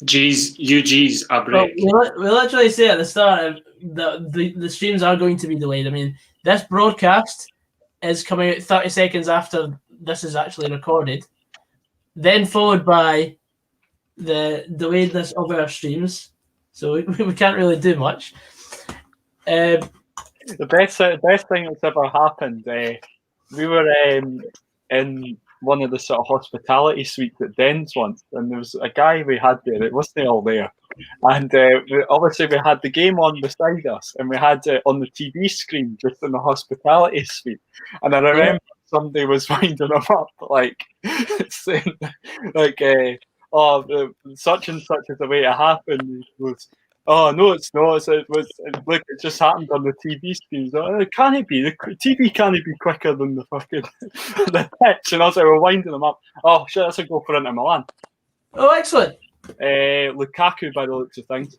G's a break. Well, we literally say at the start the streams are going to be delayed. I mean, this broadcast is coming out 30 seconds after this is actually recorded, then followed by the delayedness of our streams. So we can't really do much. The best thing that's ever happened. We were in one of the sort of hospitality suites at Dens once, and there was a guy we had there. It wasn't all there, and obviously we had the game on beside us, and we had on the TV screen just in the hospitality suite. And I remember somebody was winding him up, like saying, like, such and such is the way it happened. It was, oh no, it's not. Look, it just happened on the TV screen. So, can it be? The TV can't be quicker than the fucking the pitch. And also we're winding them up. Oh shit, that's a goal for Inter Milan. Oh, excellent. Lukaku, by the looks of things.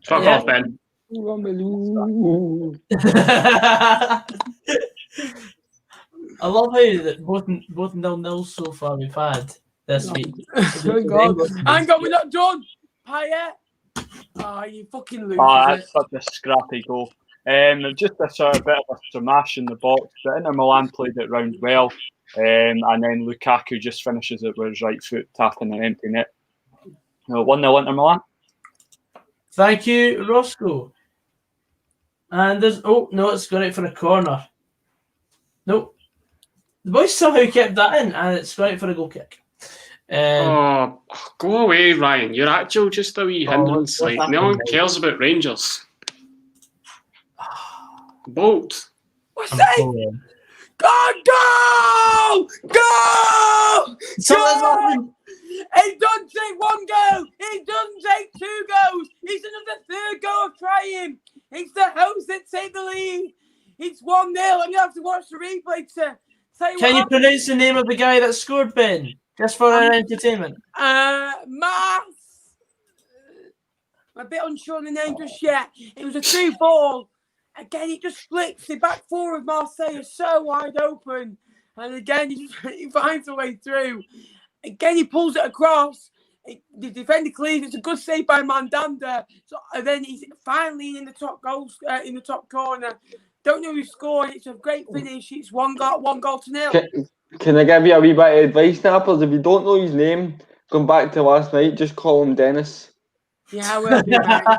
Fuck off, Ben. I love how that both 0-0 so far we've had this week. Hang on, we're not done. Payet. Oh, you fucking lose. Oh, that's such a scrappy goal. Just a sort of bit of a smash in the box. The Inter Milan played it round well, and then Lukaku just finishes it with his right foot, tapping an empty net. 1-0 Inter Milan. Thank you, Roscoe. And there's it's going out for a corner. Nope. The boys somehow kept that in, and it's going out for a goal kick. Go away, Ryan. You're actually just a wee hindrance. Like, no one cares about Rangers. Bolt. What's that? Go! It doesn't take one goal. It doesn't take two goals. It's another third goal of trying. It's the host that take the lead. It's 1-0. I'm going to have to watch the replay to tell you. Can you pronounce the name of the guy that scored, Ben? Just for our entertainment. Mars. I'm a bit unsure on the name just yet. It was a through ball. Again, it just flicks. The back four of Marseille is so wide open. And again, he finds a way through. Again, he pulls it across. The defender clears. It's a good save by Mandanda. So, and then he's finally in the top in the top corner. Don't know who scored. It's a great finish. It's 1-0. Can I give you a wee bit of advice, Nappers? If you don't know his name, going back to last night, just call him Dennis. Yeah, I will do that.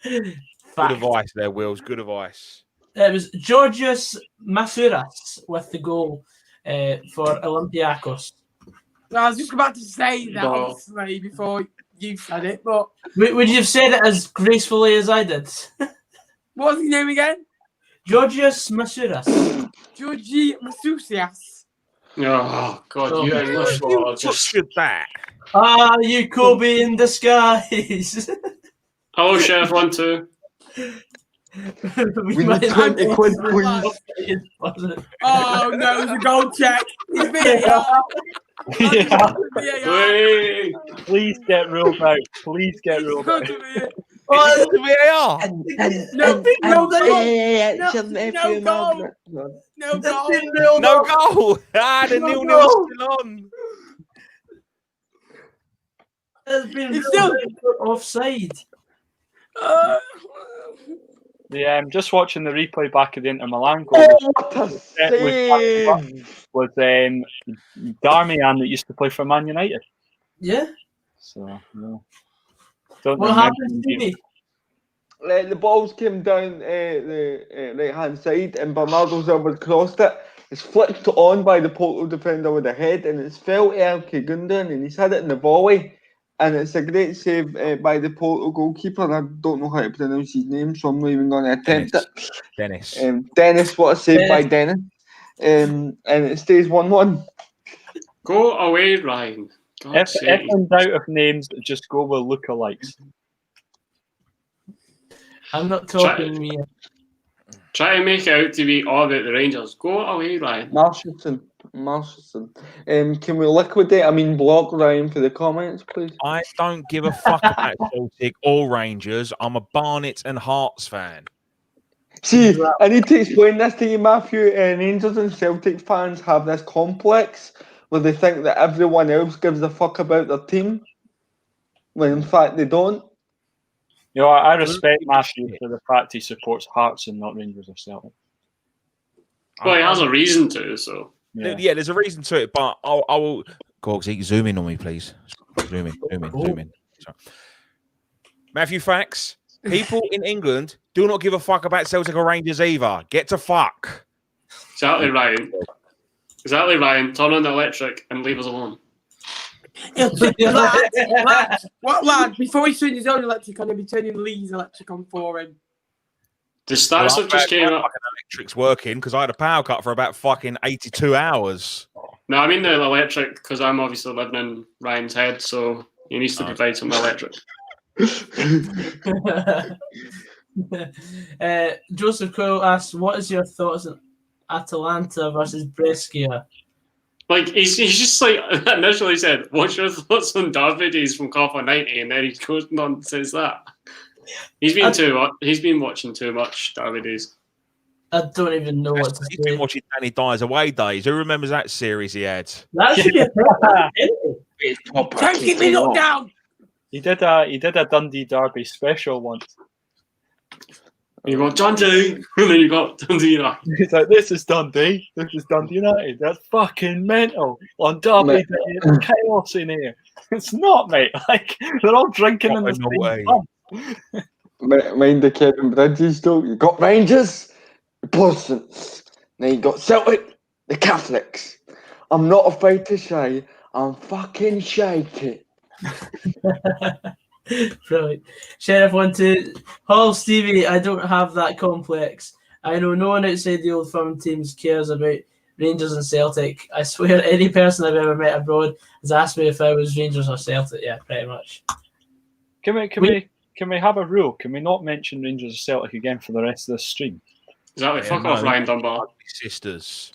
Good advice there, Wills. Good advice. It was Georgios Masouras with the goal for Olympiacos. I was just about to say that obviously before you said it, but would you have said it as gracefully as I did? What's his name again? Georgios Masouras. Georgi Masouras. Oh God, you English law just good that. Ah, you Kobe in disguise. Hello, Chef 1 2. We need 20 quid, please. Oh no, it's a goal check. It's VAR. Please get ruled out. Please get ruled out. Oh, it's VAR. No goal. Ah, the 0-0's still on. It's still offside. Yeah, I'm just watching the replay back of the Inter Milan goal. Was Darmian that used to play for Man United. Yeah. So, no. What happened, Stevie? The balls came down the right-hand side, and Bernardo Silva crossed it. It's flicked on by the Porto defender with a head, and it's fell to Erke Gundogan, and he's had it in the volley. And it's a great save by the Porto goalkeeper. I don't know how to pronounce his name, so I'm not even going to attempt it. Dennis. Dennis, what a save by Dennis. And it stays 1-1. Go away, Ryan. If in doubt of names, just go with lookalikes. I'm not talking me. Try to make it out to be all about the Rangers. Go away, Ryan. Marshalson. Masterson. Can we block Ryan for the comments, please? I don't give a fuck about Celtic or Rangers. I'm a Barnet and Hearts fan. See, I need to explain this to you, Matthew. Rangers and Celtic fans have this complex where they think that everyone else gives a fuck about their team, when in fact they don't. You know, I respect Matthew for the fact he supports Hearts and not Rangers or Celtic. Well, he has a reason to, so. Yeah, there's a reason to it, but I will. Gogsy, zoom in on me, please. Zoom in. Sorry. Matthew, facts. People in England do not give a fuck about Celtic or Rangers either. Get to fuck. Exactly, Ryan. Turn on the electric and leave us alone. Lad, before he turns his own electric on, he'll be turning Lee's electric on for him. The stats have just came up. Electric's working because I had a power cut for about fucking 82 hours. No, I mean the electric because I'm obviously living in Ryan's head, so he needs to provide some electric. Joseph Coyle asks, what is your thoughts on Atalanta versus Brescia? Like, he's just like initially said, what's your thoughts on Davies from Copa 90? And then he goes on and says that. He's been watching too much Davies. I don't even know what to He's say. been watching Danny Dyer's Away Days. Who remembers that series he had? That should be a proper Don't keep me locked down! He did a Dundee Derby special once. You got Dundee, and then you got Dundee United. He's like, this is Dundee. This is Dundee United. That's fucking mental. On Derby Day, there's chaos in here. It's not, mate. Like, they're all drinking in the same pub. Mind the Kevin Bridges though. You got Rangers, the Protestants. Now you got Celtic, the Catholics. I'm not afraid to say I'm fucking shaking. Brilliant. Sheriff 1-2. Hall Stevie, I don't have that complex. I know no one outside the Old Firm teams cares about Rangers and Celtic. I swear any person I've ever met abroad has asked me if I was Rangers or Celtic. Yeah, pretty much. Can we have a rule? Can we not mention Rangers or Celtic again for the rest of this stream? Exactly. Fuck off, Ryan Dunbar. Sisters.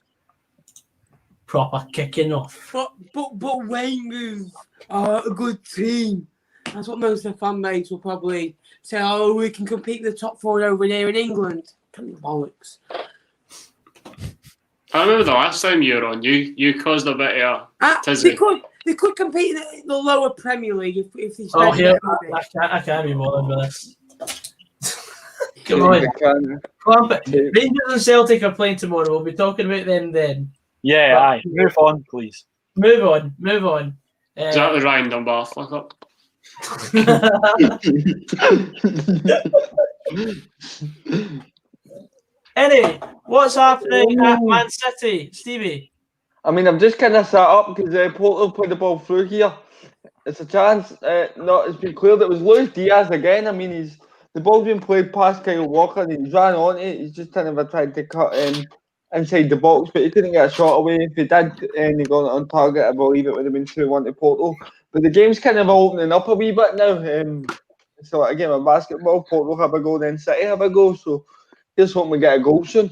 Proper kicking off. But Rangers are a good team. That's what most of the fan base will probably say. Oh, we can compete with the top four over there in England. Kind of bollocks. I remember the last time you were on, you caused a bit of tizzy. They could compete in the lower Premier League if they spend I can't be bothered with this. Come on. Rangers and Celtic are playing tomorrow. We'll be talking about them then. Yeah, aye. Move on, please. Move on. Exactly, Ryan Dunbar. Fuck up. Anyway, what's happening at Man City, Stevie? I mean, I'm just kind of sat up because Porto played the ball through here. It's a chance. It's been cleared. It was Luis Diaz again. I mean, the ball's been played past Kyle Walker and he's ran on it. He's just kind of tried to cut inside the box, but he couldn't get a shot away. If he did, and he got it on target, I believe it would have been 2-1 to Porto. But the game's kind of opening up a wee bit now. So again, with basketball, Porto have a goal, then City have a goal. So just hoping we get a goal soon.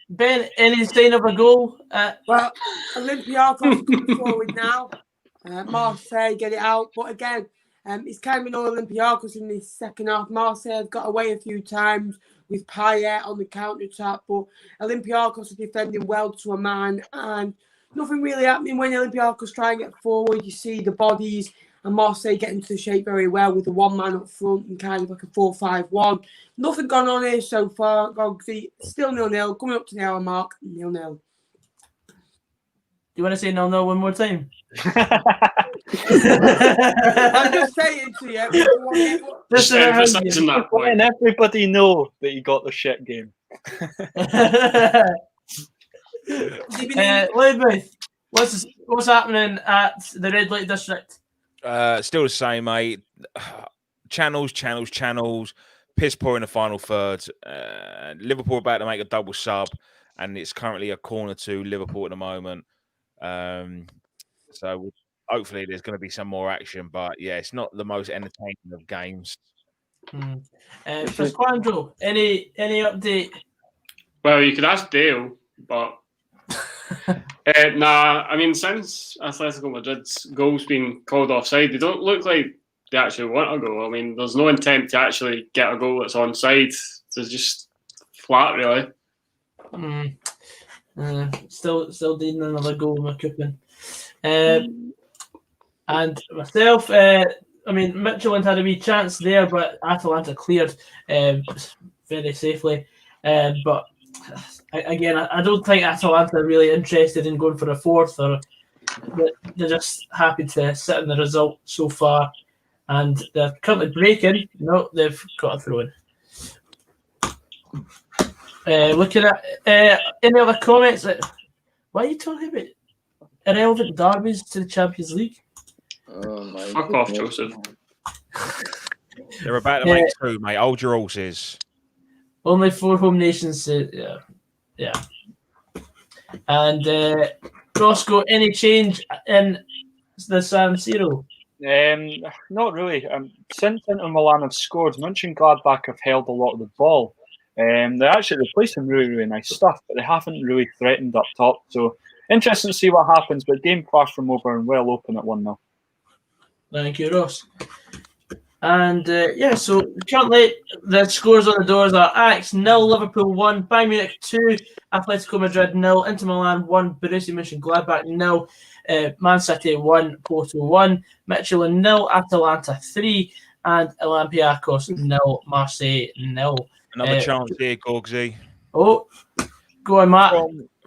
Ben, any sign of a goal? Well, Olympiacos coming forward now. Marseille get it out, but again, it's kind of been all Olympiacos in this second half. Marseille have got away a few times with Payet on the counter attack, but Olympiacos are defending well to a man, and nothing really happening when Olympiacos try and get forward. You see the bodies and Marseille get into the shape very well with the one man up front and kind of like a 4-5-1. Nothing gone on here so far. Gogsy, still 0-0, coming up to the hour mark, 0-0. Do you want to say 0-0 one more time? I'm just saying to you. Just emphasising that point. And everybody know that you got the shit game. Loudmouth, what's happening at the Red Light District? Still the same, mate. Channels. Piss poor in the final third. Liverpool about to make a double sub, and it's currently a corner to Liverpool at the moment. So hopefully there's going to be some more action, but yeah, it's not the most entertaining of games. Frazqwandro, any update? Well, you could ask Dale, but Nah, I mean, since Atletico Madrid's goal's been called offside, they don't look like they actually want a goal. I mean, there's no intent to actually get a goal that's onside. They're just flat, really. Still needing another goal in my coupon. And myself, I mean, Midtjylland had a wee chance there, but Atalanta cleared very safely. But again, I don't think Atalanta are really interested in going for a fourth, or they're just happy to sit in the result so far. And they're currently breaking. No, they've got a throw in. Looking at any other comments? Why are you talking about irrelevant derbies to the Champions League? Fuck off, Joseph. They're about to make two, mate. Hold your horses. Only 4 home nations. Yeah. And Roscoe, any change in the San Siro? Not really. Since Inter Milan have scored, Monchengladbach have held a lot of the ball. They play some really, really nice stuff, but they haven't really threatened up top. So interesting to see what happens. But game far from over and well open at 1-0. Thank you, Ross. And so currently the scores on the doors are Ajax 0, Liverpool 1, Bayern Munich 2, Atletico Madrid 0, Inter Milan 1, Borussia Mönchengladbach 0, Man City 1, Porto 1, Midtjylland 0, Atalanta 3, and Olympiacos 0, Marseille 0. Another chance here, Gorgsy. Oh, go on, Matt.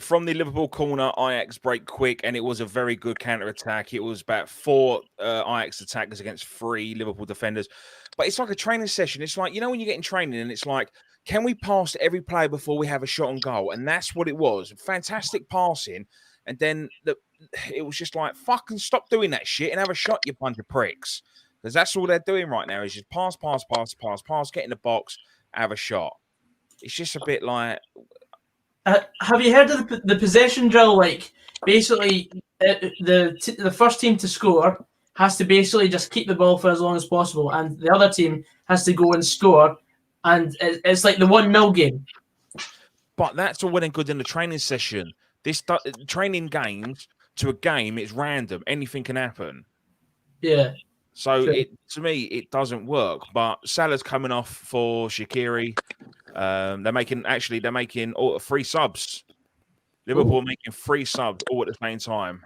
From the Liverpool corner, Ajax break quick, and it was a very good counter-attack. It was about 4 Ajax attackers against 3 Liverpool defenders. But it's like a training session. It's like, when you get in training and it's like, can we pass every player before we have a shot on goal? And that's what it was. Fantastic passing. And then it was just like, fucking stop doing that shit and have a shot, you bunch of pricks. Because that's all they're doing right now is just pass, get in the box, have a shot. It's just a bit like... have you heard of the possession drill? Like, basically, the first team to score has to basically just keep the ball for as long as possible, and the other team has to go and score, and it's like the 1-0 game. But that's all well and good in the training session. This training games to a game, it's random. Anything can happen. Yeah. So to me, it doesn't work. But Salah's coming off for Shaqiri. They're making 3 subs. Liverpool are making 3 subs all at the same time.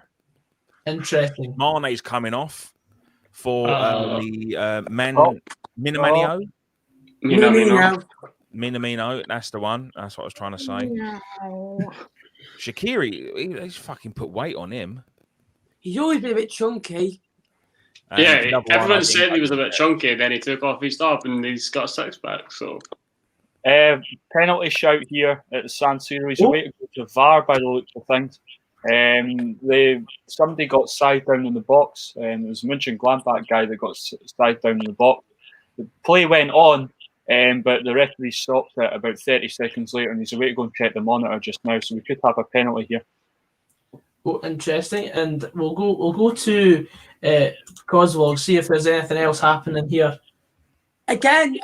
Interesting. Mane's coming off for Minamino. Minamino, that's the one. That's what I was trying to say. No. Shaqiri, he's fucking put weight on him. He's always been a bit chunky. Yeah, everyone said he was a bit chunky, then he took off his top and he's got a 6-pack. So, penalty shout here at the San Siro. He's away to go to VAR by the looks of things. Somebody got side down in the box. It was a Munchen-Gladbach guy that got side down in the box. The play went on, but the referee stopped it about 30 seconds later, and he's away to go and check the monitor just now. So we could have a penalty here. Oh, interesting. And we'll go to Cosvlog, see if there's anything else happening here. Again,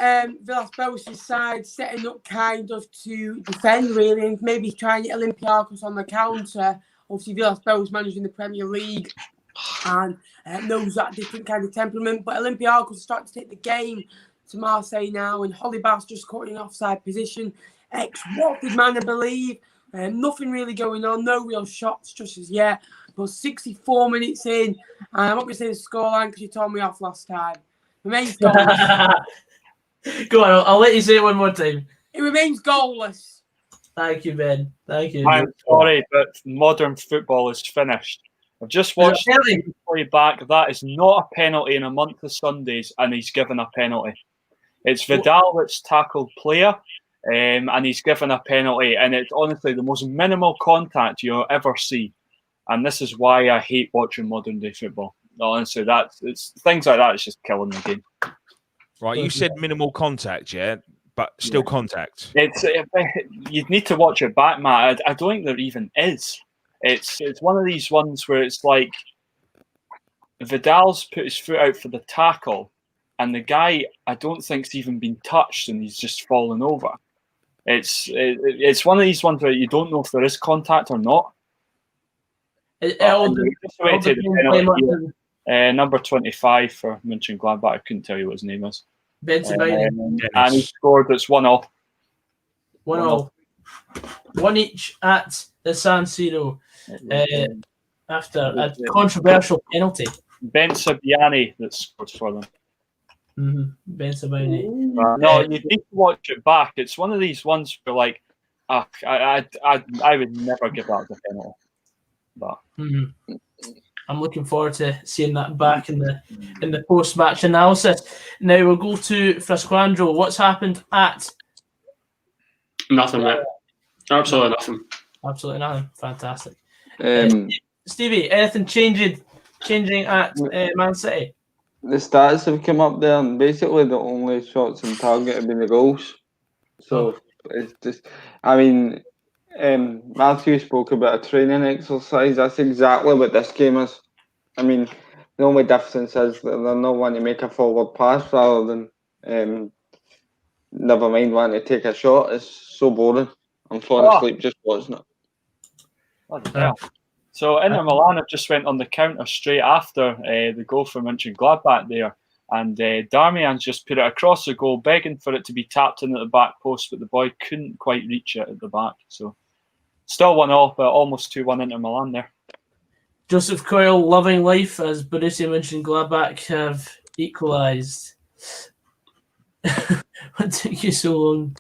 Villas-Boas' side setting up kind of to defend, really, and maybe try and get Olympiacos on the counter. Obviously, Villas-Boas managing the Premier League and knows that different kind of temperament. But Olympiacos start to take the game to Marseille now, and Hollybass just caught in an offside position. Ex-Watford man, I believe. Nothing really going on, no real shots just as yet. But 64 minutes in, I'm not going to say the scoreline because you told me off last time. Remains goalless. Go on, I'll let you say it one more time. It remains goalless. Thank you, Ben. Thank you. I'm sorry, but modern football is finished. I've just watched the play back. That is not a penalty in a month of Sundays, and he's given a penalty. It's Vidal that's tackled player, and he's given a penalty, and it's honestly the most minimal contact you'll ever see. And this is why I hate watching modern day football. Honestly, it's things like that is just killing the game. Right, you said minimal contact, yeah, but still contact. You'd need to watch it back, Matt. I don't think there even is. It's one of these ones where it's like Vidal's put his foot out for the tackle, and the guy I don't think's even been touched, and he's just fallen over. It's one of these ones where you don't know if there is contact or not. Number 25 for Munchengladbach. I couldn't tell you what his name is. And he scored. It's 1-0. 1-0. One each at the San Siro after a controversial penalty. Ben Sabiani that scored for them. Ben Sabiani. No, you need to watch it back. It's one of these ones where, like, I would never give that as a penalty. But I'm looking forward to seeing that back in the post-match analysis. Now we'll go to Frazqwandro. What's happened at? Nothing, mate. Absolutely nothing. Absolutely nothing. Fantastic. Stevie, anything changing at Man City? The stats have come up there, and basically the only shots on target have been the goals. So it's just, I mean, Matthew spoke about a training exercise. That's exactly what this game is. I mean, the only difference is that they're not wanting to make a forward pass rather than never mind wanting to take a shot. It's so boring. I'm falling asleep just watching it. So Inter Milan have just went on the counter straight after the goal for Monchengladbach there, and Darmian's just put it across the goal, begging for it to be tapped in at the back post, but the boy couldn't quite reach it at the back. So still 1-0, but almost 2-1 Inter Milan there. Joseph Coyle loving life as Borussia Mönchengladbach have equalised. What took you so long?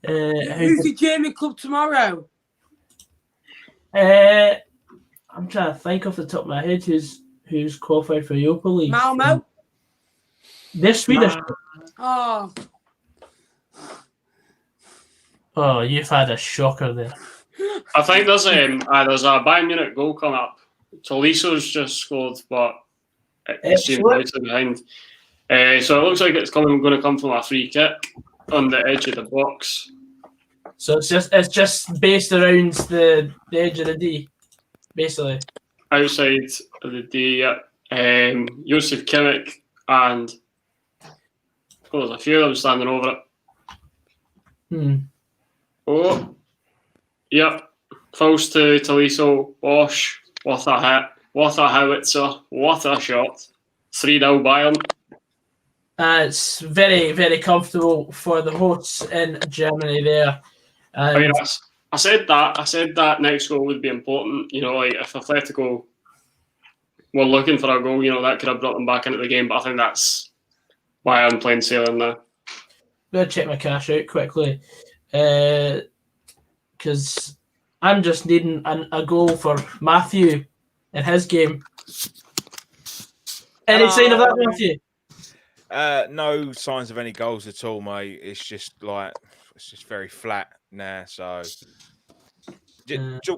Who's the German club tomorrow? I'm trying to think off the top of my head who's qualified for Europa League. Malmo? They're Swedish. Oh, you've had a shocker there. I think there's a Bayern Munich goal coming up. Toliso's just scored, but it seems later behind. So it looks like it's going to come from a free kick on the edge of the box. So it's just based around the edge of the D, basically. Outside of the D, Josef Kimmich and there's a few of them standing over it. Oh, yep. Falls to Tolisso. Bosch. What a hit. What a howitzer. What a shot. 3-0 Bayern. It's very, very comfortable for the hosts in Germany there. I mean, I said that next goal would be important. You know, like if Atletico were looking for a goal, you know, that could have brought them back into the game. But I think that's Bayern plain sailing now. I'm going to check my cash out quickly because I'm just needing a goal for Matthew in his game. Any sign of that, Matthew? No signs of any goals at all, mate. It's just very flat now. So,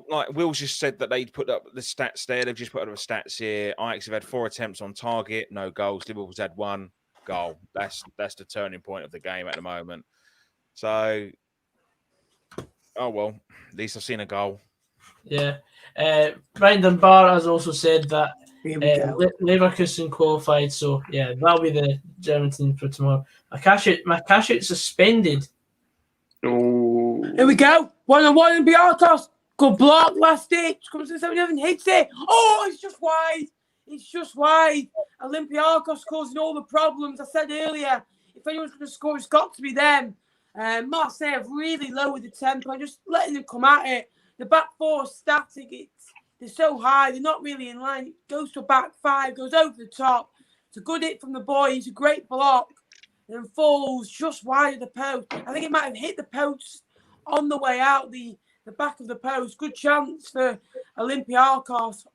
like Will's just said that they'd put up the stats there. They've just put up the stats here. Ajax have had 4 attempts on target, no goals. Liverpool's had 1 goal. That's the turning point of the game at the moment. So, oh well, at least I've seen a goal. Yeah. Brendan Barr has also said that Leverkusen qualified, so yeah, that'll be the German team for tomorrow. My cash out suspended. Oh. Here we go. 1-1 in Olympiacos. Good block, last ditch. Comes to 7-7, hits it. Oh, it's just wide. It's just wide. Olympiacos causing all the problems. I said earlier, if anyone's going to score, it's got to be them. Marseille have really lowered the tempo, just letting them come at it. The back four is static. They're so high. They're not really in line. It goes to a back 5, goes over the top. It's a good hit from the boy. It's a great block. And falls just wide of the post. I think it might have hit the post on the way out, the back of the post. Good chance for Olympiacos.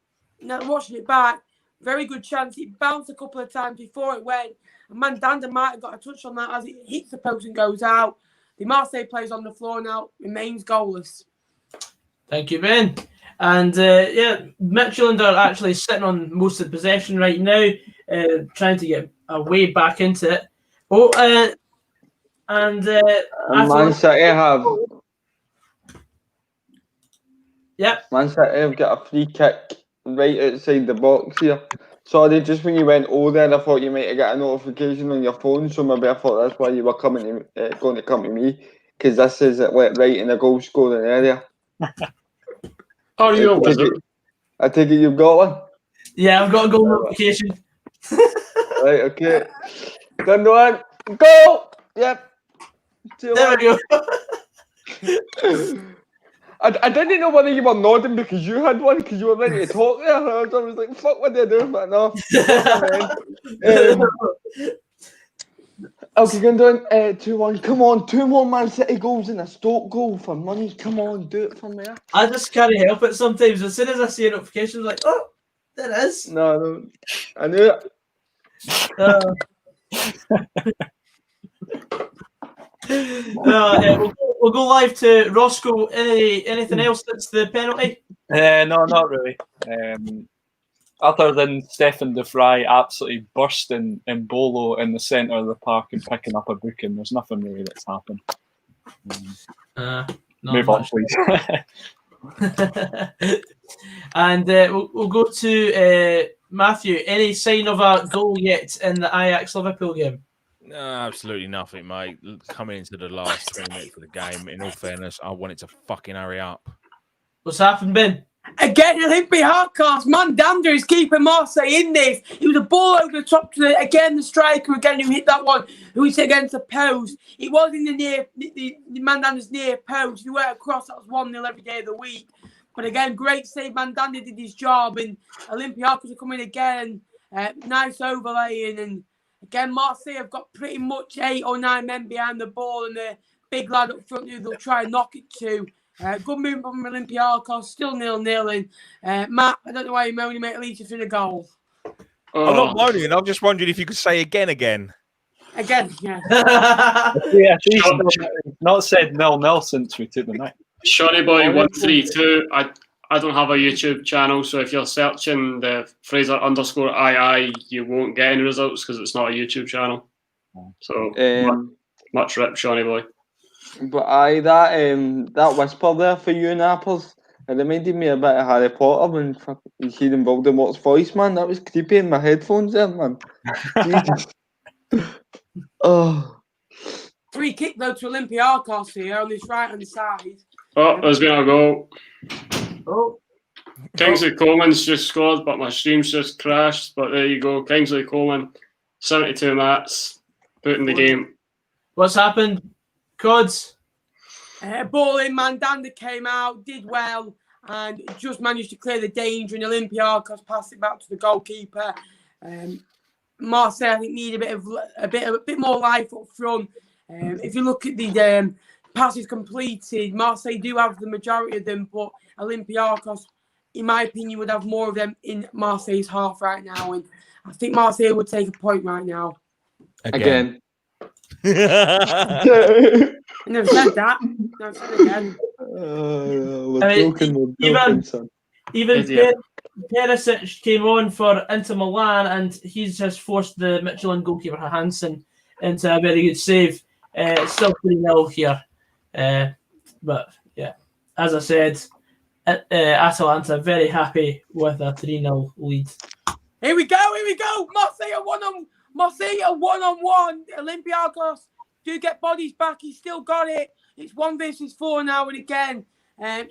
Now watching it back, very good chance. It bounced a couple of times before it went. And Mandanda might have got a touch on that as it hits the post and goes out. The Marseille players on the floor now, remains goalless. Thank you, Ben. And Midtjylland are actually sitting on most of the possession right now, trying to get a way back into it. Man City have. Yep. Man City have got a free kick right outside the box here. Sorry, just when you went over there, I thought you might have got a notification on your phone, so maybe I thought that's why you were going to come to me, because this is it right in the goal scoring area. Are you a wizard? I take it you've got one. Yeah, I've got a goal notification. Right, okay. Done one. Go! Yep. 2-1. There we go. I didn't know whether you were nodding because you had one, because you were ready to talk there. I was like, fuck, what do I do? But no. Okay, going down 2-1. Come on, 2 more Man City goals and a Stoke goal for money. Come on, do it for me. I just can't help it sometimes. As soon as I see a notification, I'm like, oh, there it is. No, I knew it. We'll go live to Roscoe. Anything else that's the penalty? No, not really. Other than Stefan de Vrij absolutely bursting in Bolo in the centre of the park and picking up a booking, there's nothing really that's happened. Move on, please. And we'll go to Matthew. Any sign of a goal yet in the Ajax Liverpool game? No, absolutely nothing, mate. Coming into the last 3 minutes of the game, in all fairness, I want it to fucking hurry up. What's happened, Ben? Again, Olympiacos. Mandanda is keeping Marseille in this. It was a ball over the top to the striker again who hit that one, who hit it against the post. It was in the Mandanda's near post. He went across, that was 1-0 every day of the week. But again, great save. Mandanda did his job, and Olympiacos are coming again. Nice overlaying, and again, Marseille have got pretty much 8 or 9 men behind the ball, and the big lad up front who they'll try and knock it to. Good move from Olympiacos, still 0-0. And Matt, I don't know why you're moaning, mate. At least you're in a goal. I'm not moaning. I'm just wondering if you could say again. Again, yeah. Yeah, he's not said 0-0 since we took the night. Shawnee Boy 132. I don't have a YouTube channel, so if you're searching the Fraser_II, you won't get any results because it's not a YouTube channel. So much rip, Shawnee Boy. But that whisper there for you nappers, it reminded me a bit of Harry Potter when you hear him Voldemort's voice, man. That was creepy in my headphones there, man. Jesus. Oh. Free kick though to Olympiacos here on this right hand side. Oh, there's been a goal. Oh. Kingsley Coleman's just scored, but my stream's just crashed. But there you go, Kingsley Coleman, 72 minutes, put in the game. What's happened? Cods? Ball in, Mandanda came out, did well, and just managed to clear the danger, and Olympiacos passed it back to the goalkeeper. Marseille, I think, need a bit more life up front. If you look at the passes completed, Marseille do have the majority of them, but Olympiacos, in my opinion, would have more of them in Marseille's half right now, and I think Marseille would take a point right now. Again. I never said that. Never said it again. Even Perisic came on for Inter Milan, and he's just forced the Midtjylland goalkeeper Hansen into a very good save. It's still 3-0 here. But yeah, as I said, Atalanta very happy with a 3-0 lead. Here we go. Marseille are one-on-one. Olympiacos do get bodies back. He's still got it. It's 1 versus 4 now, and again,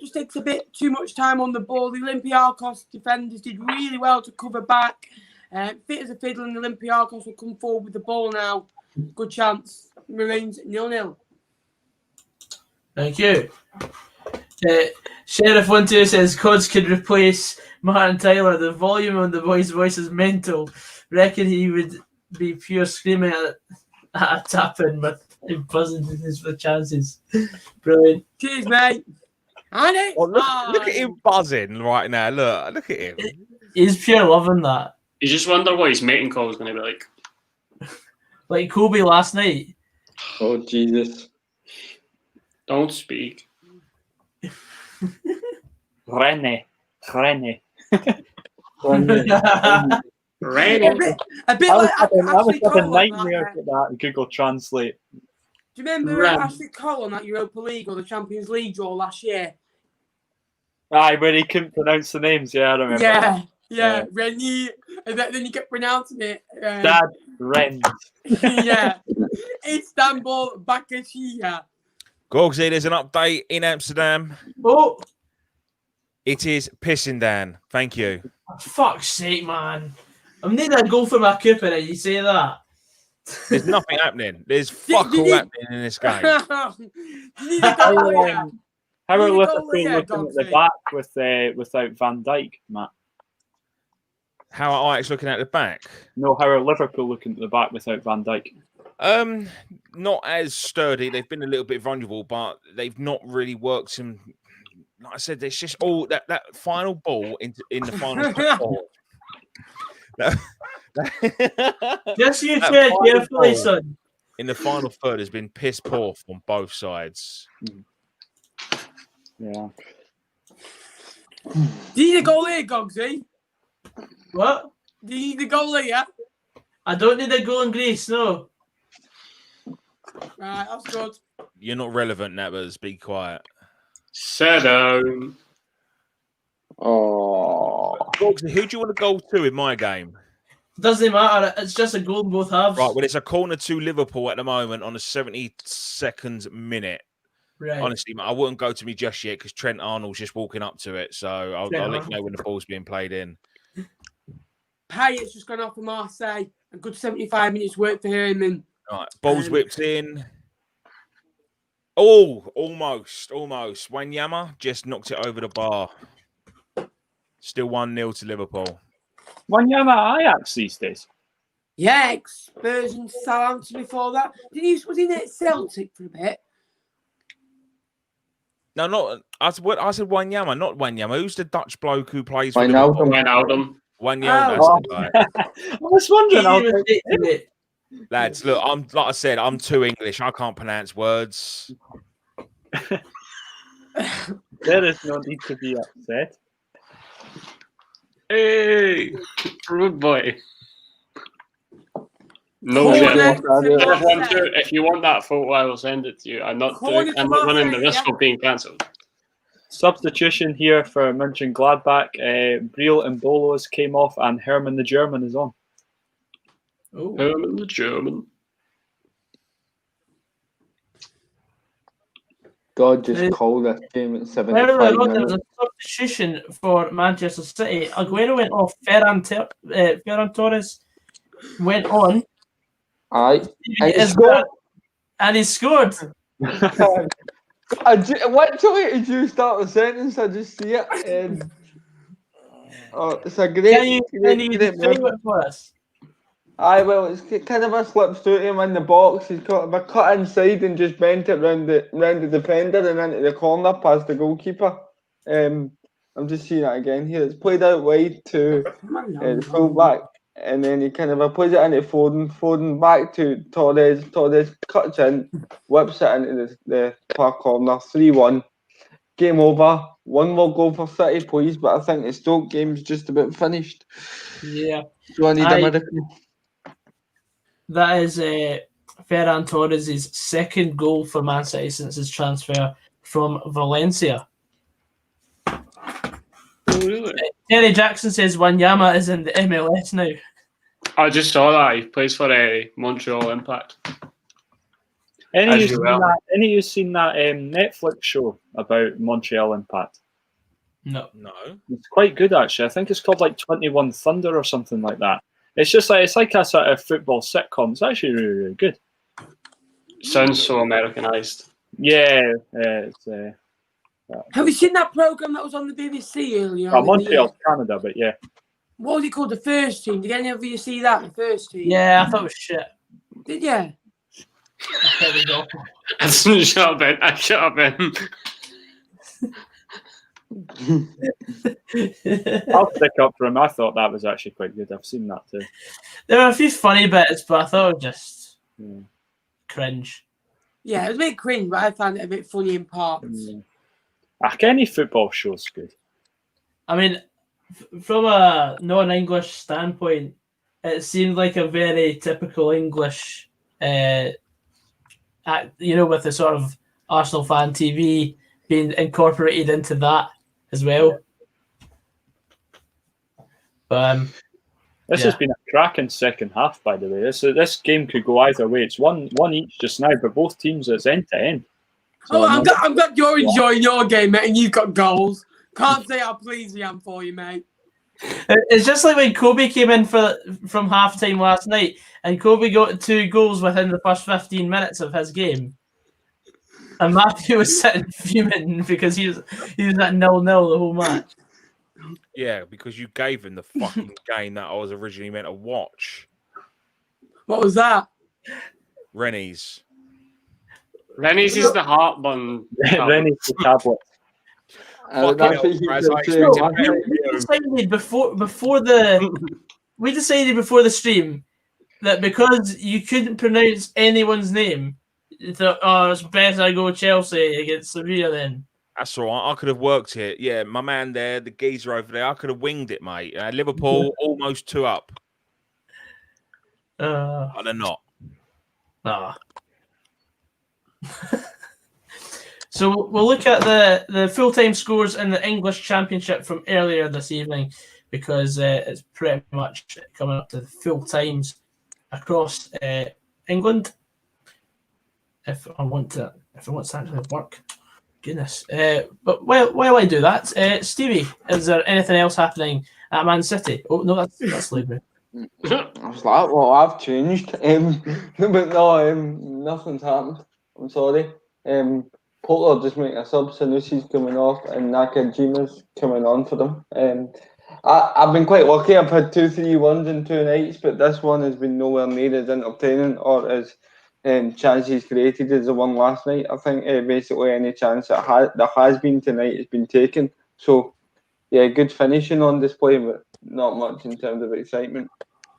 just takes a bit too much time on the ball. The Olympiacos defenders did really well to cover back. Fit as a fiddle, and the Olympiacos will come forward with the ball now. Good chance. Remains 0-0. Thank you. Sheriff 12 says Cods could replace Martin Tyler. The volume on the boy's voice is mental. Reckon he would be pure screaming at a tap-in, but buzzing for chances. Brilliant. Cheers, mate. Look at him buzzing right now. Look at him. He's pure loving that. You just wonder what his mating call is going to be like. Like Kobe last night. Oh, Jesus. Don't speak. Rene. Rainy. A bit like Ashley having Cole nightmares at that Google Translate. Do you remember Ashley Cole on that Europa League or the Champions League draw last year? Aye, where he couldn't pronounce the names. Yeah, I remember. Yeah. Rennie. And then you kept pronouncing it. Dad Ren. Yeah. Istanbul Bakashia. Gogsy, there's an update in Amsterdam. Oh! It is pissing down. Thank you. For fuck's sake, man. I'm needing a goal for my Cooper, and you say that. There's nothing happening. There's fuck all happening in this game. You need a goal here. How are You need a Liverpool goal here, looking at the Dogsy. back without Van Dijk, Matt? How are Ajax looking at the back? No, how are Liverpool looking at the back without Van Dijk? Not as sturdy. They've been a little bit vulnerable, but they've not really worked some. Like I said, it's just all that final ball in the final third. Just you tread carefully, son. In the final third has been piss poor from both sides. Yeah. Do you need a goal here, Gogsy? What? Do you need a goal here? I don't need a goal in Greece, no. Right, that's good. You're not relevant, Nabbers. Be quiet. Sit down. Oh. Who do you want to go to in my game? Doesn't matter. It's just a goal in both halves. Right, well, it's a corner to Liverpool at the moment on the 72nd minute. Right. Honestly, I wouldn't go to me just yet because Trent Arnold's just walking up to it. So I'll let you know when the ball's being played in. Payet's just gone off for Marseille. A good 75 minutes work for him. And All right, ball's whipped in. Oh, almost. Wanyama just knocked it over the bar. Still 1-0 to Liverpool. Wanyama Ajax these days. yeah, Spurs and Southampton before that. Was he at Celtic for a bit? No, not. I said Wanyama, not Wanyama. Who's the Dutch bloke who plays for Wijnaldum. Liverpool? Wanyama. Oh. Right. I was wondering. Lads, look, like I said, I'm too English. I can't pronounce words. There is no need to be upset. Hey, rude boy. No, Corner shit. to Marseille. If you want that photo, I will send it to you. I'm not Corner to running the Marseille, risk yeah. of being cancelled. Substitution here for Munchengladbach. Briel and Bolos came off, and Herman the German is on. Herman the German. God just called this game at 75 There was minutes. a substitution for Manchester City. Aguero went off. Ferran Torres went on. Aye. And he Is scored. that- And he scored. Literally, did you start the sentence? I just see it. And, it's a great, Can you great describe move. it for us? Aye, well, it's kind of a slip through to him in the box. He's got a cut inside and just bent it round the defender and into the corner past the goalkeeper. I'm just seeing that again here. It's played out wide to the full back, and then he kind of plays it into Foden back to Torres. Torres cuts in, whips it into the far corner. 3-1. Game over. One more goal for City, please. But I think the Stoke game's just about finished. Yeah. So I need a miracle. That is Ferran Torres' second goal for Man City since his transfer from Valencia. Oh, really? Terry Jackson says Wanyama is in the MLS now. I just saw that. He plays for Montreal Impact. Any of you seen that Netflix show about Montreal Impact? No. It's quite good, actually. I think it's called like 21 Thunder or something like that. It's just like, it's like a sort of football sitcom. It's actually really, really good. Sounds so Americanized. Yeah. Have you seen that program that was on the BBC earlier? Montreal, Canada, but yeah. What was it called? The First Team. Did any of you see that? The First Team. Yeah, I thought it was shit. Did you? Shut up, Ben. I'll stick up for him. I thought that was actually quite good. I've seen that too. There were a few funny bits, but I thought it was just cringe. Yeah, it was a bit cringe, but I found it a bit funny in parts. Any football show's good. I mean, from a non-English standpoint, it seemed like a very typical English, with the sort of Arsenal fan TV being incorporated into that as well. But this has been a cracking second half, by the way. This game could go either way. It's one each just now, but both teams it's end to end. I'm glad you're enjoying your game, mate, and you've got goals. Can't say how pleased I am for you, mate. It's just like when Kobe came in from halftime last night, and Kobe got 2 goals within the first 15 minutes of his game. And Matthew was sitting fuming because he was at 0-0 the whole match. Yeah, because you gave him the fucking game that I was originally meant to watch. What was that? Rennie's. Rennie's is the heartburn. Rennie's the tablet. That's what you We decided before the stream that because you couldn't pronounce anyone's name, that it's best I go Chelsea against Sevilla then. That's all right. I could have worked it. Yeah, my man there, the geezer over there, I could have winged it, mate. Liverpool almost 2 up. But they're not. So we'll look at the full-time scores in the English Championship from earlier this evening, because it's pretty much coming up to the full times across England. If I want to actually work, goodness. But while I do that, Stevie, is there anything else happening at Man City? Oh no, that's Loudmouth. I was like, well, I've changed. But no, nothing's happened. I'm sorry. Porto just making a sub. Sanusi's coming off and Nakajima's coming on for them. I've been quite lucky. I've had 2 3-1s in 2 nights, but this one has been nowhere near as entertaining or as chances created as the one last night. I think basically any chance that has been tonight has been taken. So, yeah, good finishing on display, but not much in terms of excitement.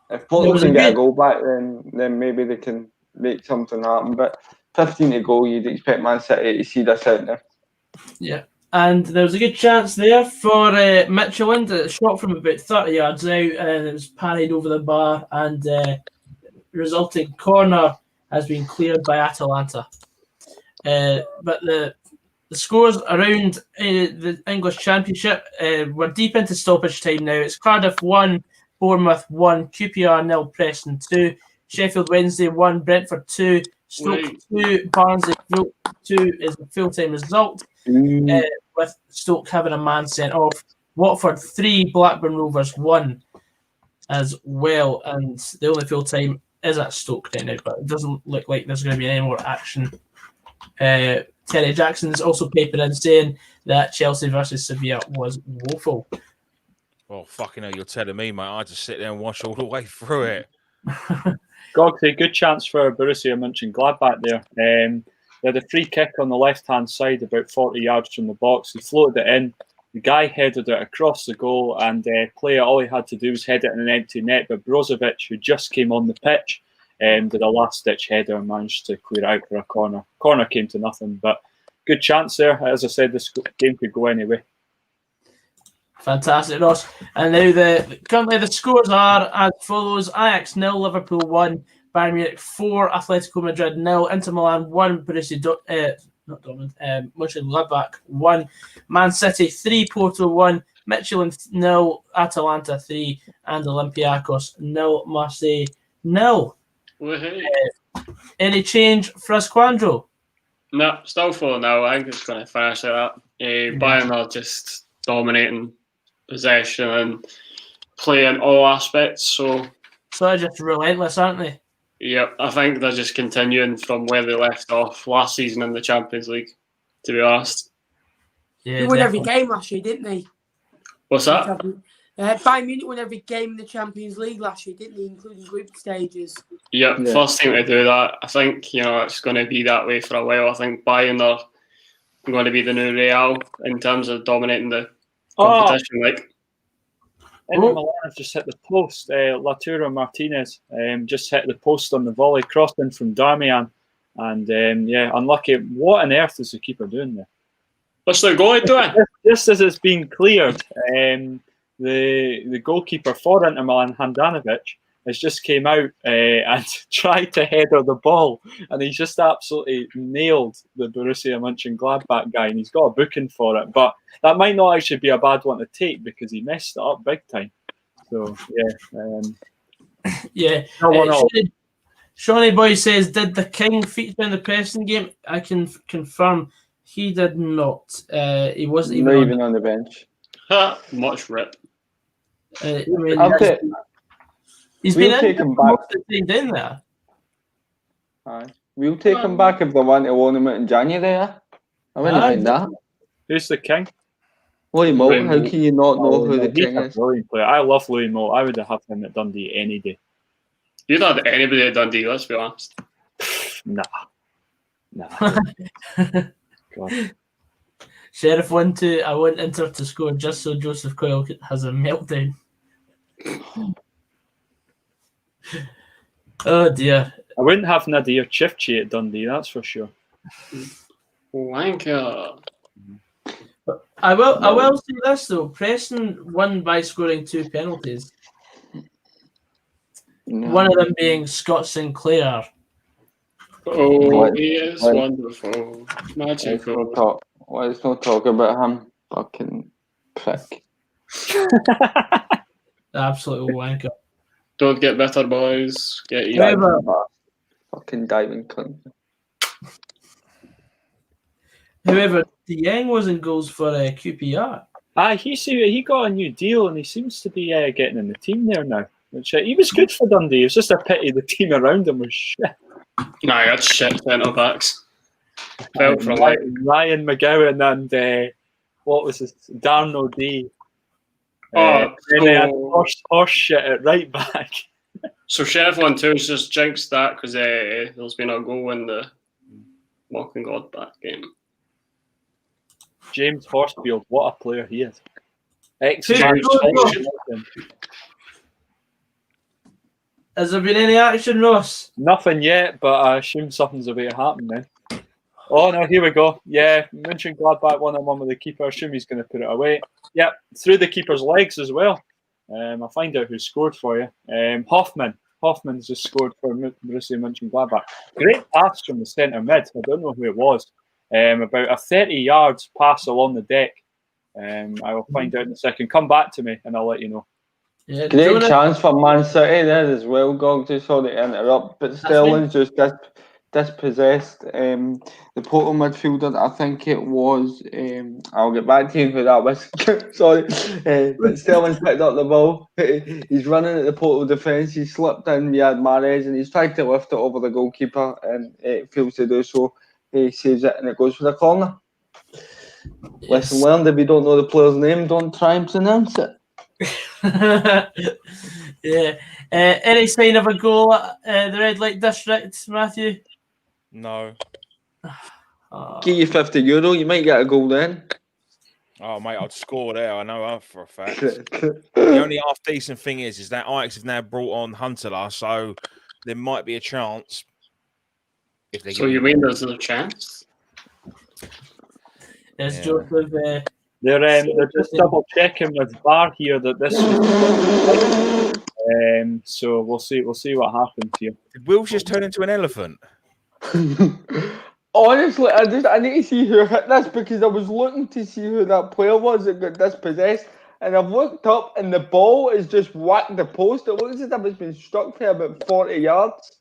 If Porto can get a goal back, then maybe they can make something happen. But 15 to go, you'd expect Man City to see this out there. Yeah, and there was a good chance there for Midtjylland. It shot from about 30 yards out, and it was parried over the bar, and resulting corner has been cleared by Atalanta. But the scores around the English Championship, we're deep into stoppage time now. It's Cardiff 1, Bournemouth 1, QPR 0, Preston 2, Sheffield Wednesday 1, Brentford 2, Stoke 2, Barnsley 2 is the full-time result, with Stoke having a man sent off. Watford 3, Blackburn Rovers 1 as well, and the only full-time is at Stoke right now, but it doesn't look like there's going to be any more action. Terry Jackson's also papering in saying that Chelsea versus Sevilla was woeful. Well, fucking hell, you're telling me, mate. I just sit there and watch all the way through it. Gogsy, good chance for Borussia Monchengladbach there. They had a free kick on the left-hand side, about 40 yards from the box. He floated it in. The guy headed it across the goal, and player, all he had to do was head it in an empty net. But Brozovic, who just came on the pitch, did a last-ditch header and managed to clear it out for a corner. Corner came to nothing, but good chance there. As I said, this game could go anyway. Fantastic, Ross. And now currently the scores are as follows: Ajax 0, Liverpool 1, Bayern Munich 4, Atletico Madrid 0, Inter Milan 1, Borussia Mönchengladbach 1, Man City 3, Porto 1, Midtjylland 0, Atalanta 3, and Olympiacos 0, Marseille 0. Any change, Frazqwandro? No, still 4-0. I think it's going to finish like that. Bayern are just dominating possession and play in all aspects. So they're just relentless, aren't they? Yep, I think they're just continuing from where they left off last season in the Champions League, to be honest. Yeah, they won every game last year, didn't they? What's that? Bayern Munich won every game in the Champions League last year, didn't they, including group stages? Yep, first team to do that. I think, it's going to be that way for a while. I think Bayern are going to be the new Real in terms of dominating the competition. Inter Milan have just hit the post. Lautaro Martinez just hit the post on the volley, crossing from Darmian. And, unlucky. What on earth is the keeper doing there? What's the goalie doing? Just as it's been cleared, the goalkeeper for Inter Milan, Handanovic, has just came out and tried to header the ball, and he's just absolutely nailed the Borussia Mönchengladbach guy, and he's got a booking for it. But that might not actually be a bad one to take because he messed it up big time. So Shawnee Boy says, did the King feature in the Preston game? I can confirm He did not. He wasn't Not even even on the bench. Much rip. I mean, I'll take, he's we'll been take in him back. most of the time down there. Aye. We'll take him back if they want to loan him out in January. I wouldn't mind that. Who's the king? Louis Moult, Louis how Moult. can you not know who the He's king a is? brilliant player. I love Louis Moult. I would have had him at Dundee any day. You'd had anybody at Dundee, let's be honest. Nah. God. Sheriff 1-2. I want Inter to score just so Joseph Coyle has a meltdown. Oh dear. I wouldn't have Nadir Chifchi at Dundee, that's for sure. Wanker. I will say this though. Preston won by scoring 2 penalties. No. One of them being Scott Sinclair. Oh, he is What? wonderful. Magical. Let's not talk about him. Fucking prick. Absolute wanker. Don't get better, boys. Get you. However, Fucking diving cunt. however, De Jong was in goals for QPR. He got a new deal and he seems to be getting in the team there now. Which he was good for Dundee. It's just a pity the team around him was shit. Nah, that's shit centre backs. Felt for like Ryan McGowan and what was his Darno D. And they had horse shit at right back. So Sheriff 1-2's just jinxed that because there's been a goal in the Monchengladbach game. James Horsfield, what a player he is. Has there been any action, Ross? Nothing yet, but I assume something's about to happen then. Oh no, here we go. Yeah, Munchengladbach 1-1 with the keeper. I assume he's going to put it away. Yep, through the keeper's legs as well. I'll find out who scored for you. Hoffman's just scored for Borussia Mönchengladbach. Great pass from the centre mid. I don't know who it was. About a 30 yards pass along the deck. I will find out in a second. Come back to me and I'll let you know. Yeah, Great chance for Man City there as well, Gog. Just sorry to interrupt, but Sterling's just dispossessed the Porto midfielder. I think it was. I'll get back to you who that was. Sorry, but Sterling's picked up the ball. He's running at the Porto defence. He slipped in via Mahrez and he's tried to lift it over the goalkeeper and it fails to do so. He saves it and it goes for the corner. Yes. Lesson learned: if you don't know the player's name, don't try and pronounce it. Yeah. Any sign of a goal at the Red Light District, Matthew? No. Give you €50, you might get a goal then. Oh, mate, I'd score there. I know that for a fact. The only half decent thing is that Ajax have now brought on Huntelaar, so there might be a chance. If they So you mean there's a chance? Yes, Yeah. Joseph. They're just double checking with VAR here that this was. So we'll see what happens here. Did Wills just turn into an elephant? Honestly, I need to see who hit this because I was looking to see who that player was that got dispossessed, and I've looked up and the ball has just whacked the post. It looks as if it's been struck for about 40 yards.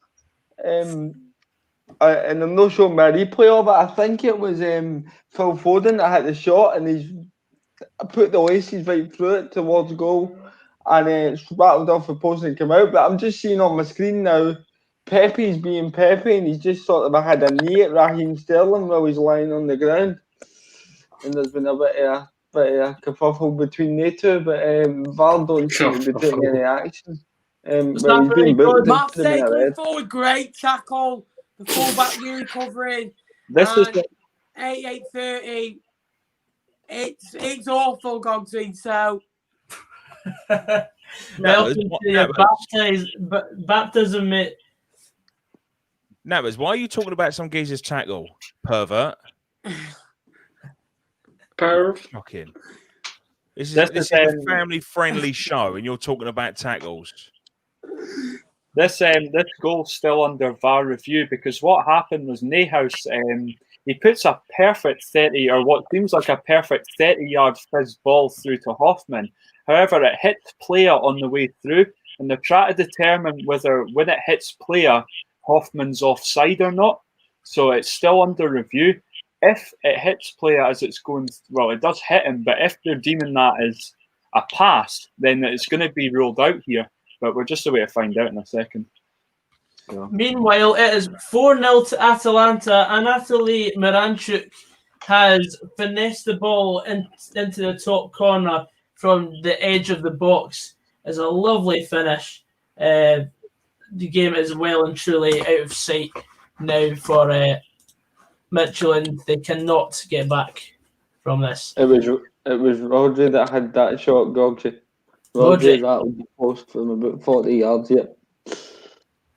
And I'm not sure my replay of it. I think it was Phil Foden that hit the shot, and he's put the laces right through it towards goal, and it's rattled off the post and come out. But I'm just seeing on my screen now, Pepe's being Pepe, and he's just sort of had a knee at Raheem Sterling while he's lying on the ground. And there's been a bit of a kerfuffle between the two, but VAR don't seem to be taking any action. Well, he's been booked. Marseille coming forward, great tackle. The fullback really covering. This is 8:30. It's awful, Gogsy. So Welcome to your baptism, mate. Nabbers, why are you talking about some geezer's tackle? Pervert. Fucking. This is a family-friendly show, and you're talking about tackles. This goal's still under VAR review because what happened was Neuhaus, he puts a perfect 30 or what seems like a perfect 30-yard fizz ball through to Hoffman. However, it hits player on the way through, and they're trying to determine whether when it hits player, Hoffman's offside or not. So it's still under review. if it hits player as it's going, well, it does hit him, but if they're deeming that as a pass, then it's going to be ruled out here. But we're just away to find out in a second. So. Meanwhile, it is 4-0 to Atalanta, and Anatoly Miranchuk has finessed the ball into the top corner from the edge of the box. It's a lovely finish. The game is well and truly out of sight now for Midtjylland. They cannot get back from this. It was Rodri that had that shot, Goggy. Rodri, that would be post from about 40 yards, yeah.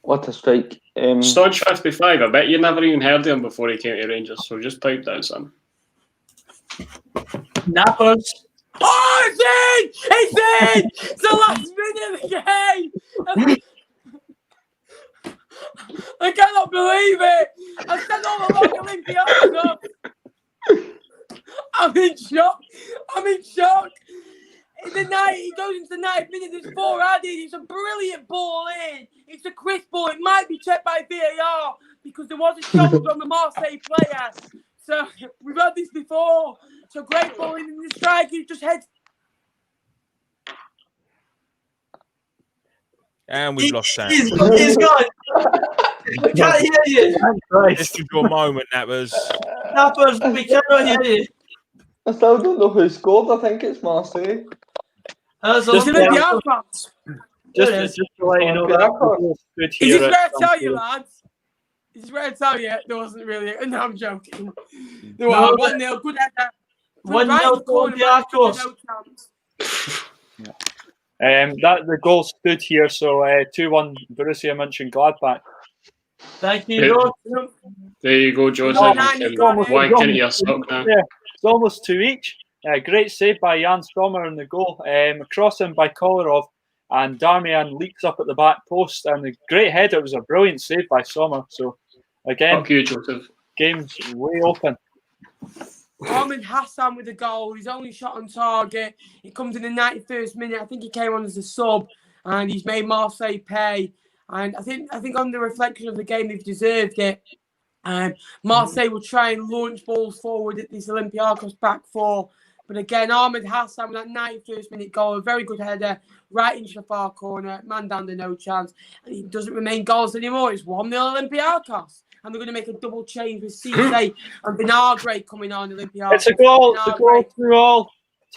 What a strike. Stodge 55, I bet you never even heard of him before he came to Rangers, so just pipe down, son. Nappers. Oh, it's in! It's in! It's the last minute of the game! I cannot believe it! I said all along Olympiacos! I'm in shock! In the night, he goes into the 9th minute, there's 4 added, it's a brilliant ball in! It's a crisp ball, it might be checked by VAR because there was a shoulder on the Marseille player. So, we've had this before. So, great ball in the strike, he just heads. And we've lost Sam. He's gone. We can't hear you. This is your moment, Nappers. Nappers, we cannot hear you. I still don't know who scored. I think it's Marseille. Just to let you know that. Is this where I tell you, lads? Is this where I tell you? There wasn't really. No, I'm joking. No, 1-0. Good header. 1-0 to Olympiacos. That the goal stood here, so 2-1 Borussia Mönchengladbach. Thank you, Rob. There you go, Joseph. Wank into your sock now. Yeah, it's almost 2 each. Great save by Jan Sommer in the goal. Crossing by Kolarov, and Darmian leaks up at the back post, and the great header. It was a brilliant save by Sommer. So again, fuck you, Joseph. Game's way open. Ahmed Hassan with the goal. His only shot on target. It comes in the 91st minute. I think he came on as a sub, and he's made Marseille pay. And I think on the reflection of the game, they've deserved it. Marseille will try and launch balls forward at this Olympiacos back four. But again, Ahmed Hassan with that 91st minute goal, a very good header, right into the far corner. Mandanda, no chance. And it doesn't remain goals anymore. It's 1-0 Olympiacos. And they're going to make a double change with Cisse and Vinagre coming on Olympiacos. It's a goal. It's a goal.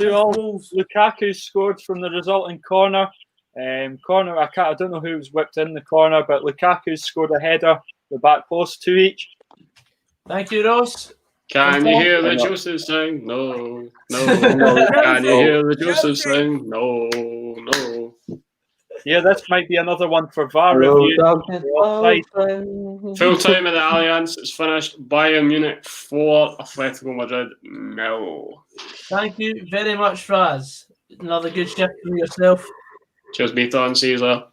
2-all. Lukaku scored from the resulting corner. I don't know who was whipped in the corner, but Lukaku scored a header, the back post, 2 each. Thank you, Ross. Can you hear the Joseph sing? No. Can you hear the Joseph sing? No. Yeah, this might be another one for VAR review. Full time in the Allianz. It's finished. Bayern Munich 4, Atletico Madrid 0. Thank you very much, Fraz. Another good shift for yourself. Cheers, Beaton, Caesar.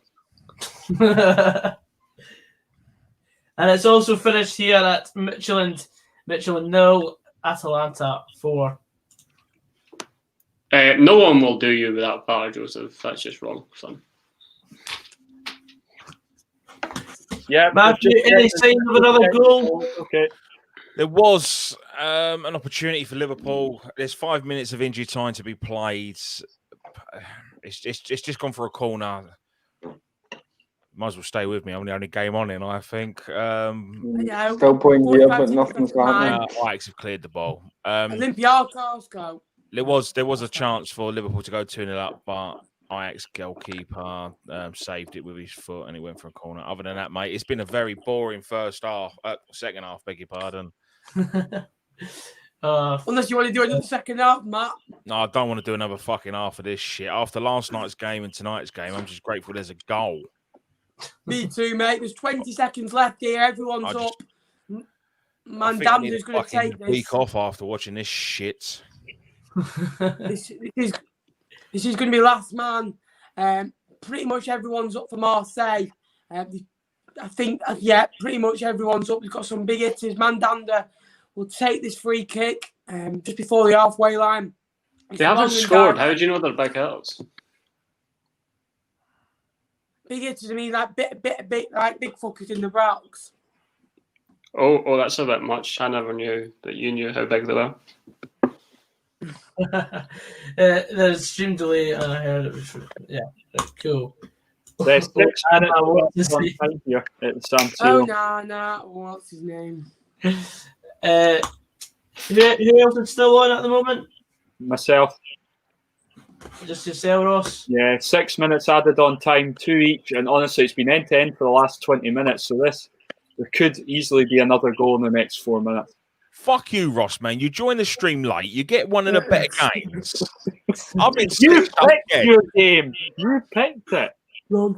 And it's also finished here at Midtjylland 0, Atalanta 4. No one will do you with that power, Joseph. That's just wrong, son. Yeah, Matthew, any sign of another goal? Okay. There was an opportunity for Liverpool. There's 5 minutes of injury time to be played. It's just gone for a corner. Might as well stay with me. I'm the only game on it, I think. Still playing here, but nothing's happening. Ajax have cleared the ball. Olympiacos go. There was a chance for Liverpool to go 2-0 up, but Ajax goalkeeper saved it with his foot and it went for a corner. Other than that, mate, it's been a very boring second half, beg your pardon. Unless you want to do another second half, Matt. No, I don't want to do another fucking half of this shit. After last night's game and tonight's game, I'm just grateful there's a goal. Me too, mate. There's 20 seconds left here. Everyone's up. Mandanda's going to take this. Week off after watching this shit. This is going to be last man. Pretty much everyone's up for Marseille. I think, pretty much everyone's up. We've got some big hitters. Mandanda will take this free kick just before the halfway line. They haven't scored. How do you know they're big hitters? Big hitters, I mean, like big fuckers in the box. Oh, that's a bit much. I never knew that you knew how big they were. The stream delay, and I heard it was. Yeah, cool. There's 6 minutes I want to on see. time here at Oh, Santiago. nah. What's his name? Who else is still on at the moment? Myself. Just yourself, Ross? Yeah, 6 minutes added on time, 2 each, and honestly, it's been end-to-end for the last 20 minutes, so there could easily be another goal in the next 4 minutes. Fuck you, Ross, man. You join the stream late. You get one of the better games. I've been You stitched up picked again. your game. You picked it. You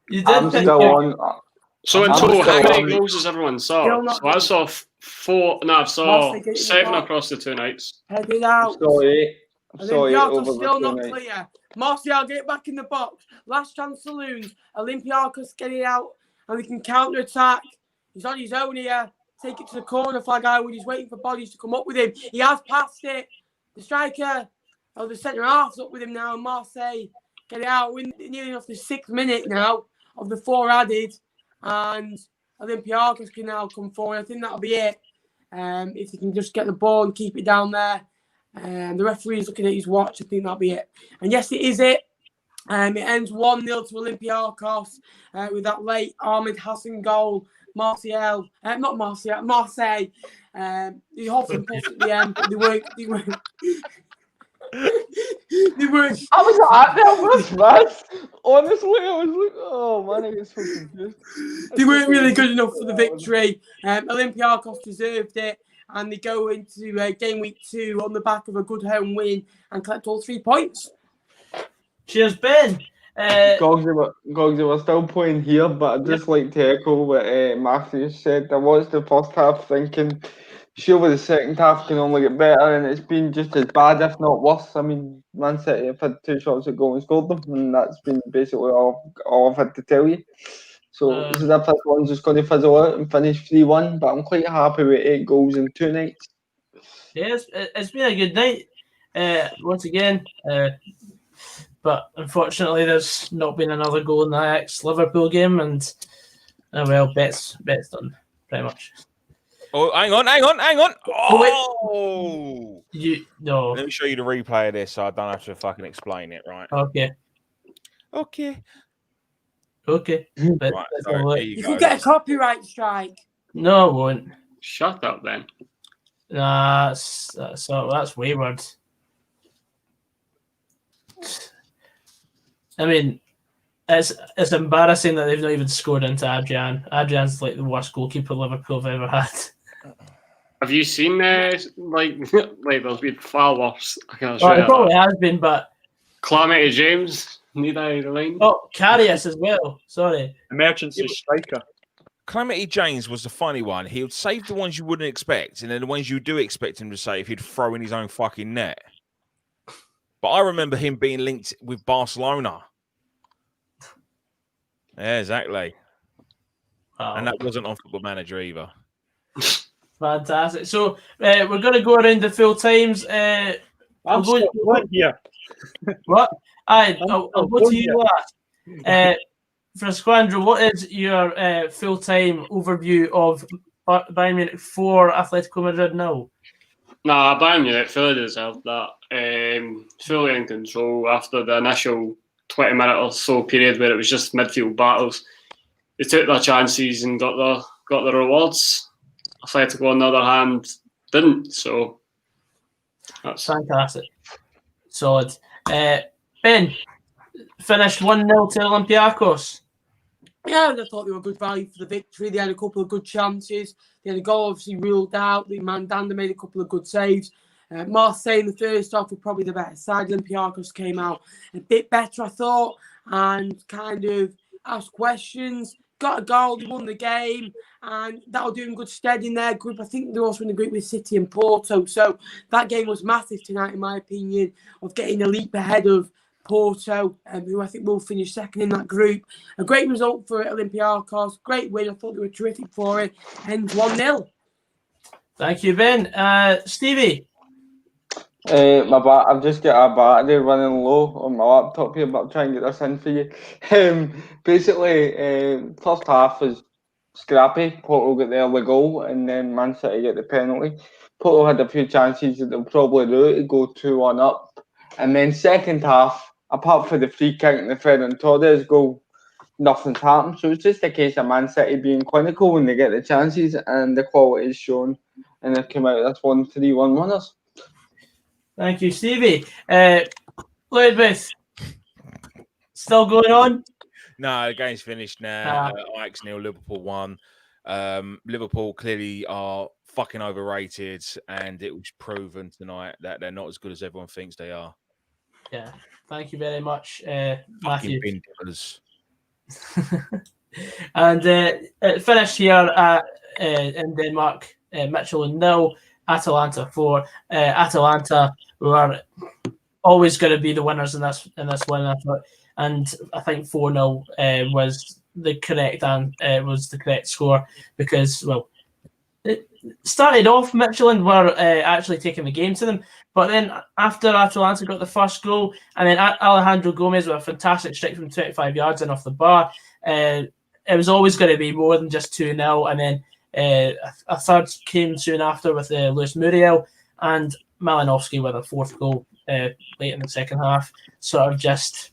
did I'm pick still it. on. So in I'm total, how still many on. goals has everyone saw? Still not So I saw 4. No, I saw Marseille getting 7 the ball. across the 2 nights. Headed out. Sorry. Olympiacos Over still the not 2 nights. clear. Marseille get back in the box. Last chance saloons. Olympiacos get it out and we can counter attack. He's on his own here. Take it to the corner flag out when he's waiting for bodies to come up with him. He has passed it. The striker, the centre half's up with him now. Marseille get it out. We're nearly off the 6th minute now of the 4 added. And Olympiacos can now come forward. I think that'll be it. If he can just get the ball and keep it down there. The referee's looking at his watch. I think that'll be it. And yes, it is it. It ends 1-0 to Olympiacos with that late Ahmed Hassan goal. Marseille. The Hoffman puts at the end. But they weren't. I was at that was man. Honestly, I was like, oh man, I get so confused. They weren't really good enough for the victory. Olympiacos deserved it, and they go into game week 2 on the back of a good home win and collect all 3 points. Cheers, Ben. Gogsy, we're still playing here, but I'd just like to echo what Matthew said. I watched the first half thinking, surely the second half can only get better, and it's been just as bad, if not worse. I mean, Man City have had 2 shots at goal and scored them, and that's been basically all I've had to tell you. So it's as if this one's just going to fizzle out and finish 3-1, but I'm quite happy with 8 goals in 2 nights. Yeah, it's been a good night once again. But unfortunately, there's not been another goal in the Ajax Liverpool game, and bet's done pretty much. Oh, hang on. Oh! No. Let me show you the replay of this so I don't have to fucking explain it, right? Okay. But Right, so here You go. can get a copyright strike. No, it won't. Shut up, then. Nah, that's wayward. I mean, it's embarrassing that they've not even scored into Abjan. Abjan's like the worst goalkeeper Liverpool have ever had. Have you seen there's been far worse? I can Well, assure it you probably that. has been, but Calamity James, need I the line? Karius as well. Sorry. Emergency striker. Calamity James was the funny one. He would save the ones you wouldn't expect, and then the ones you do expect him to save, he'd throw in his own fucking net. But I remember him being linked with Barcelona. Yeah, exactly. Wow. And that wasn't on Football Manager either. Fantastic. So we're going to go around the full times. I'm still going here. What? I'll go to you last. Frazqwandro, what is your full-time overview of Bayern Munich 4, Atletico Madrid 0? Nah, Bayern Munich fully deserved that. Fully in control after the initial 20-minute or so period where it was just midfield battles. They took their chances and got the rewards. Atletico, on the other hand, didn't. So that's fantastic. Solid. Ben, finished 1-0 to Olympiacos. Yeah, I thought they were good value for the victory. They had a couple of good chances. They had a goal obviously ruled out. The Mandanda made a couple of good saves. Marseille in the first half were probably the better side. Olympiacos came out a bit better, I thought, and kind of asked questions. Got a goal, they won the game, and that'll do them good stead in their group. I think they're also in the group with City and Porto. So that game was massive tonight, in my opinion, of getting a leap ahead of Porto, who I think will finish second in that group. A great result for Olympiacos. Great win. I thought they were terrific for it. Ends 1-0. Thank you, Ben. Stevie? I've just got a battery running low on my laptop here, but I'll try and get this in for you. Basically, first half was scrappy. Porto got the early goal, and then Man City get the penalty. Porto had a few chances that they'll probably do to go 2-1 up. And then second half, apart from the free kick and the Ferran Torres goal, nothing's happened. So it's just a case of Man City being clinical when they get the chances, and the quality is shown, and they've come out that's 1-3-1 winners. Thank you, Stevie. Loudmouth, still going on? No, the game's finished now. Ajax 0, Liverpool 1. Liverpool clearly are fucking overrated, and it was proven tonight that they're not as good as everyone thinks they are. Yeah, thank you very much, Fucking Matthew. bin dippers. And it finished here in Denmark. Midtjylland 0, Atalanta 4. Atalanta were always going to be the winners in this one, I thought. And I think 4-0 was the correct score because, well, it started off Midtjylland were actually taking the game to them, but then after Atalanta got the first goal, and then Alejandro Gomez with a fantastic strike from 25 yards and off the bar, it was always going to be more than just 2-0, and then a third came soon after with Luis Muriel, and Malinowski with a fourth goal late in the second half, sort of just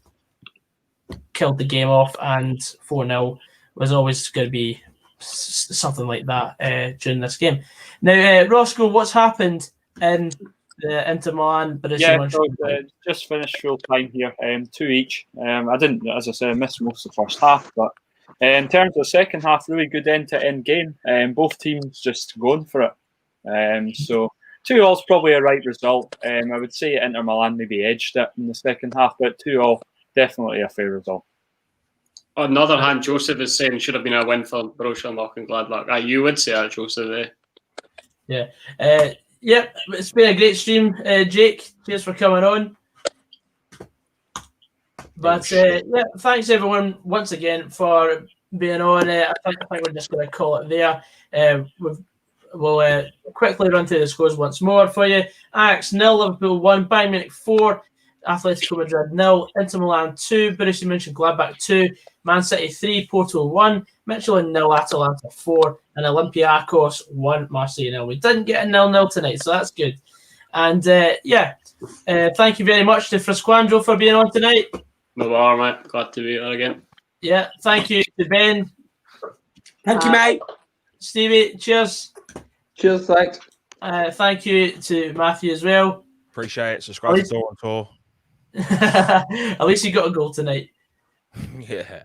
killed the game off, and 4-0 was always going to be something like that during this game. Now, Roscoe, what's happened in the Inter Milan Borussia Monchengladbach? Just finished full time here, 2 each. I didn't, as I said, I missed most of the first half, but in terms of the second half, really good end-to-end game. Both teams just going for it. So 2-all is probably a right result. I would say Inter Milan maybe edged it in the second half, but 2-all definitely a fair result. On the other hand, Joseph is saying should have been a win for Borussia Mönchengladbach. You would say that, Joseph. Yeah. Yep, it's been a great stream, Jake. Cheers for coming on. But yeah, thanks everyone once again for being on. I think we're just going to call it there. We'll quickly run through the scores once more for you. Ajax 0, Liverpool 1, Bayern Munich 4, Atletico Madrid 0, Inter Milan 2, Borussia Mönchengladbach 2, Man City 3, Porto 1, Midtjylland 0, Atalanta 4, and Olympiacos 1, Marseille 0. We didn't get a 0-0 tonight, so that's good. And thank you very much to Frazqwandro for being on tonight. No bother, mate. Glad to be here again. Yeah, thank you to Ben. Thank you, mate. Stevie, cheers. Cheers, thanks. Thank you to Matthew as well. Appreciate it. Subscribe to Tour. At least you got a goal tonight. Yeah.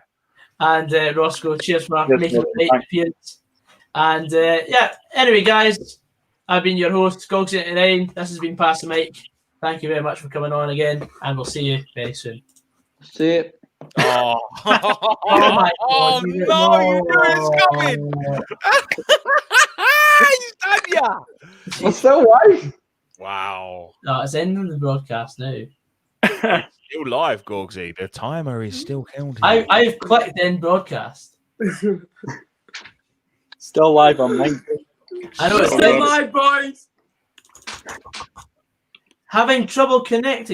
And Roscoe, cheers for making a great appearance. And anyway, guys, I've been your host, Gogs89. This has been Pass the Mic. Thank you very much for coming on again, and we'll see you very soon. See you. Oh, my God, no, you knew it was coming. He's done ya. We're still live. Wow. No, it's ending the broadcast now. Still live, Gorgsy. The timer is still counting. I've clicked end broadcast. Still live on mine. I know it's Still live, boys. having trouble connecting.